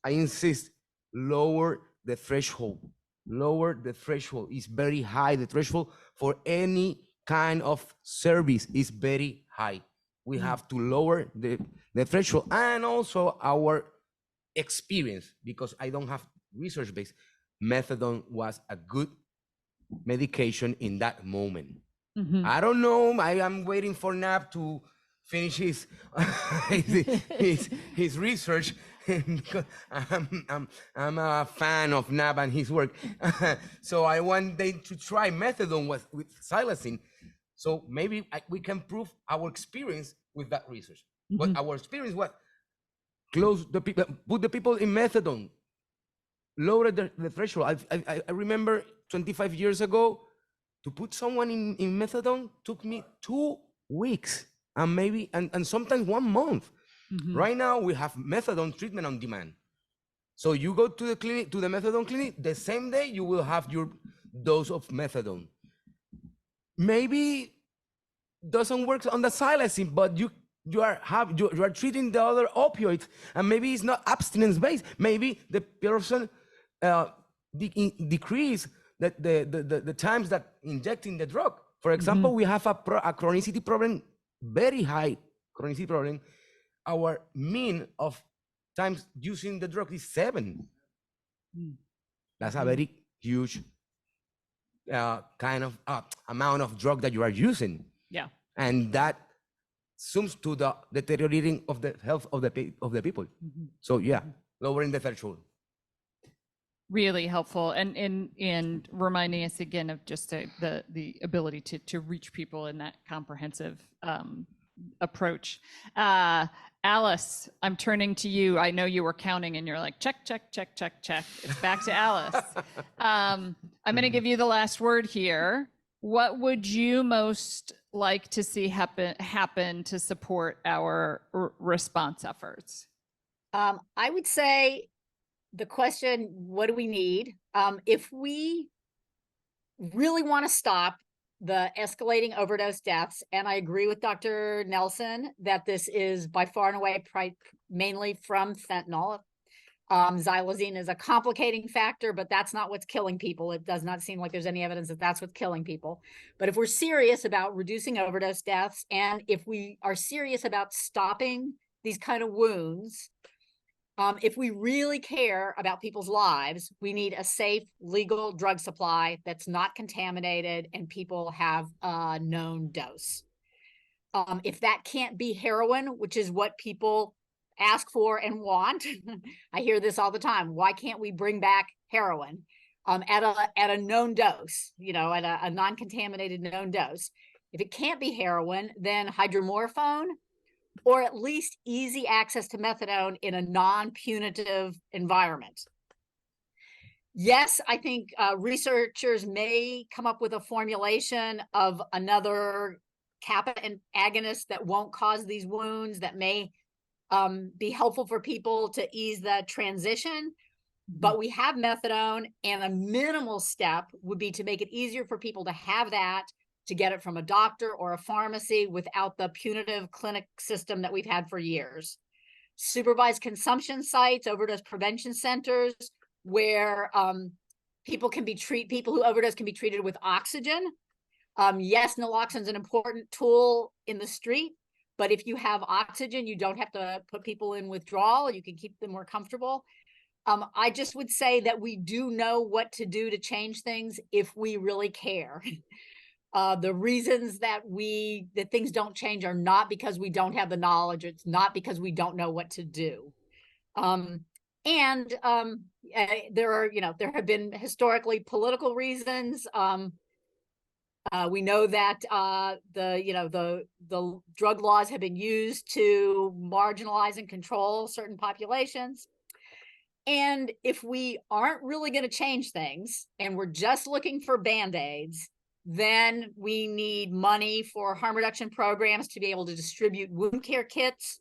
I insist, lower the threshold. Lower the threshold. It's very high. The threshold for any kind of service is very high. We have to lower the threshold, and also our experience, because I don't have research base. Methadone was a good medication in that moment. I don't know. I am waiting for NAB to finish his his research. Because I'm a fan of NAB and his work. So I want them to try methadone with xylazine. So maybe we can prove our experience with that research. But our experience was close the people, put the people in methadone, lower the threshold. I remember 25 years ago, to put someone in methadone took me 2 weeks and maybe and sometimes 1 month. Right now we have methadone treatment on demand. So you go to the clinic, to the methadone clinic, the same day you will have your dose of methadone. Maybe doesn't work on the xylazine, but you are treating the other opioids, and maybe it's not abstinence based. Maybe the person decrease the times that injecting the drug. For example, we have a chronicity problem, very high chronicity problem. Our mean of times using the drug is 7. That's a very huge kind of amount of drug that you are using. Yeah. And that sums to the deteriorating of the health of the people. So yeah, lowering the threshold. Really helpful, and reminding us again of just the ability to reach people in that comprehensive approach. Alice, I'm turning to you. I know you were counting and you're like, check, check, check, check, check. It's back to Alice. I'm going to give you the last word here. What would you most like to see happen to support our response efforts? I would say the question, what do we need? If we really want to stop the escalating overdose deaths, and I agree with Dr. Nelson that this is by far and away mainly from fentanyl. Xylazine is a complicating factor, but that's not what's killing people. It does not seem like there's any evidence that that's what's killing people. But if we're serious about reducing overdose deaths, and if we are serious about stopping these kind of wounds, if we really care about people's lives, we need a safe, legal drug supply that's not contaminated and people have a known dose. If that can't be heroin, which is what people ask for and want, I hear this all the time. Why can't we bring back heroin at a known dose, at a non-contaminated known dose? If it can't be heroin, then hydromorphone, or at least easy access to methadone in a non-punitive environment. Yes, I think researchers may come up with a formulation of another kappa agonist that won't cause these wounds, that may be helpful for people to ease the transition. But we have methadone, and a minimal step would be to make it easier for people to have that, to get it from a doctor or a pharmacy without the punitive clinic system that we've had for years. Supervised consumption sites, overdose prevention centers, where people who overdose can be treated with oxygen. Yes, naloxone is an important tool in the street, but if you have oxygen, you don't have to put people in withdrawal. You can keep them more comfortable. I just would say that we do know what to do to change things if we really care. The reasons that things don't change are not because we don't have the knowledge. It's not because we don't know what to do. There have been historically political reasons. We know that the drug laws have been used to marginalize and control certain populations. And if we aren't really going to change things and we're just looking for Band-Aids, then we need money for harm reduction programs to be able to distribute wound care kits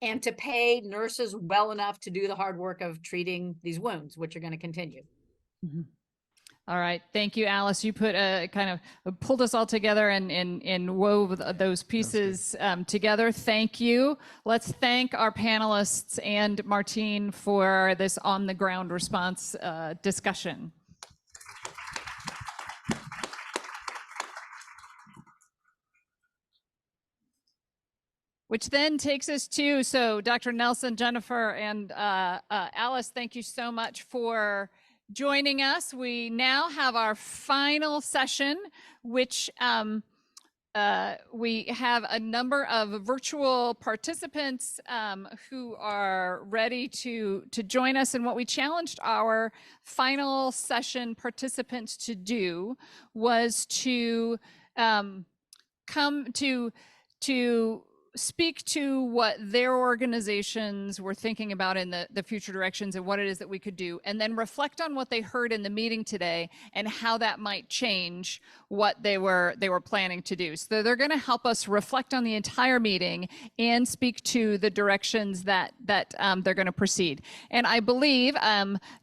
and to pay nurses well enough to do the hard work of treating these wounds, which are going to continue. Mm-hmm. All right. Thank you, Alice. You put kind of pulled us all together and wove those pieces together. Thank you. Let's thank our panelists and Martine for this on the ground response discussion. Which then takes us to, so Dr. Nelson, Jennifer, and Alice, thank you so much for joining us. We now have our final session, which we have a number of virtual participants who are ready to join us. And what we challenged our final session participants to do was to come to speak to what their organizations were thinking about in the future directions and what it is that we could do, and then reflect on what they heard in the meeting today and how that might change what they were planning to do. So they're going to help us reflect on the entire meeting and speak to the directions that they're going to proceed. And I believe,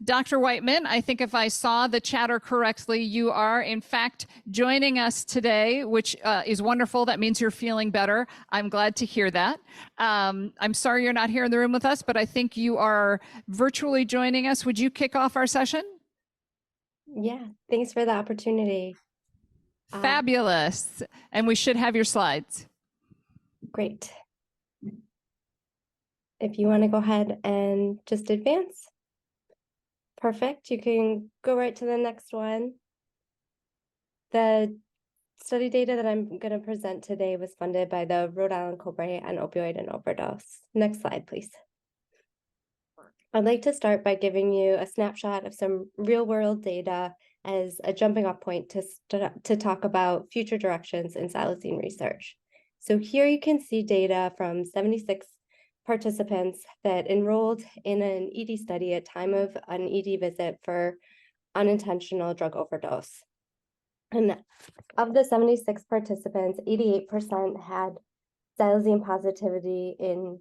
Dr. Whiteman, I think if I saw the chatter correctly, you are in fact joining us today, which is wonderful. That means you're feeling better. I'm glad to hear that. I'm sorry you're not here in the room with us, but I think you are virtually joining us. Would you kick off our session? Yeah, thanks for the opportunity. Fabulous. And we should have your slides. Great. If you want to go ahead and just advance. Perfect. You can go right to the next one. The study data that I'm going to present today was funded by the Rhode Island Cobrae on Opioid and Overdose. Next slide, please. I'd like to start by giving you a snapshot of some real-world data as a jumping off point to talk about future directions in xylazine research. So here you can see data from 76 participants that enrolled in an ED study at time of an ED visit for unintentional drug overdose. And of the 76 participants, 88% had xylazine positivity in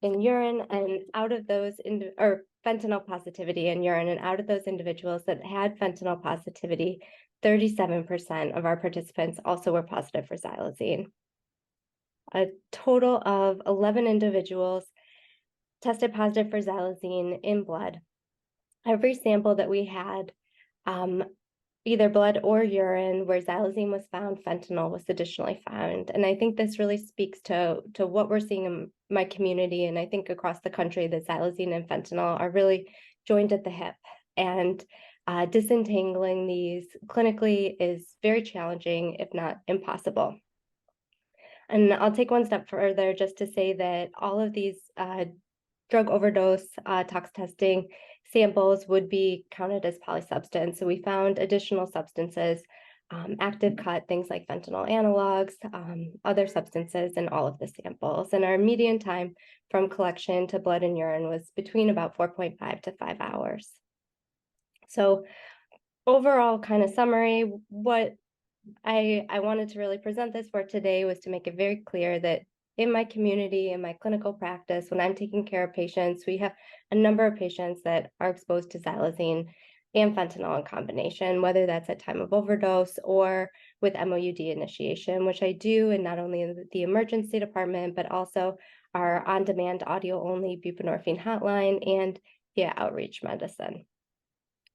urine, and out of those, or fentanyl positivity in urine, and out of those individuals that had fentanyl positivity, 37% of our participants also were positive for xylazine. A total of 11 individuals tested positive for xylazine in blood. Every sample that we had, either blood or urine where xylazine was found, fentanyl was additionally found. And I think this really speaks to what we're seeing in my community, and I think across the country, that xylazine and fentanyl are really joined at the hip. And disentangling these clinically is very challenging, if not impossible. And I'll take one step further just to say that all of these drug overdose tox testing samples would be counted as polysubstance. So we found additional substances, active cut, things like fentanyl analogs, other substances in all of the samples. And our median time from collection to blood and urine was between about 4.5 to 5 hours. So overall kind of summary, what I wanted to really present this for today was to make it very clear that in my community, in my clinical practice, when I'm taking care of patients, we have a number of patients that are exposed to xylazine and fentanyl in combination, whether that's at time of overdose or with MOUD initiation, which I do in not only in the emergency department, but also our on-demand audio-only buprenorphine hotline and via outreach medicine.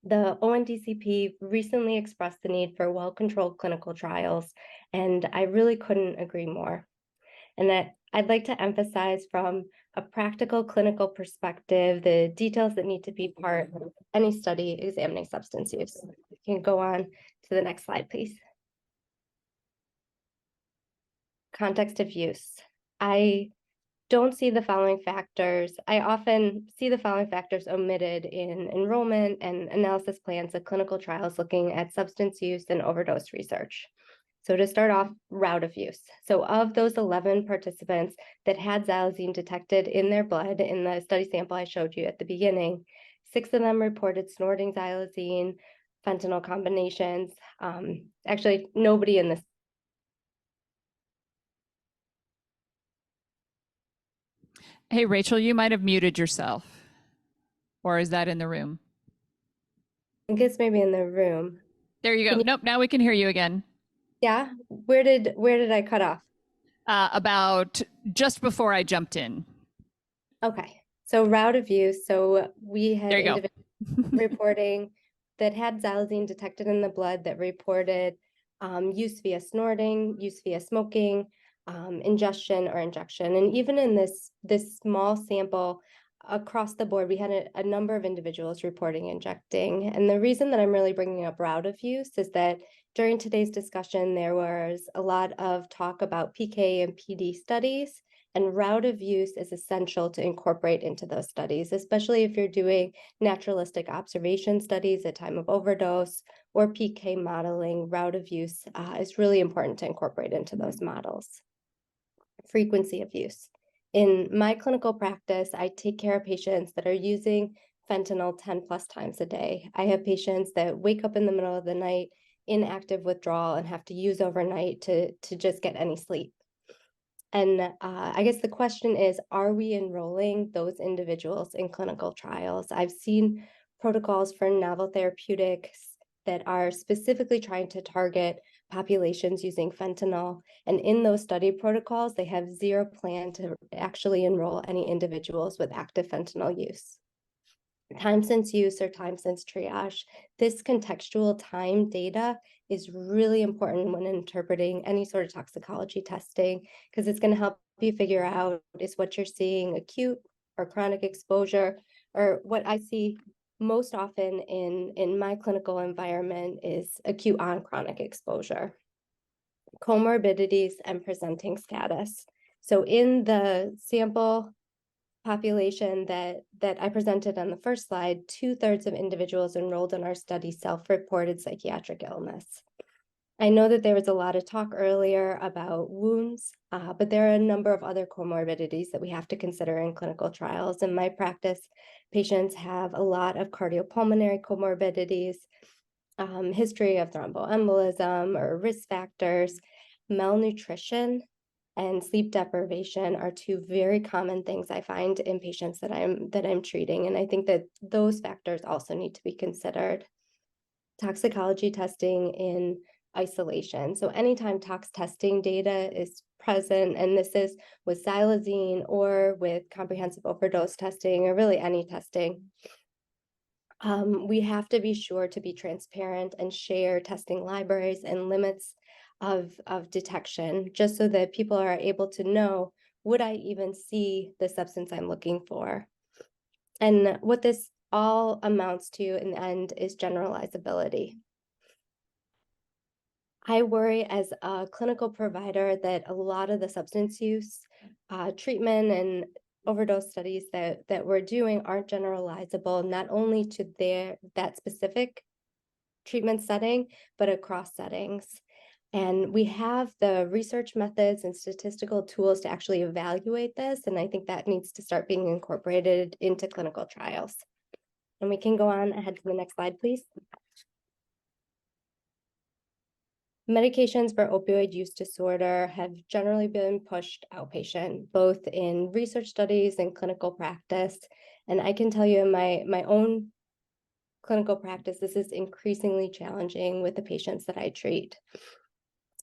The ONDCP recently expressed the need for well-controlled clinical trials, and I really couldn't agree more. And that I'd like to emphasize from a practical clinical perspective, the details that need to be part of any study examining substance use. You can go on to the next slide, please. Context of use. I don't see the following factors. I often see the following factors omitted in enrollment and analysis plans of clinical trials looking at substance use and overdose research. So to start off, route of use. So of those 11 participants that had xylazine detected in their blood in the study sample I showed you at the beginning, 6 of them reported snorting xylazine, fentanyl combinations. Actually, nobody in this. Hey, Rachel, you might have muted yourself. Or is that in the room? I think it's maybe in the room. There you go. Nope, now we can hear you again. Yeah, where did I cut off? About just before I jumped in. Okay, so route of use. So we had There you go. individuals reporting that had xylazine detected in the blood that reported use via snorting, use via smoking, ingestion or injection. And even in this small sample across the board, we had a number of individuals reporting injecting. And the reason that I'm really bringing up route of use is that during today's discussion, there was a lot of talk about PK and PD studies, and route of use is essential to incorporate into those studies, especially if you're doing naturalistic observation studies at time of overdose or PK modeling. Route of use is really important to incorporate into those models. Frequency of use. In my clinical practice, I take care of patients that are using fentanyl 10 plus times a day. I have patients that wake up in the middle of the night in active withdrawal and have to use overnight to just get any sleep. And I guess the question is, are we enrolling those individuals in clinical trials? I've seen protocols for novel therapeutics that are specifically trying to target populations using fentanyl. And in those study protocols, they have zero plan to actually enroll any individuals with active fentanyl use. Time since use or time since triage. This contextual time data is really important when interpreting any sort of toxicology testing, because it's going to help you figure out, is what you're seeing acute or chronic exposure? Or what I see most often in my clinical environment is acute on chronic exposure. Comorbidities and presenting status. So in the sample population that I presented on the first slide, 2/3 of individuals enrolled in our study self-reported psychiatric illness. I know that there was a lot of talk earlier about wounds, but there are a number of other comorbidities that we have to consider in clinical trials. In my practice, patients have a lot of cardiopulmonary comorbidities, history of thromboembolism or risk factors, malnutrition, and sleep deprivation are 2 very common things I find in patients that I'm treating. And I think that those factors also need to be considered. Toxicology testing in isolation. So anytime tox testing data is present, and this is with xylazine or with comprehensive overdose testing or really any testing, we have to be sure to be transparent and share testing libraries and limits of detection, just so that people are able to know, would I even see the substance I'm looking for? And what this all amounts to in the end is generalizability. I worry as a clinical provider that a lot of the substance use treatment and overdose studies that we're doing aren't generalizable, not only to that specific treatment setting, but across settings. And we have the research methods and statistical tools to actually evaluate this. And I think that needs to start being incorporated into clinical trials. And we can go on ahead to the next slide, please. Medications for opioid use disorder have generally been pushed outpatient, both in research studies and clinical practice. And I can tell you in my own clinical practice, this is increasingly challenging with the patients that I treat.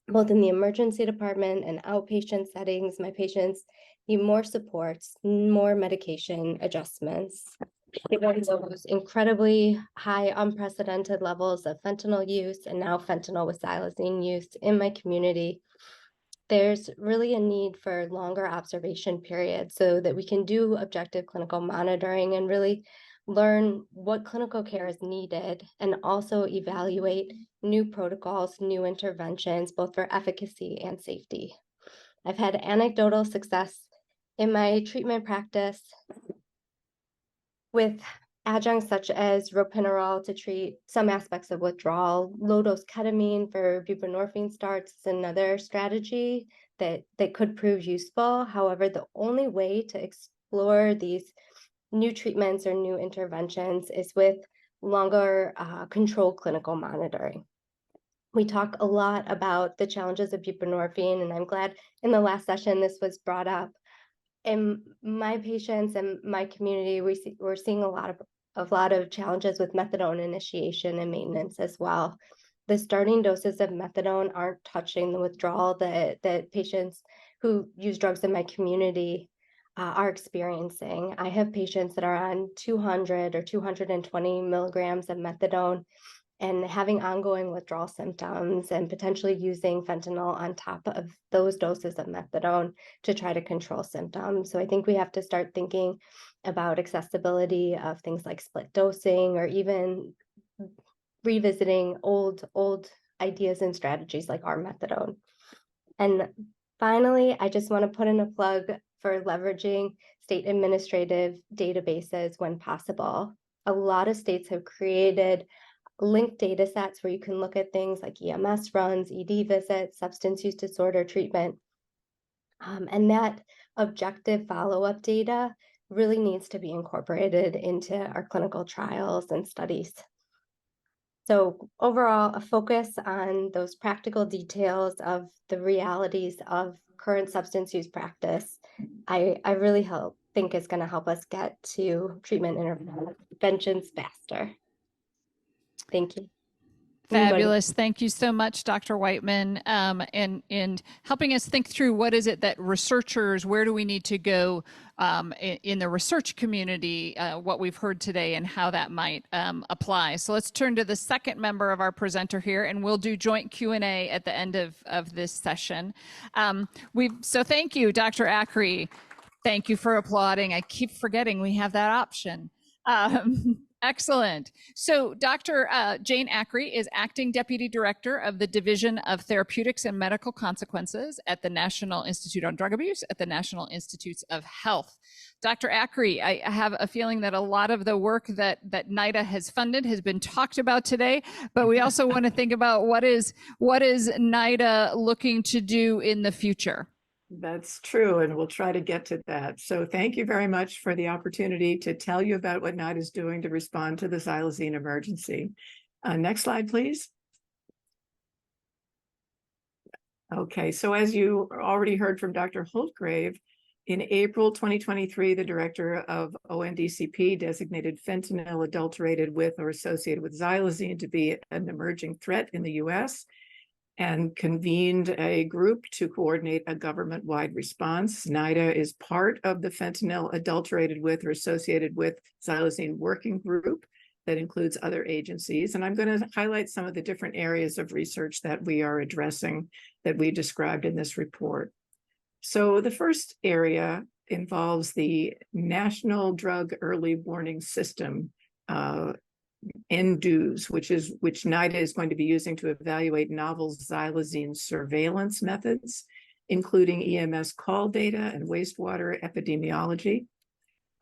Both in the emergency department and outpatient settings, my patients need more supports, more medication adjustments. Given those incredibly high, unprecedented levels of fentanyl use and now fentanyl with xylazine use in my community, there's really a need for longer observation periods so that we can do objective clinical monitoring and really learn what clinical care is needed, and also evaluate new protocols, new interventions, both for efficacy and safety. I've had anecdotal success in my treatment practice with adjuncts such as ropinirole to treat some aspects of withdrawal. Low-dose ketamine for buprenorphine starts is another strategy that could prove useful. However, the only way to explore these new treatments or new interventions is with longer controlled clinical monitoring. We talk a lot about the challenges of buprenorphine, and I'm glad in the last session this was brought up. In my patients and my community, we're seeing a lot of challenges with methadone initiation and maintenance as well. The starting doses of methadone aren't touching the withdrawal that patients who use drugs in my community are experiencing. I have patients that are on 200 or 220 milligrams of methadone and having ongoing withdrawal symptoms and potentially using fentanyl on top of those doses of methadone to try to control symptoms. So I think we have to start thinking about accessibility of things like split dosing, or even revisiting old ideas and strategies like our methadone. And finally, I just want to put in a plug for leveraging state administrative databases when possible. A lot of states have created linked data sets where you can look at things like EMS runs, ED visits, substance use disorder treatment. And that objective follow-up data really needs to be incorporated into our clinical trials and studies. So overall, a focus on those practical details of the realities of current substance use practice, I really think is going to help us get to treatment interventions faster. Thank you. Fabulous. Thank you so much, Dr. Whiteman, and helping us think through what is it that researchers, where do we need to go in the research community, what we've heard today and how that might apply. So let's turn to the second member of our presenter here, and we'll do joint Q&A at the end of this session. So thank you, Dr. Acri. Thank you for applauding. I keep forgetting we have that option. Excellent. So Dr. Jane Acri is Acting Deputy Director of the Division of Therapeutics and Medical Consequences at the National Institute on Drug Abuse at the National Institutes of Health. Dr. Acri, I have a feeling that a lot of the work that NIDA has funded has been talked about today, but we also want to think about what is NIDA looking to do in the future. That's true, and we'll try to get to that. So thank you very much for the opportunity to tell you about what NIDA is doing to respond to the xylazine emergency. Next slide, please. Okay, so as you already heard from Dr. Holtgrave, in April 2023, the director of ONDCP designated fentanyl adulterated with or associated with xylazine to be an emerging threat in the US, and convened a group to coordinate a government-wide response. NIDA is part of the fentanyl adulterated with or associated with xylazine working group that includes other agencies. And I'm going to highlight some of the different areas of research that we are addressing that we described in this report. So the first area involves the National Drug Early Warning System, NDUS, which NIDA is going to be using to evaluate novel xylazine surveillance methods, including EMS call data and wastewater epidemiology.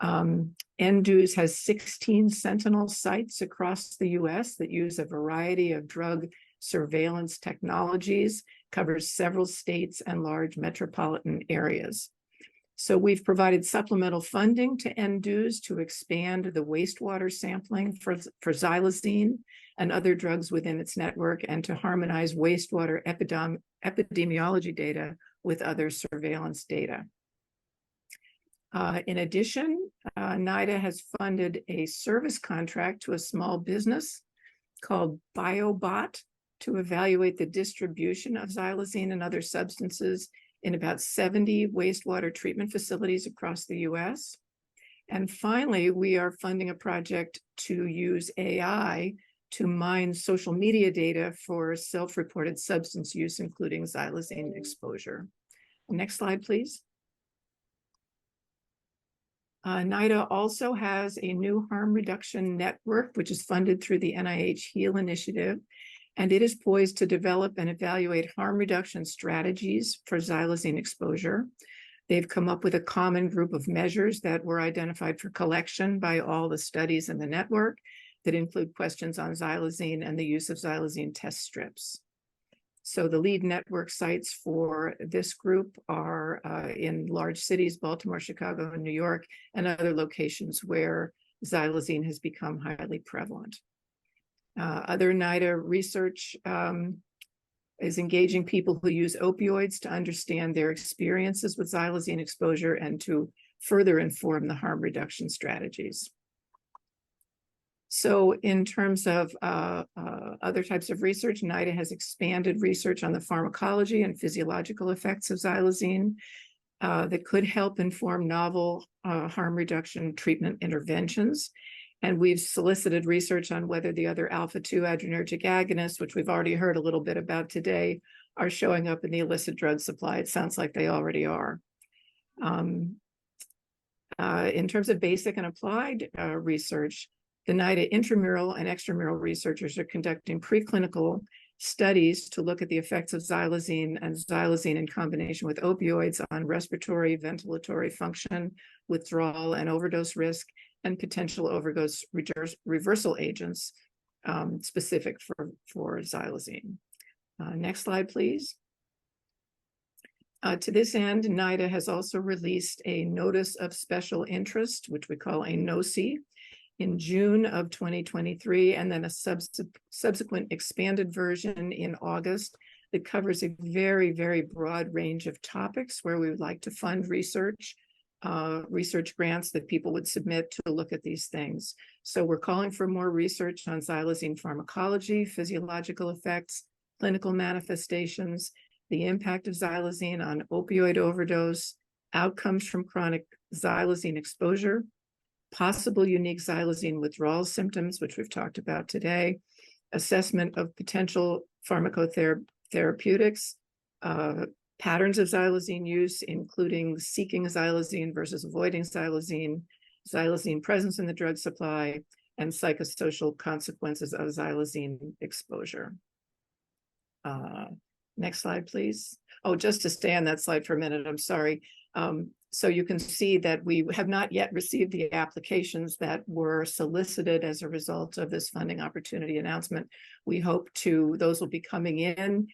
NDUS has 16 sentinel sites across the US that use a variety of drug surveillance technologies, covers several states and large metropolitan areas. So we've provided supplemental funding to NDUS to expand the wastewater sampling for xylazine and other drugs within its network, and to harmonize wastewater epidemiology data with other surveillance data. In addition, NIDA has funded a service contract to a small business called BioBot to evaluate the distribution of xylazine and other substances in about 70 wastewater treatment facilities across the US. And finally, we are funding a project to use AI to mine social media data for self-reported substance use, including xylazine exposure. Next slide, please. NIDA also has a new harm reduction network, which is funded through the NIH HEAL initiative, and it is poised to develop and evaluate harm reduction strategies for xylazine exposure. They've come up with a common group of measures that were identified for collection by all the studies in the network that include questions on xylazine and the use of xylazine test strips. So the lead network sites for this group are in large cities, Baltimore, Chicago, and New York, and other locations where xylazine has become highly prevalent. Other NIDA research is engaging people who use opioids to understand their experiences with xylazine exposure and to further inform the harm reduction strategies. So in terms of other types of research, NIDA has expanded research on the pharmacology and physiological effects of xylazine that could help inform novel harm reduction treatment interventions. And we've solicited research on whether the other alpha-2 adrenergic agonists, which we've already heard a little bit about today, are showing up in the illicit drug supply. It sounds like they already are. In terms of basic and applied research, the NIDA intramural and extramural researchers are conducting preclinical studies to look at the effects of xylazine and xylazine in combination with opioids on respiratory, ventilatory function, withdrawal, and overdose risk, and potential overdose reversal agents specific for xylazine. Next slide, please. To this end, NIDA has also released a Notice of Special Interest, which we call a NOSI, in June of 2023, and then a subsequent expanded version in August that covers a very, very broad range of topics where we would like to fund research grants that people would submit to look at these things. So we're calling for more research on xylazine pharmacology, physiological effects, clinical manifestations, the impact of xylazine on opioid overdose, outcomes from chronic xylazine exposure, possible unique xylazine withdrawal symptoms, which we've talked about today, assessment of potential pharmacotherapeutics, patterns of xylazine use, including seeking xylazine versus avoiding xylazine, xylazine presence in the drug supply, and psychosocial consequences of xylazine exposure. Next slide, please. Oh, just to stay on that slide for a minute, I'm sorry. So you can see that we have not yet received the applications that were solicited as a result of this funding opportunity announcement. We hope those will be coming in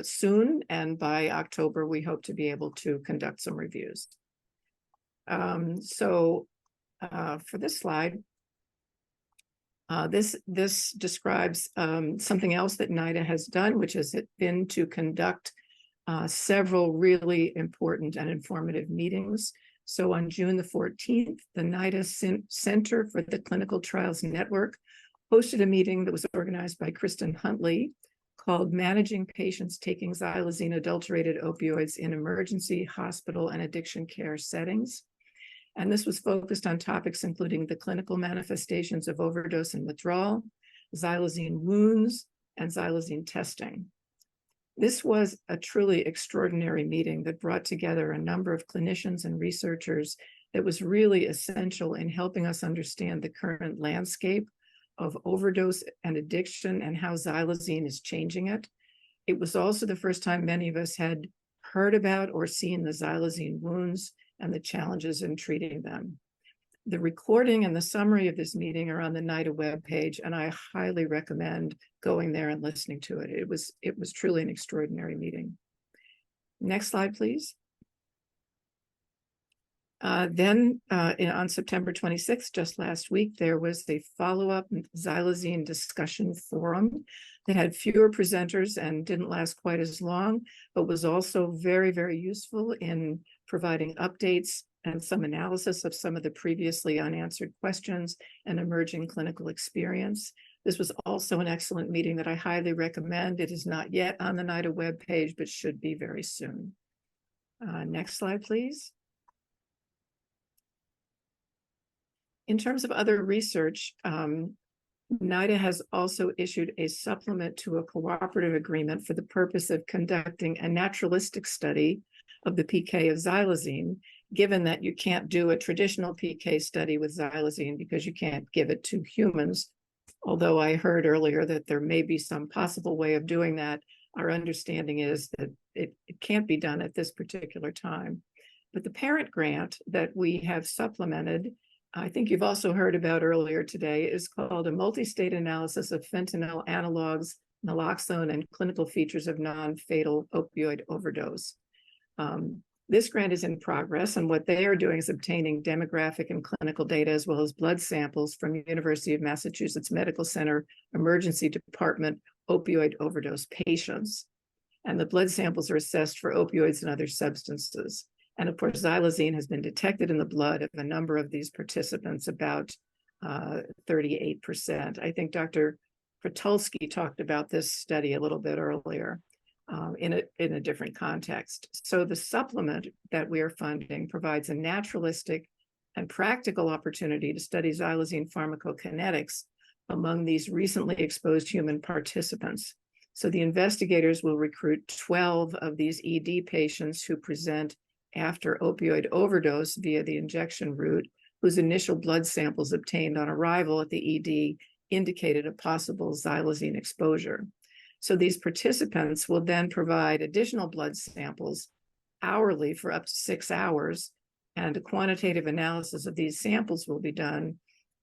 soon, and by October, we hope to be able to conduct some reviews. For this slide, this describes something else that NIDA has done, which has been to conduct several really important and informative meetings. So on June the 14th, the NIDA Center for the Clinical Trials Network hosted a meeting that was organized by Kristen Huntley called Managing Patients Taking Xylazine Adulterated Opioids in Emergency, Hospital, and Addiction Care Settings. And this was focused on topics including the clinical manifestations of overdose and withdrawal, xylazine wounds, and xylazine testing. This was a truly extraordinary meeting that brought together a number of clinicians and researchers that was really essential in helping us understand the current landscape of overdose and addiction and how xylazine is changing it. It was also the first time many of us had heard about or seen the xylazine wounds and the challenges in treating them. The recording and the summary of this meeting are on the NIDA webpage, and I highly recommend going there and listening to it. It was truly an extraordinary meeting. Next slide, please. Then on September 26th, just last week, there was a follow-up xylazine discussion forum that had fewer presenters and didn't last quite as long, but was also very, very useful in providing updates and some analysis of some of the previously unanswered questions and emerging clinical experience. This was also an excellent meeting that I highly recommend. It is not yet on the NIDA webpage, but should be very soon. Next slide, please. In terms of other research, NIDA has also issued a supplement to a cooperative agreement for the purpose of conducting a naturalistic study of the PK of xylazine, given that you can't do a traditional PK study with xylazine because you can't give it to humans. Although I heard earlier that there may be some possible way of doing that, our understanding is that it can't be done at this particular time. But the parent grant that we have supplemented, I think you've also heard about earlier today, is called a multi-state analysis of fentanyl analogs, naloxone, and clinical features of non-fatal opioid overdose. This grant is in progress, and what they are doing is obtaining demographic and clinical data as well as blood samples from University of Massachusetts Medical Center Emergency Department opioid overdose patients. And the blood samples are assessed for opioids and other substances. And of course, xylazine has been detected in the blood of a number of these participants, about 38%. I think Dr. Kratulski talked about this study a little bit earlier in a different context. So the supplement that we are funding provides a naturalistic and practical opportunity to study xylazine pharmacokinetics among these recently exposed human participants. So the investigators will recruit 12 of these ED patients who present after opioid overdose via the injection route, whose initial blood samples obtained on arrival at the ED indicated a possible xylazine exposure. So these participants will then provide additional blood samples hourly for up to 6 hours, and a quantitative analysis of these samples will be done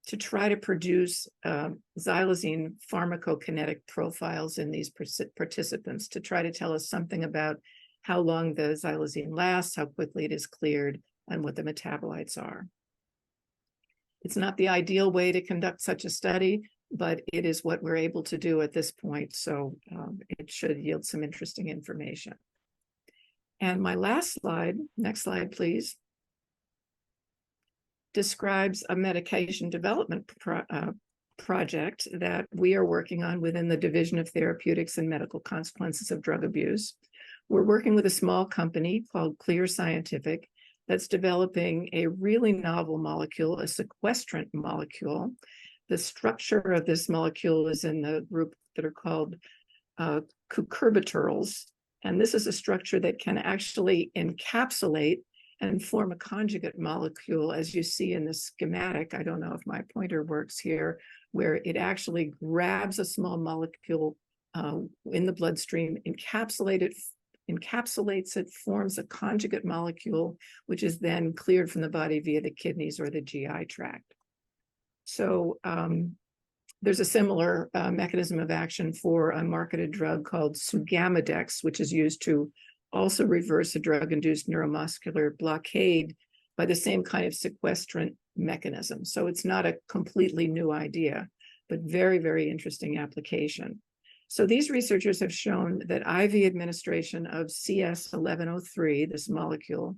to try to produce xylazine pharmacokinetic profiles in these participants to try to tell us something about how long the xylazine lasts, how quickly it is cleared, and what the metabolites are. It's not the ideal way to conduct such a study, but it is what we're able to do at this point. So it should yield some interesting information. And my last slide, next slide, please, describes a medication development project that we are working on within the Division of Therapeutics and Medical Consequences of Drug Abuse. We're working with a small company called Clear Scientific that's developing a really novel molecule, a sequestrant molecule. The structure of this molecule is in the group that are called cucurbiturils. And this is a structure that can actually encapsulate and form a conjugate molecule, as you see in the schematic. I don't know if my pointer works here, where it actually grabs a small molecule in the bloodstream, encapsulates it, forms a conjugate molecule, which is then cleared from the body via the kidneys or the GI tract. So there's a similar mechanism of action for a marketed drug called Sugamidex, which is used to also reverse a drug-induced neuromuscular blockade by the same kind of sequestrant mechanism. So it's not a completely new idea, but very, very interesting application. So these researchers have shown that IV administration of CS1103, this molecule,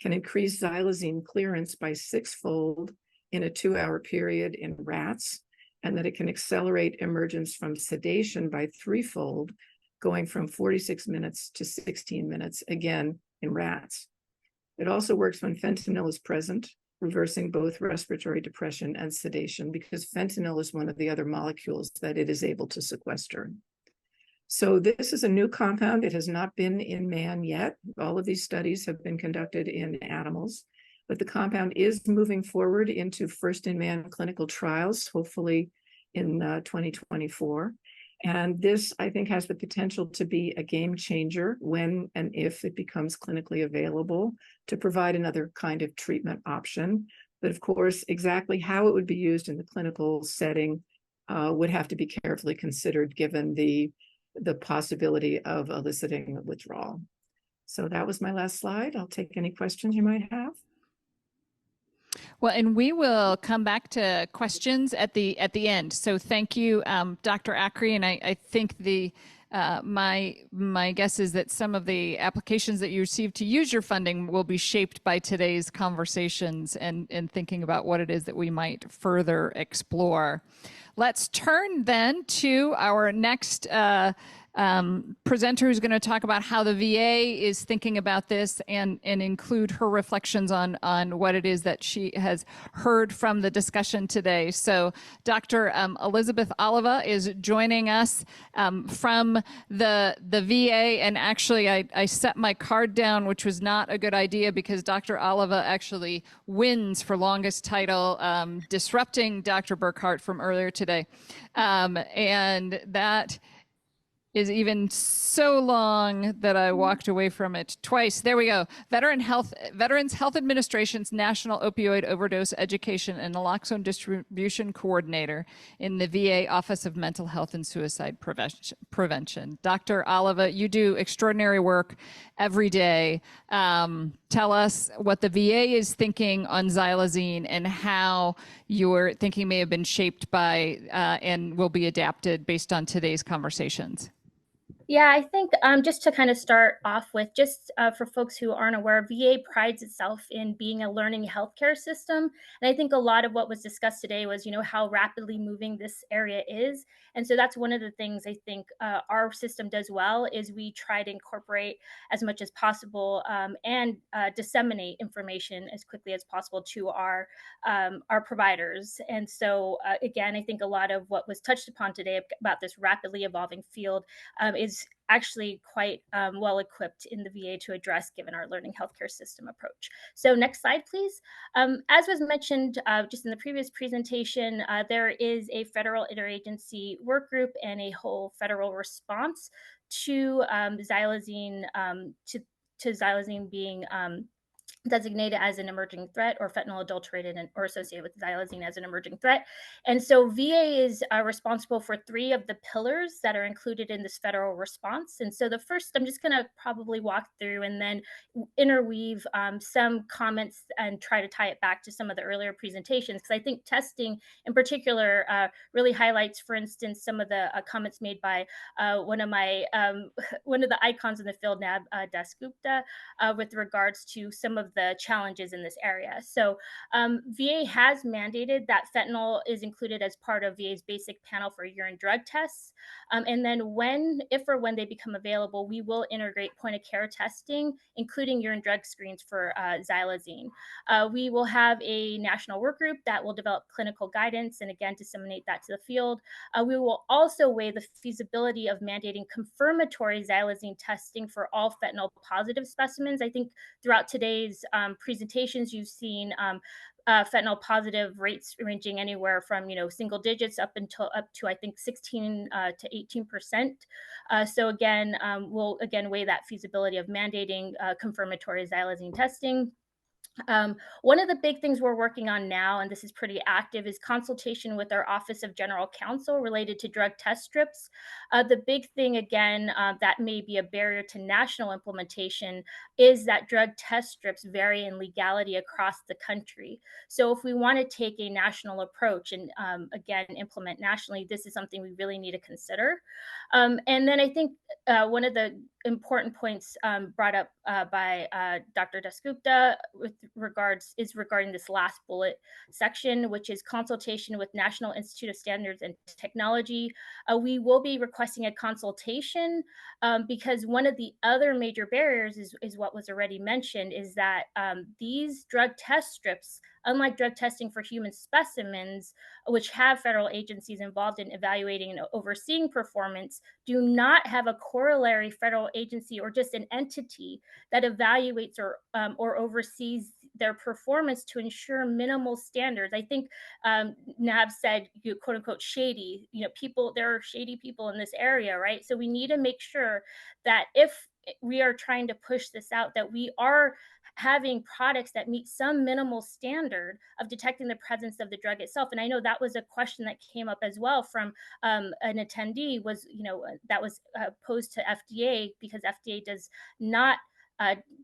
can increase xylazine clearance by 6-fold in a 2-hour period in rats, and that it can accelerate emergence from sedation by 3-fold, going from 46 minutes to 16 minutes, again, in rats. It also works when fentanyl is present, reversing both respiratory depression and sedation, because fentanyl is one of the other molecules that it is able to sequester. So this is a new compound. It has not been in man yet. All of these studies have been conducted in animals, but the compound is moving forward into first-in-man clinical trials, hopefully in 2024. And this, I think, has the potential to be a game changer when and if it becomes clinically available to provide another kind of treatment option. But of course, exactly how it would be used in the clinical setting would have to be carefully considered given the possibility of eliciting withdrawal. So that was my last slide. I'll take any questions you might have. Well, and we will come back to questions at the end. So thank you, Dr. Acri. And I think my guess is that some of the applications that you received to use your funding will be shaped by today's conversations and thinking about what it is that we might further explore. Let's turn then to our next presenter, who's going to talk about how the VA is thinking about this and include her reflections on what it is that she has heard from the discussion today. So Dr. Elizabeth Oliva is joining us from the VA. And actually, I set my card down, which was not a good idea because Dr. Oliva actually wins for longest title, disrupting Dr. Burkhart from earlier today. And that is even so long that I walked away from it twice. There we go. Veterans Health Administration's National Opioid Overdose Education and Naloxone Distribution Coordinator in the VA Office of Mental Health and Suicide Prevention. Dr. Oliva, you do extraordinary work every day. Tell us what the VA is thinking on xylazine and how your thinking may have been shaped by and will be adapted based on today's conversations. Yeah, I think just to kind of start off with, just for folks who aren't aware, VA prides itself in being a learning healthcare system. And I think a lot of what was discussed today was, how rapidly moving this area is. And so that's one of the things I think our system does well is we try to incorporate as much as possible and disseminate information as quickly as possible to our providers. And so again, I think a lot of what was touched upon today about this rapidly evolving field is actually quite well equipped in the VA to address, given our learning healthcare system approach. So next slide, please. As was mentioned just in the previous presentation, there is a federal interagency work group and a whole federal response to xylazine, to xylazine being designated as an emerging threat, or fentanyl adulterated or associated with xylazine as an emerging threat. And so VA is responsible for 3 of the pillars that are included in this federal response. And so the first, I'm just going to probably walk through and then interweave some comments and try to tie it back to some of the earlier presentations, because I think testing in particular really highlights, for instance, some of the comments made by one of the icons in the field, Nab Dasgupta, with regards to some of the challenges in this area. So VA has mandated that fentanyl is included as part of VA's basic panel for urine drug tests. And then if or when they become available, we will integrate point of care testing, including urine drug screens for xylazine. We will have a national work group that will develop clinical guidance and again, disseminate that to the field. We will also weigh the feasibility of mandating confirmatory xylazine testing for all fentanyl positive specimens. I think throughout today's presentations, you've seen fentanyl positive rates ranging anywhere from single digits up to I think 16 to 18%. So again, we'll weigh that feasibility of mandating confirmatory xylazine testing. One of the big things we're working on now, and this is pretty active, is consultation with our Office of General Counsel related to drug test strips. The big thing, again, that may be a barrier to national implementation is that drug test strips vary in legality across the country. So if we want to take a national approach and, again, implement nationally, this is something we really need to consider. And then I think one of the important points brought up by Dr. Dasgupta regarding this last bullet section, which is consultation with National Institute of Standards and Technology. We will be requesting a consultation because one of the other major barriers is what was already mentioned, is that these drug test strips, unlike drug testing for human specimens, which have federal agencies involved in evaluating and overseeing performance, do not have a corollary federal agency or just an entity that evaluates or oversees their performance to ensure minimal standards. I think Nab said, quote unquote, shady, there are shady people in this area, right? So we need to make sure that if we are trying to push this out, that we are having products that meet some minimal standard of detecting the presence of the drug itself. And I know that was a question that came up as well from an attendee, was, that was posed to FDA, because FDA does not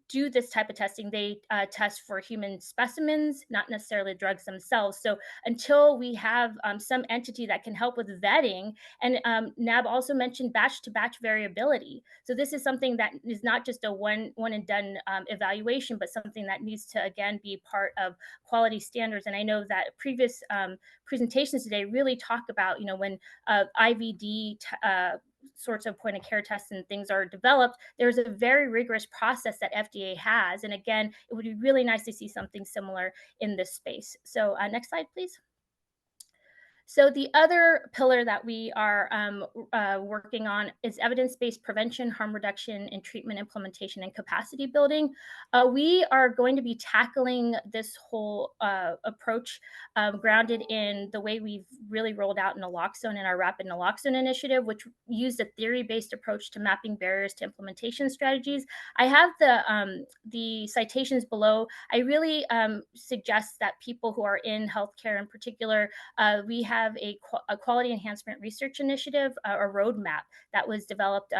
do this type of testing. They test for human specimens, not necessarily drugs themselves. So until we have some entity that can help with vetting, and Nab also mentioned batch to batch variability. So this is something that is not just a one and done evaluation, but something that needs to, again, be part of quality standards. And I know that previous presentations today really talk about, when IVD sorts of point of care tests and things are developed, there's a very rigorous process that FDA has. And again, it would be really nice to see something similar in this space. So next slide, please. So the other pillar that we are working on is evidence-based prevention, harm reduction, and treatment implementation and capacity building. We are going to be tackling this whole approach grounded in the way we've really rolled out naloxone in our rapid naloxone initiative, which used a theory-based approach to mapping barriers to implementation strategies. I have the citations below. I really suggest that people who are in healthcare in particular, we have a quality enhancement research initiative, a roadmap that was developed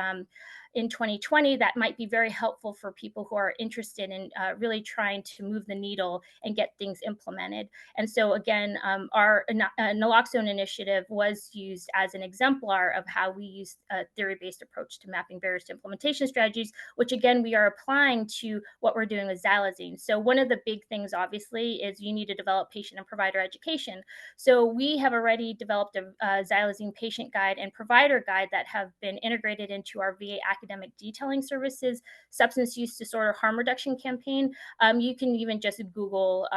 in 2020 that might be very helpful for people who are interested in really trying to move the needle and get things implemented. And so again, our naloxone initiative was used as an exemplar of how we use a theory-based approach to mapping barriers to implementation strategies, which again, we are applying to what we're doing with xylazine. So one of the big things obviously is you need to develop patient and provider education. So we have already developed a xylazine patient guide and provider guide that have been integrated into our VA academic detailing services substance use disorder harm reduction campaign. You can even just Google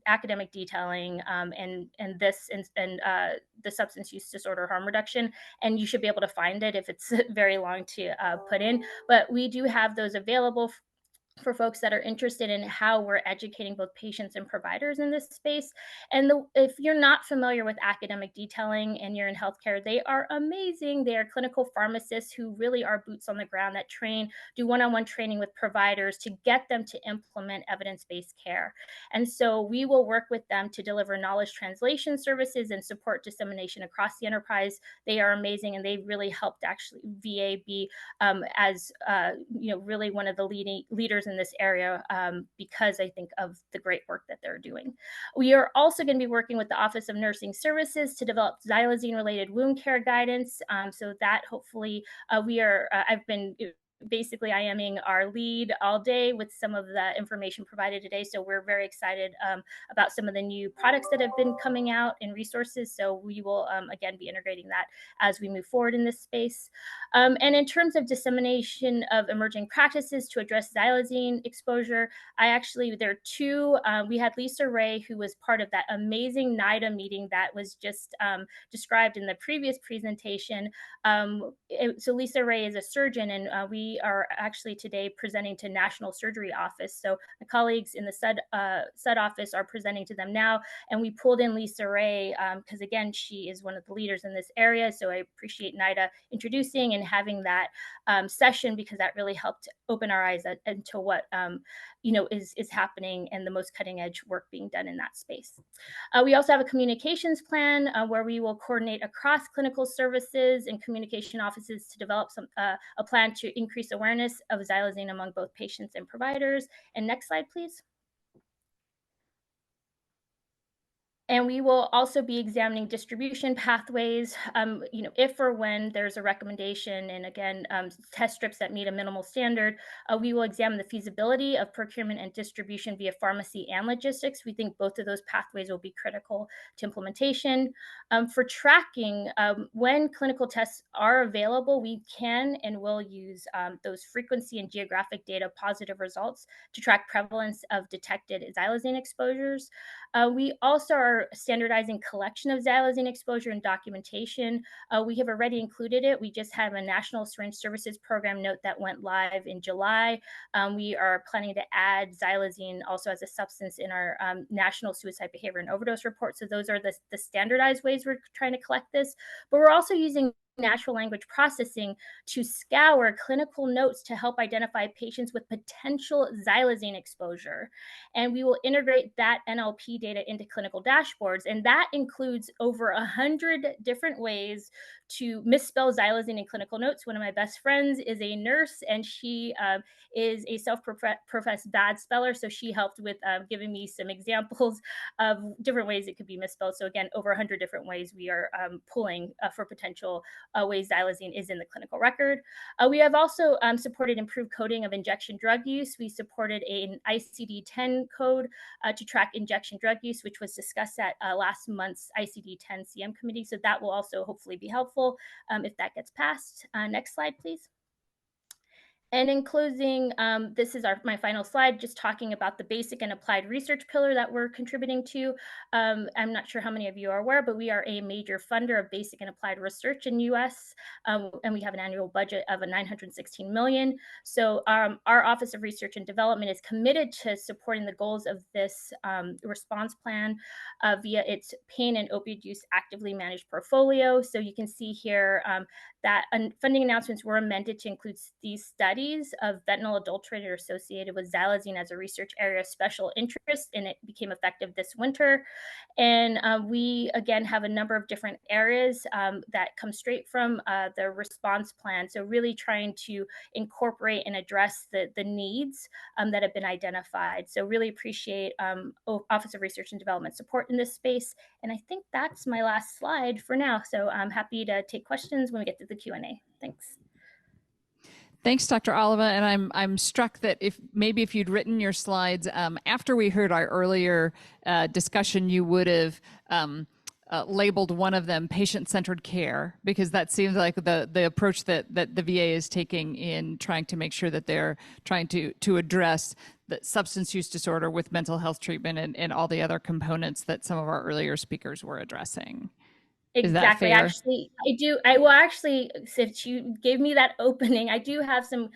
academic detailing and the substance use disorder harm reduction, and you should be able to find it if it's very long to put in. But we do have those available for folks that are interested in how we're educating both patients and providers in this space. And if you're not familiar with academic detailing and you're in healthcare, they are amazing. They are clinical pharmacists who really are boots on the ground that do one-on-one training with providers to get them to implement evidence-based care. And so we will work with them to deliver knowledge translation services and support dissemination across the enterprise. They are amazing, and they really helped actually VA be really one of the leaders in this area because I think of the great work that they're doing. We are also going to be working with the Office of Nursing Services to develop xylazine-related wound care guidance. So that hopefully I've been basically IMing our lead all day with some of the information provided today. So we're very excited about some of the new products that have been coming out and resources. So we will again be integrating that as we move forward in this space. And in terms of dissemination of emerging practices to address xylazine exposure, there are two. We had Lisa Ray, who was part of that amazing NIDA meeting that was just described in the previous presentation. So Lisa Ray is a surgeon, and we are actually today presenting to National Surgery Office. So my colleagues in the SUD office are presenting to them now, and we pulled in Lisa Ray because again, she is one of the leaders in this area. So I appreciate NIDA introducing and having that session, because that really helped open our eyes into what is happening and the most cutting edge work being done in that space. We also have a communications plan where we will coordinate across clinical services and communication offices to develop a plan to increase awareness of xylazine among both patients and providers. And next slide, please. And we will also be examining distribution pathways, if or when there's a recommendation, and again, test strips that meet a minimal standard, we will examine the feasibility of procurement and distribution via pharmacy and logistics. We think both of those pathways will be critical to implementation. For tracking, when clinical tests are available, we can and will use those frequency and geographic data positive results to track prevalence of detected xylazine exposures. We also are standardizing collection of xylazine exposure and documentation. We have already included it. We just have a National Syringe Services Program note that went live in July. We are planning to add xylazine also as a substance in our National Suicide Behavior and Overdose Report. So those are the standardized ways we're trying to collect this. But we're also using natural language processing to scour clinical notes to help identify patients with potential xylazine exposure. And we will integrate that NLP data into clinical dashboards. And that includes over 100 different ways to misspell xylazine in clinical notes. One of my best friends is a nurse, and she is a self-professed bad speller. So she helped with giving me some examples of different ways it could be misspelled. So again, over 100 different ways we are pulling for potential ways xylazine is in the clinical record. We have also supported improved coding of injection drug use. We supported an ICD-10 code to track injection drug use, which was discussed at last month's ICD-10 CM committee. So that will also hopefully be helpful if that gets passed. Next slide, please. And in closing, this is my final slide, just talking about the basic and applied research pillar that we're contributing to. I'm not sure how many of you are aware, but we are a major funder of basic and applied research in US, and we have an annual budget of $916 million. So our Office of Research and Development is committed to supporting the goals of this response plan via its pain and opioid use actively managed portfolio. So you can see here that funding announcements were amended to include these studies of fentanyl adulterated or associated with xylazine as a research area of special interest, and it became effective this winter. And we, again, have a number of different areas that come straight from the response plan. So really trying to incorporate and address the needs that have been identified. So really appreciate Office of Research and Development support in this space. And I think that's my last slide for now. So I'm happy to take questions when we get to the Q&A. Thanks. Thanks, Dr. Oliva. And I'm struck that if you'd written your slides after we heard our earlier discussion, you would have labeled one of them patient-centered care, because that seems like the approach that the VA is taking in trying to make sure that they're trying to address the substance use disorder with mental health treatment and all the other components that some of our earlier speakers were addressing. Exactly. Actually, since you gave me that opening, I do have some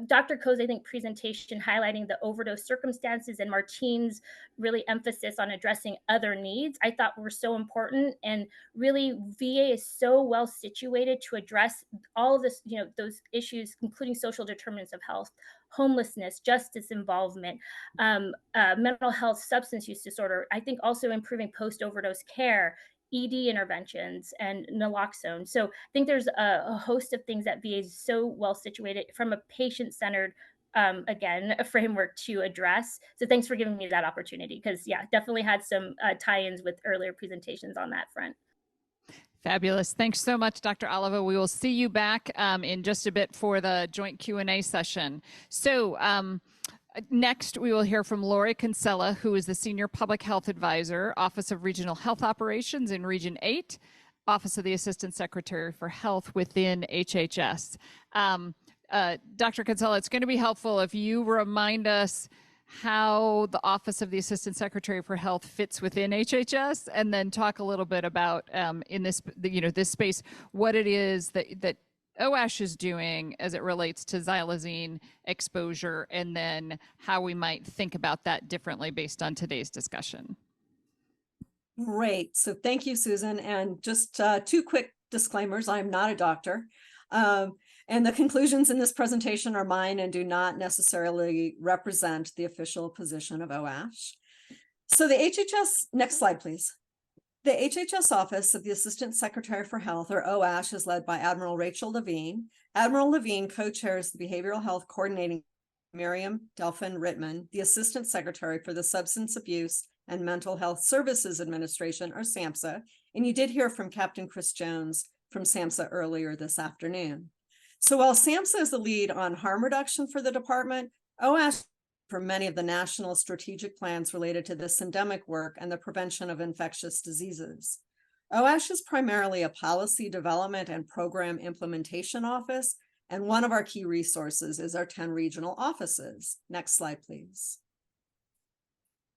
Dr. Koh's, I think, presentation highlighting the overdose circumstances and Martine's really emphasis on addressing other needs I thought were so important. And really, VA is so well situated to address all of this, those issues, including social determinants of health, homelessness, justice involvement, mental health, substance use disorder. I think also improving post-overdose care, ED interventions, and naloxone. So I think there's a host of things that VA is so well situated from a patient-centered, again, a framework to address. So thanks for giving me that opportunity, because yeah, definitely had some tie-ins with earlier presentations on that front. Fabulous. Thanks so much, Dr. Oliva. We will see you back in just a bit for the joint Q&A session. So next, we will hear from Lori Kinsella, who is the Senior Public Health Advisor, Office of Regional Health Operations in Region 8, Office of the Assistant Secretary for Health within HHS. Dr. Kinsella, it's going to be helpful if you remind us how the Office of the Assistant Secretary for Health fits within HHS, and then talk a little bit about in this, this space, what it is that OASH is doing as it relates to xylazine exposure, and then how we might think about that differently based on today's discussion. Great. So thank you, Susan. And just two quick disclaimers. I'm not a doctor. And the conclusions in this presentation are mine and do not necessarily represent the official position of OASH. So the HHS, next slide, please. The HHS Office of the Assistant Secretary for Health, or OASH, is led by Admiral Rachel Levine. Admiral Levine co-chairs the Behavioral Health Coordinating Miriam Delphin Rittman, the Assistant Secretary for the Substance Abuse and Mental Health Services Administration, or SAMHSA, and you did hear from Captain Chris Jones from SAMHSA earlier this afternoon. So while SAMHSA is the lead on harm reduction for the department, OASH for many of the national strategic plans related to this endemic work and the prevention of infectious diseases. OASH is primarily a policy development and program implementation office, and one of our key resources is our 10 regional offices. Next slide, please.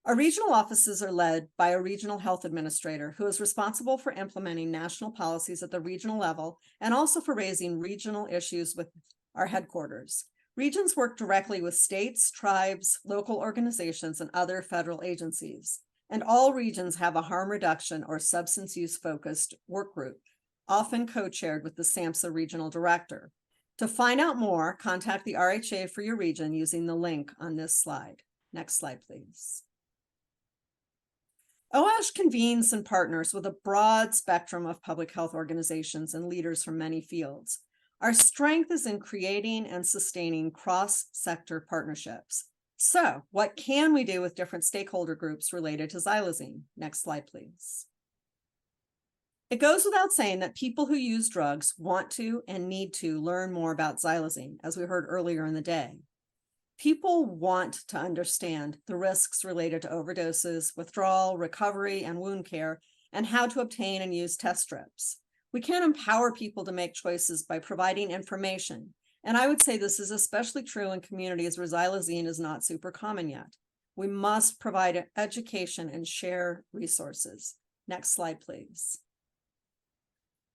Our regional offices are led by a regional health administrator who is responsible for implementing national policies at the regional level and also for raising regional issues with our headquarters. Regions work directly with states, tribes, local organizations, and other federal agencies. And all regions have a harm reduction or substance use focused work group, often co-chaired with the SAMHSA regional director. To find out more, contact the RHA for your region using the link on this slide. Next slide, please. OASH convenes and partners with a broad spectrum of public health organizations and leaders from many fields. Our strength is in creating and sustaining cross-sector partnerships. So what can we do with different stakeholder groups related to xylazine? Next slide, please. It goes without saying that people who use drugs want to and need to learn more about xylazine, as we heard earlier in the day. People want to understand the risks related to overdoses, withdrawal, recovery, and wound care, and how to obtain and use test strips. We can empower people to make choices by providing information And I would say this is especially true in communities where xylazine is not super common yet. We must provide education and share resources. Next slide, please.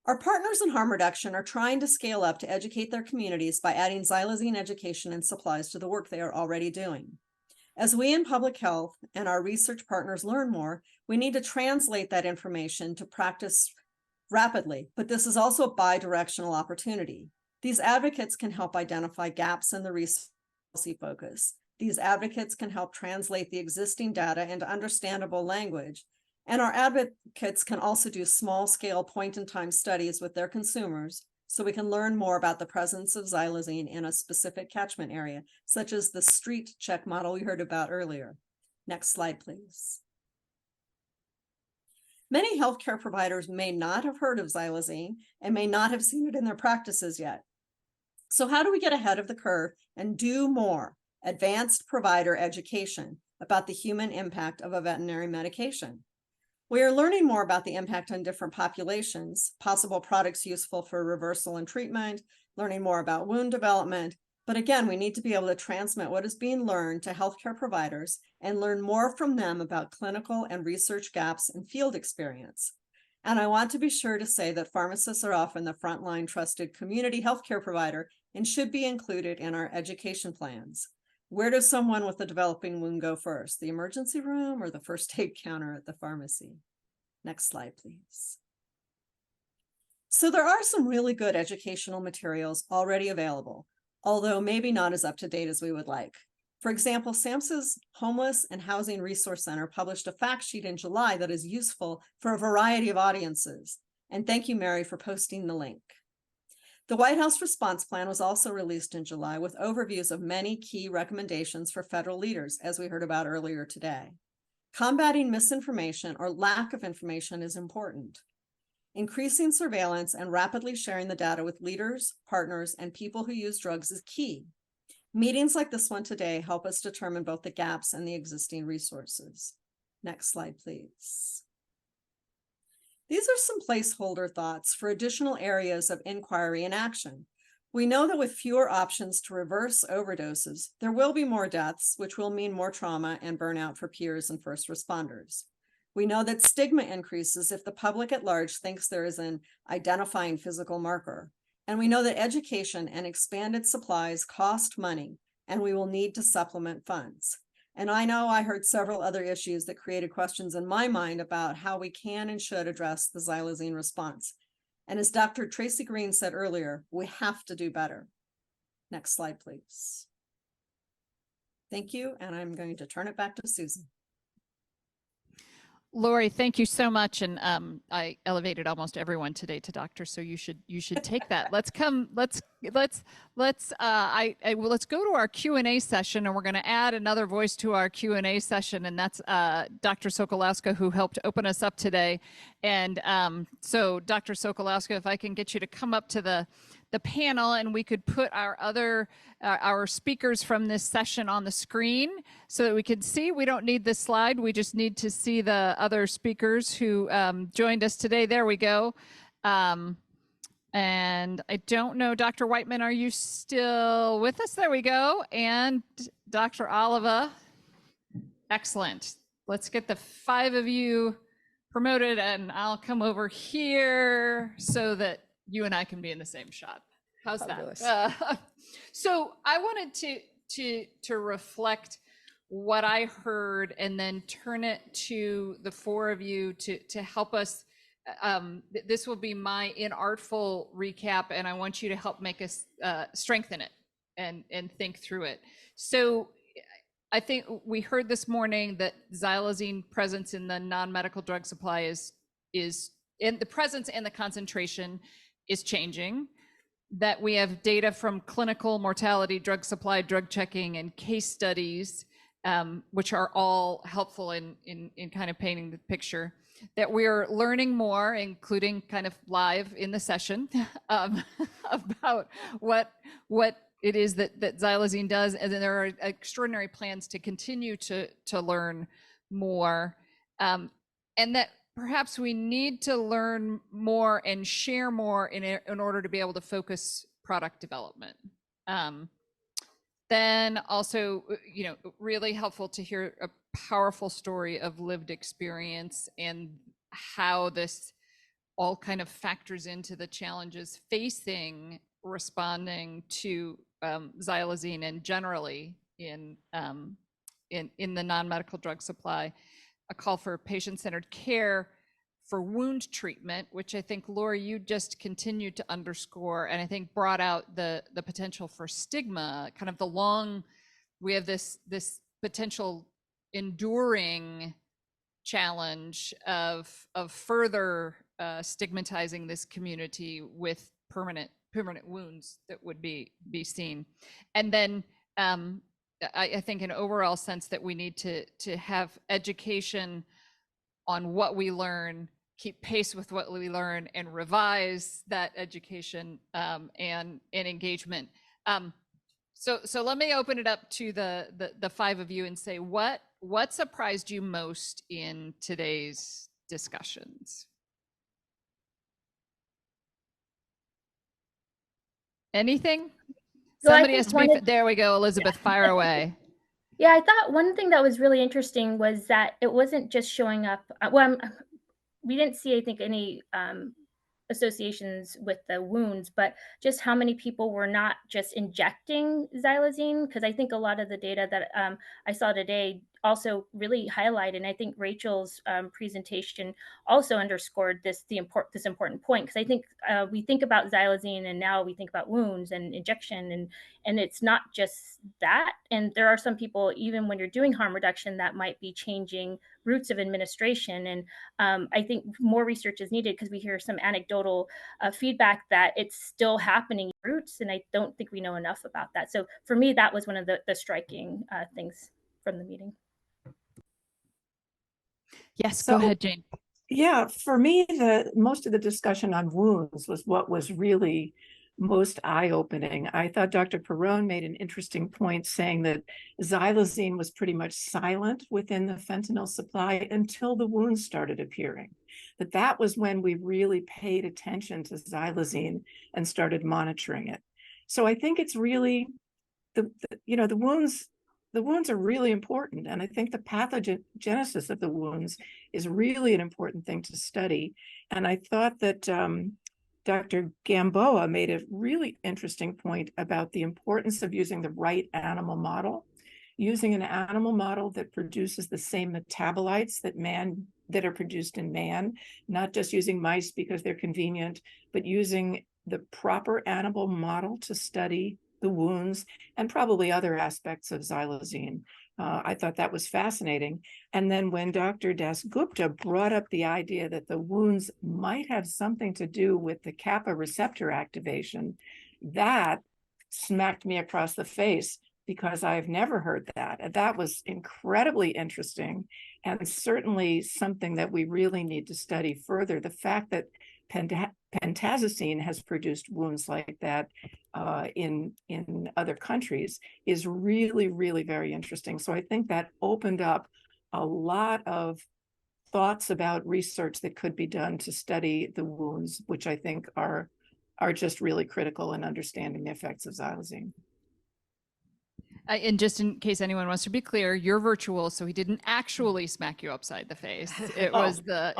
Our partners in harm reduction are trying to scale up to educate their communities by adding xylazine education and supplies to the work they are already doing. As we in public health and our research partners learn more, we need to translate that information to practice rapidly, but this is also a bi-directional opportunity. These advocates can help identify gaps in the research focus. These advocates can help translate the existing data into understandable language. And our advocates can also do small-scale point-in-time studies with their consumers so we can learn more about the presence of xylazine in a specific catchment area, such as the street check model we heard about earlier. Next slide, please. Many healthcare providers may not have heard of xylazine and may not have seen it in their practices yet. So how do we get ahead of the curve and do more advanced provider education about the human impact of a veterinary medication? We are learning more about the impact on different populations, possible products useful for reversal and treatment, learning more about wound development. But again, we need to be able to transmit what is being learned to healthcare providers and learn more from them about clinical and research gaps and field experience. And I want to be sure to say that pharmacists are often the frontline trusted community healthcare provider and should be included in our education plans. Where does someone with a developing wound go first? The emergency room or the first aid counter at the pharmacy? Next slide, please. So there are some really good educational materials already available, although maybe not as up to date as we would like. For example, SAMHSA's Homeless and Housing Resource Center published a fact sheet in July that is useful for a variety of audiences. And thank you, Mary, for posting the link. The White House response plan was also released in July with overviews of many key recommendations for federal leaders, as we heard about earlier today. Combating misinformation or lack of information is important. Increasing surveillance and rapidly sharing the data with leaders, partners, and people who use drugs is key. Meetings like this one today help us determine both the gaps and the existing resources. Next slide, please. These are some placeholder thoughts for additional areas of inquiry and action. We know that with fewer options to reverse overdoses, there will be more deaths, which will mean more trauma and burnout for peers and first responders. We know that stigma increases if the public at large thinks there is an identifying physical marker. And we know that education and expanded supplies cost money, and we will need to supplement funds. And I know I heard several other issues that created questions in my mind about how we can and should address the xylazine response. And as Dr. Tracy Green said earlier, we have to do better. Next slide, please. Thank you, and I'm going to turn it back to Susan. Lori, thank you so much. And I elevated almost everyone today to doctor, so you should take that. Let's go to our Q&A session, and we're going to add another voice to our Q&A session, and that's Dr. Sokolowska, who helped open us up today. And so Dr. Sokolowska, if I can get you to come up to the panel, and we could put our speakers from this session on the screen so that we can see. We don't need this slide. We just need to see the other speakers who joined us today. There we go. And I don't know, Dr. Whiteman, are you still with us? There we go. And Dr. Oliva. Excellent. Let's get the 5 of you promoted, and I'll come over here so that you and I can be in the same shot. How's that? So I wanted to reflect what I heard and then turn it to the 4 of you to help us. This will be my inartful recap, and I want you to help make us strengthen it and think through it. So I think we heard this morning that xylazine presence in the non-medical drug supply is in the presence and the concentration is changing, that we have data from clinical mortality, drug supply, drug checking, and case studies, which are all helpful in kind of painting the picture, that we're learning more, including kind of live in the session, about what it is that xylazine does, and then there are extraordinary plans to continue to learn more, and that perhaps we need to learn more and share more in order to be able to focus product development. Then also, you know, really helpful to hear a powerful story of lived experience and how this all kind of factors into the challenges facing responding to xylazine and generally in the non-medical drug supply. A call for patient-centered care for wound treatment, which I think, Laura, you just continued to underscore, and I think brought out the potential for stigma, kind of the long, we have this potential enduring challenge of further stigmatizing this community with permanent wounds that would be seen. And then I think an overall sense that we need to have education on what we learn, keep pace with what we learn, and revise that education and engagement. So let me open it up to the five of you and say, what surprised you most in today's discussions? Anything? So Somebody has to be, there we go, Elizabeth, fire away. Yeah, I thought one thing that was really interesting was that it wasn't just showing up. Well, we didn't see, I think, any associations with the wounds, but just how many people were not just injecting xylazine, because I think a lot of the data that I saw today also really highlighted, and I think Rachel's presentation also underscored this important point, because I think we think about xylazine and now we think about wounds and injection, and it's not just that. And there are some people, even when you're doing harm reduction, that might be changing routes of administration. And I think more research is needed, because we hear some anecdotal feedback that it's still happening routes, and I don't think we know enough about that. So for me, that was one of the striking things from the meeting. Yes, go ahead, Jane. Yeah, for me, most of the discussion on wounds was what was really most eye-opening. I thought Dr. Perrone made an interesting point, saying that xylazine was pretty much silent within the fentanyl supply until the wounds started appearing. That was when we really paid attention to xylazine and started monitoring it. So I think it's really the wounds are really important. And I think the pathogenesis of the wounds is really an important thing to study. And I thought that Dr. Gamboa made a really interesting point about the importance of using the right animal model, using an animal model that produces the same metabolites that are produced in man, not just using mice because they're convenient, but using the proper animal model to study the wounds and probably other aspects of xylazine. I thought that was fascinating. And then when Dr. Dasgupta brought up the idea that the wounds might have something to do with the kappa receptor activation, that smacked me across the face, because I've never heard that. And that was incredibly interesting, and certainly something that we really need to study further. The fact that pentazocine has produced wounds like that in other countries is really, really very interesting. So I think that opened up a lot of thoughts about research that could be done to study the wounds, which I think are just really critical in understanding the effects of xylazine. And just in case anyone wants to be clear, you're virtual, so he didn't actually smack you upside the face. It was the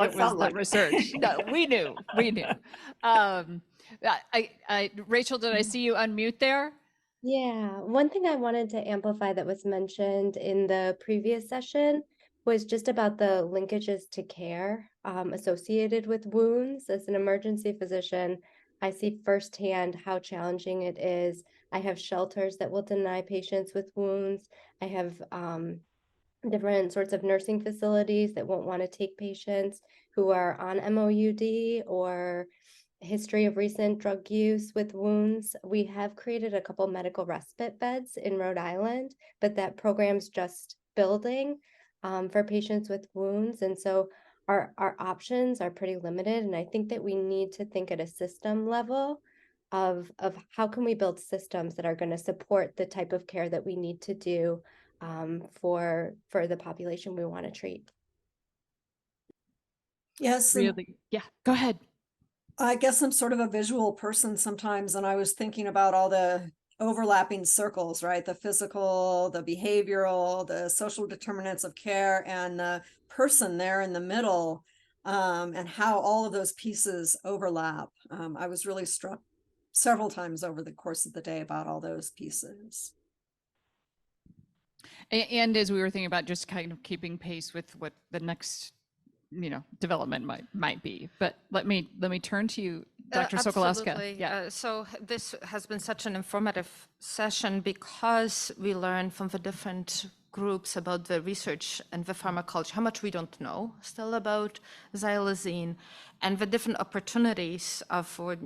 research. No, we knew. Rachel, did I see you unmute there? Yeah, one thing I wanted to amplify that was mentioned in the previous session was just about the linkages to care associated with wounds. As an emergency physician, I see firsthand how challenging it is. I have shelters that will deny patients with wounds. I have different sorts of nursing facilities that won't want to take patients who are on MOUD or history of recent drug use with wounds. We have created a couple medical respite beds in Rhode Island, but that program's just building for patients with wounds. And so our options are pretty limited. And I think that we need to think at a system level of how can we build systems that are going to support the type of care that we need to do for the population we want to treat. Yes. Really? Yeah, go ahead. I guess I'm sort of a visual person sometimes, and I was thinking about all the overlapping circles, right? The physical, the behavioral, the social determinants of care, and the person there in the middle, and how all of those pieces overlap. I was really struck several times over the course of the day about all those pieces. And as we were thinking about just kind of keeping pace with what the next, development might be. But let me turn to you, Dr. Sokolowska. Absolutely. Yeah. So this has been such an informative session because we learned from the different groups about the research and the pharmacology, how much we don't know still about xylazine, and the different opportunities for,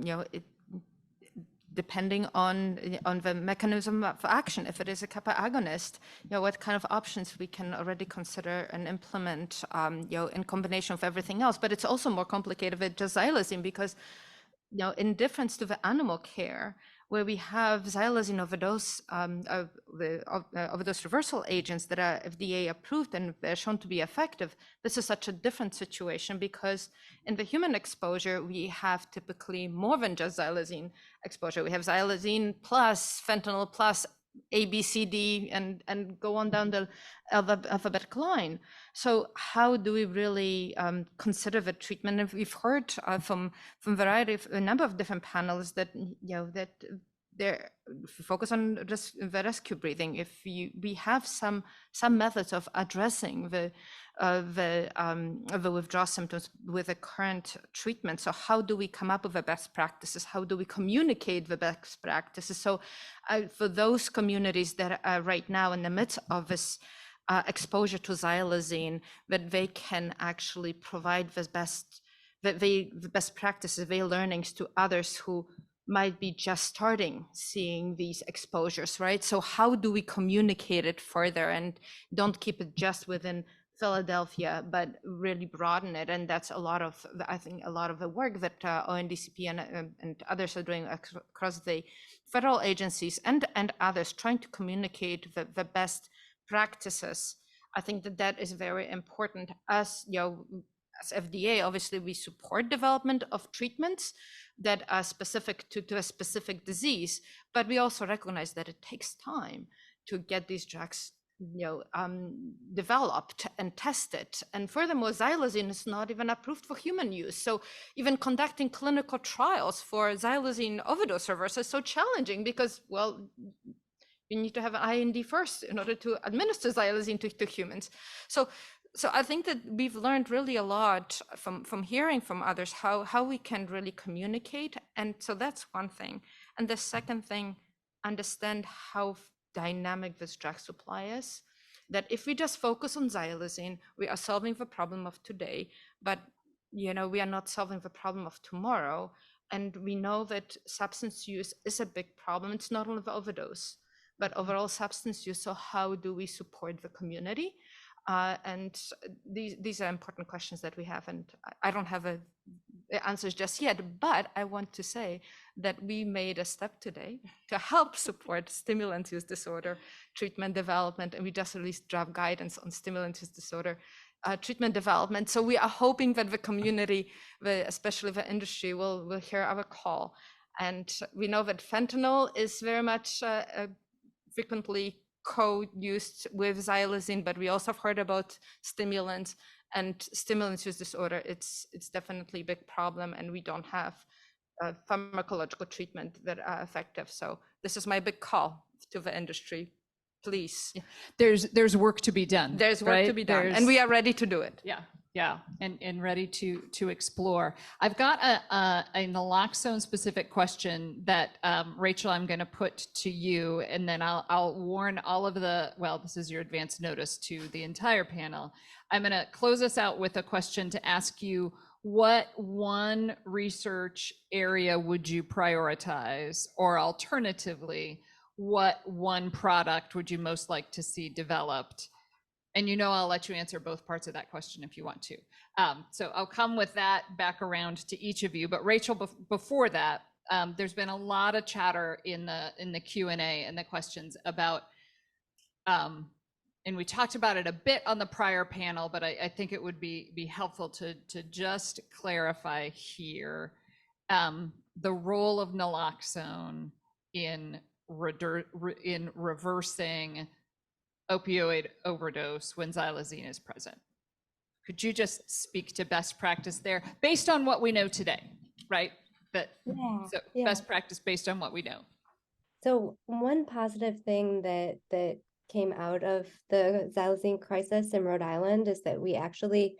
depending on the mechanism of action. If it is a kappa agonist, what kind of options we can already consider and implement, in combination with everything else. But it's also more complicated with just xylazine because, in difference to the animal care, where we have xylazine overdose, overdose reversal agents that are FDA approved and they're shown to be effective, this is such a different situation because in the human exposure, we have typically more than just xylazine exposure. We have xylazine plus fentanyl plus A, B, C, D, and go on down the alphabetical line. So how do we really consider the treatment? And we've heard from a number of different panels that that they're focus on just the rescue breathing. If we have some methods of addressing the withdrawal symptoms with the current treatment. So how do we come up with the best practices? How do we communicate the best practices? So for those communities that are right now in the midst of this exposure to xylazine, that they can actually provide the best practices, the learnings to others who might be just starting seeing these exposures, right? So how do we communicate it further and don't keep it just within Philadelphia, but really broaden it? And that's I think a lot of the work that ONDCP and others are doing across the federal agencies and others, trying to communicate the best practices. I think that is very important. As FDA, obviously we support development of treatments that are specific to a specific disease, but we also recognize that it takes time to get these drugs developed and tested. And furthermore, xylazine is not even approved for human use. So even conducting clinical trials for xylazine overdose reversal is so challenging because, well, you need to have an IND first in order to administer xylazine to humans. So I think that we've learned really a lot from hearing from others how we can really communicate. And so that's one thing. And the second thing, understand how dynamic this drug supply is. That if we just focus on xylazine, we are solving the problem of today, but we are not solving the problem of tomorrow. And we know that substance use is a big problem. It's not only the overdose, but overall substance use. So how do we support the community? And these are important questions that we have, and I don't have the answers just yet, but I want to say that we made a step today to help support stimulant use disorder treatment development, and we just released draft guidance on stimulant use disorder treatment development. So we are hoping that the community, especially the industry, will hear our call. And we know that fentanyl is very much frequently co-used with xylazine, but we also have heard about stimulants and stimulant use disorder. It's definitely a big problem, and we don't have pharmacological treatment that are effective. So this is my big call to the industry. Please. There's work to be done. There's work to be done, and we are ready to do it. Yeah, and ready to explore. I've got a naloxone specific question that Rachel, I'm going to put to you, and then I'll warn all of this is your advance notice to the entire panel. I'm going to close us out with a question to ask you, what one research area would you prioritize, or alternatively, what one product would you most like to see developed? And I'll let you answer both parts of that question if you want to. So I'll come with that back around to each of you. But Rachel, before that, there's been a lot of chatter in the Q&A and the questions about, and we talked about it a bit on the prior panel, but I think it would be helpful to just clarify here the role of naloxone in in reversing opioid overdose when xylazine is present. Could you just speak to best practice there based on what we know today, right? So best practice based on what we know. So one positive thing that came out of the xylazine crisis in Rhode Island is that we actually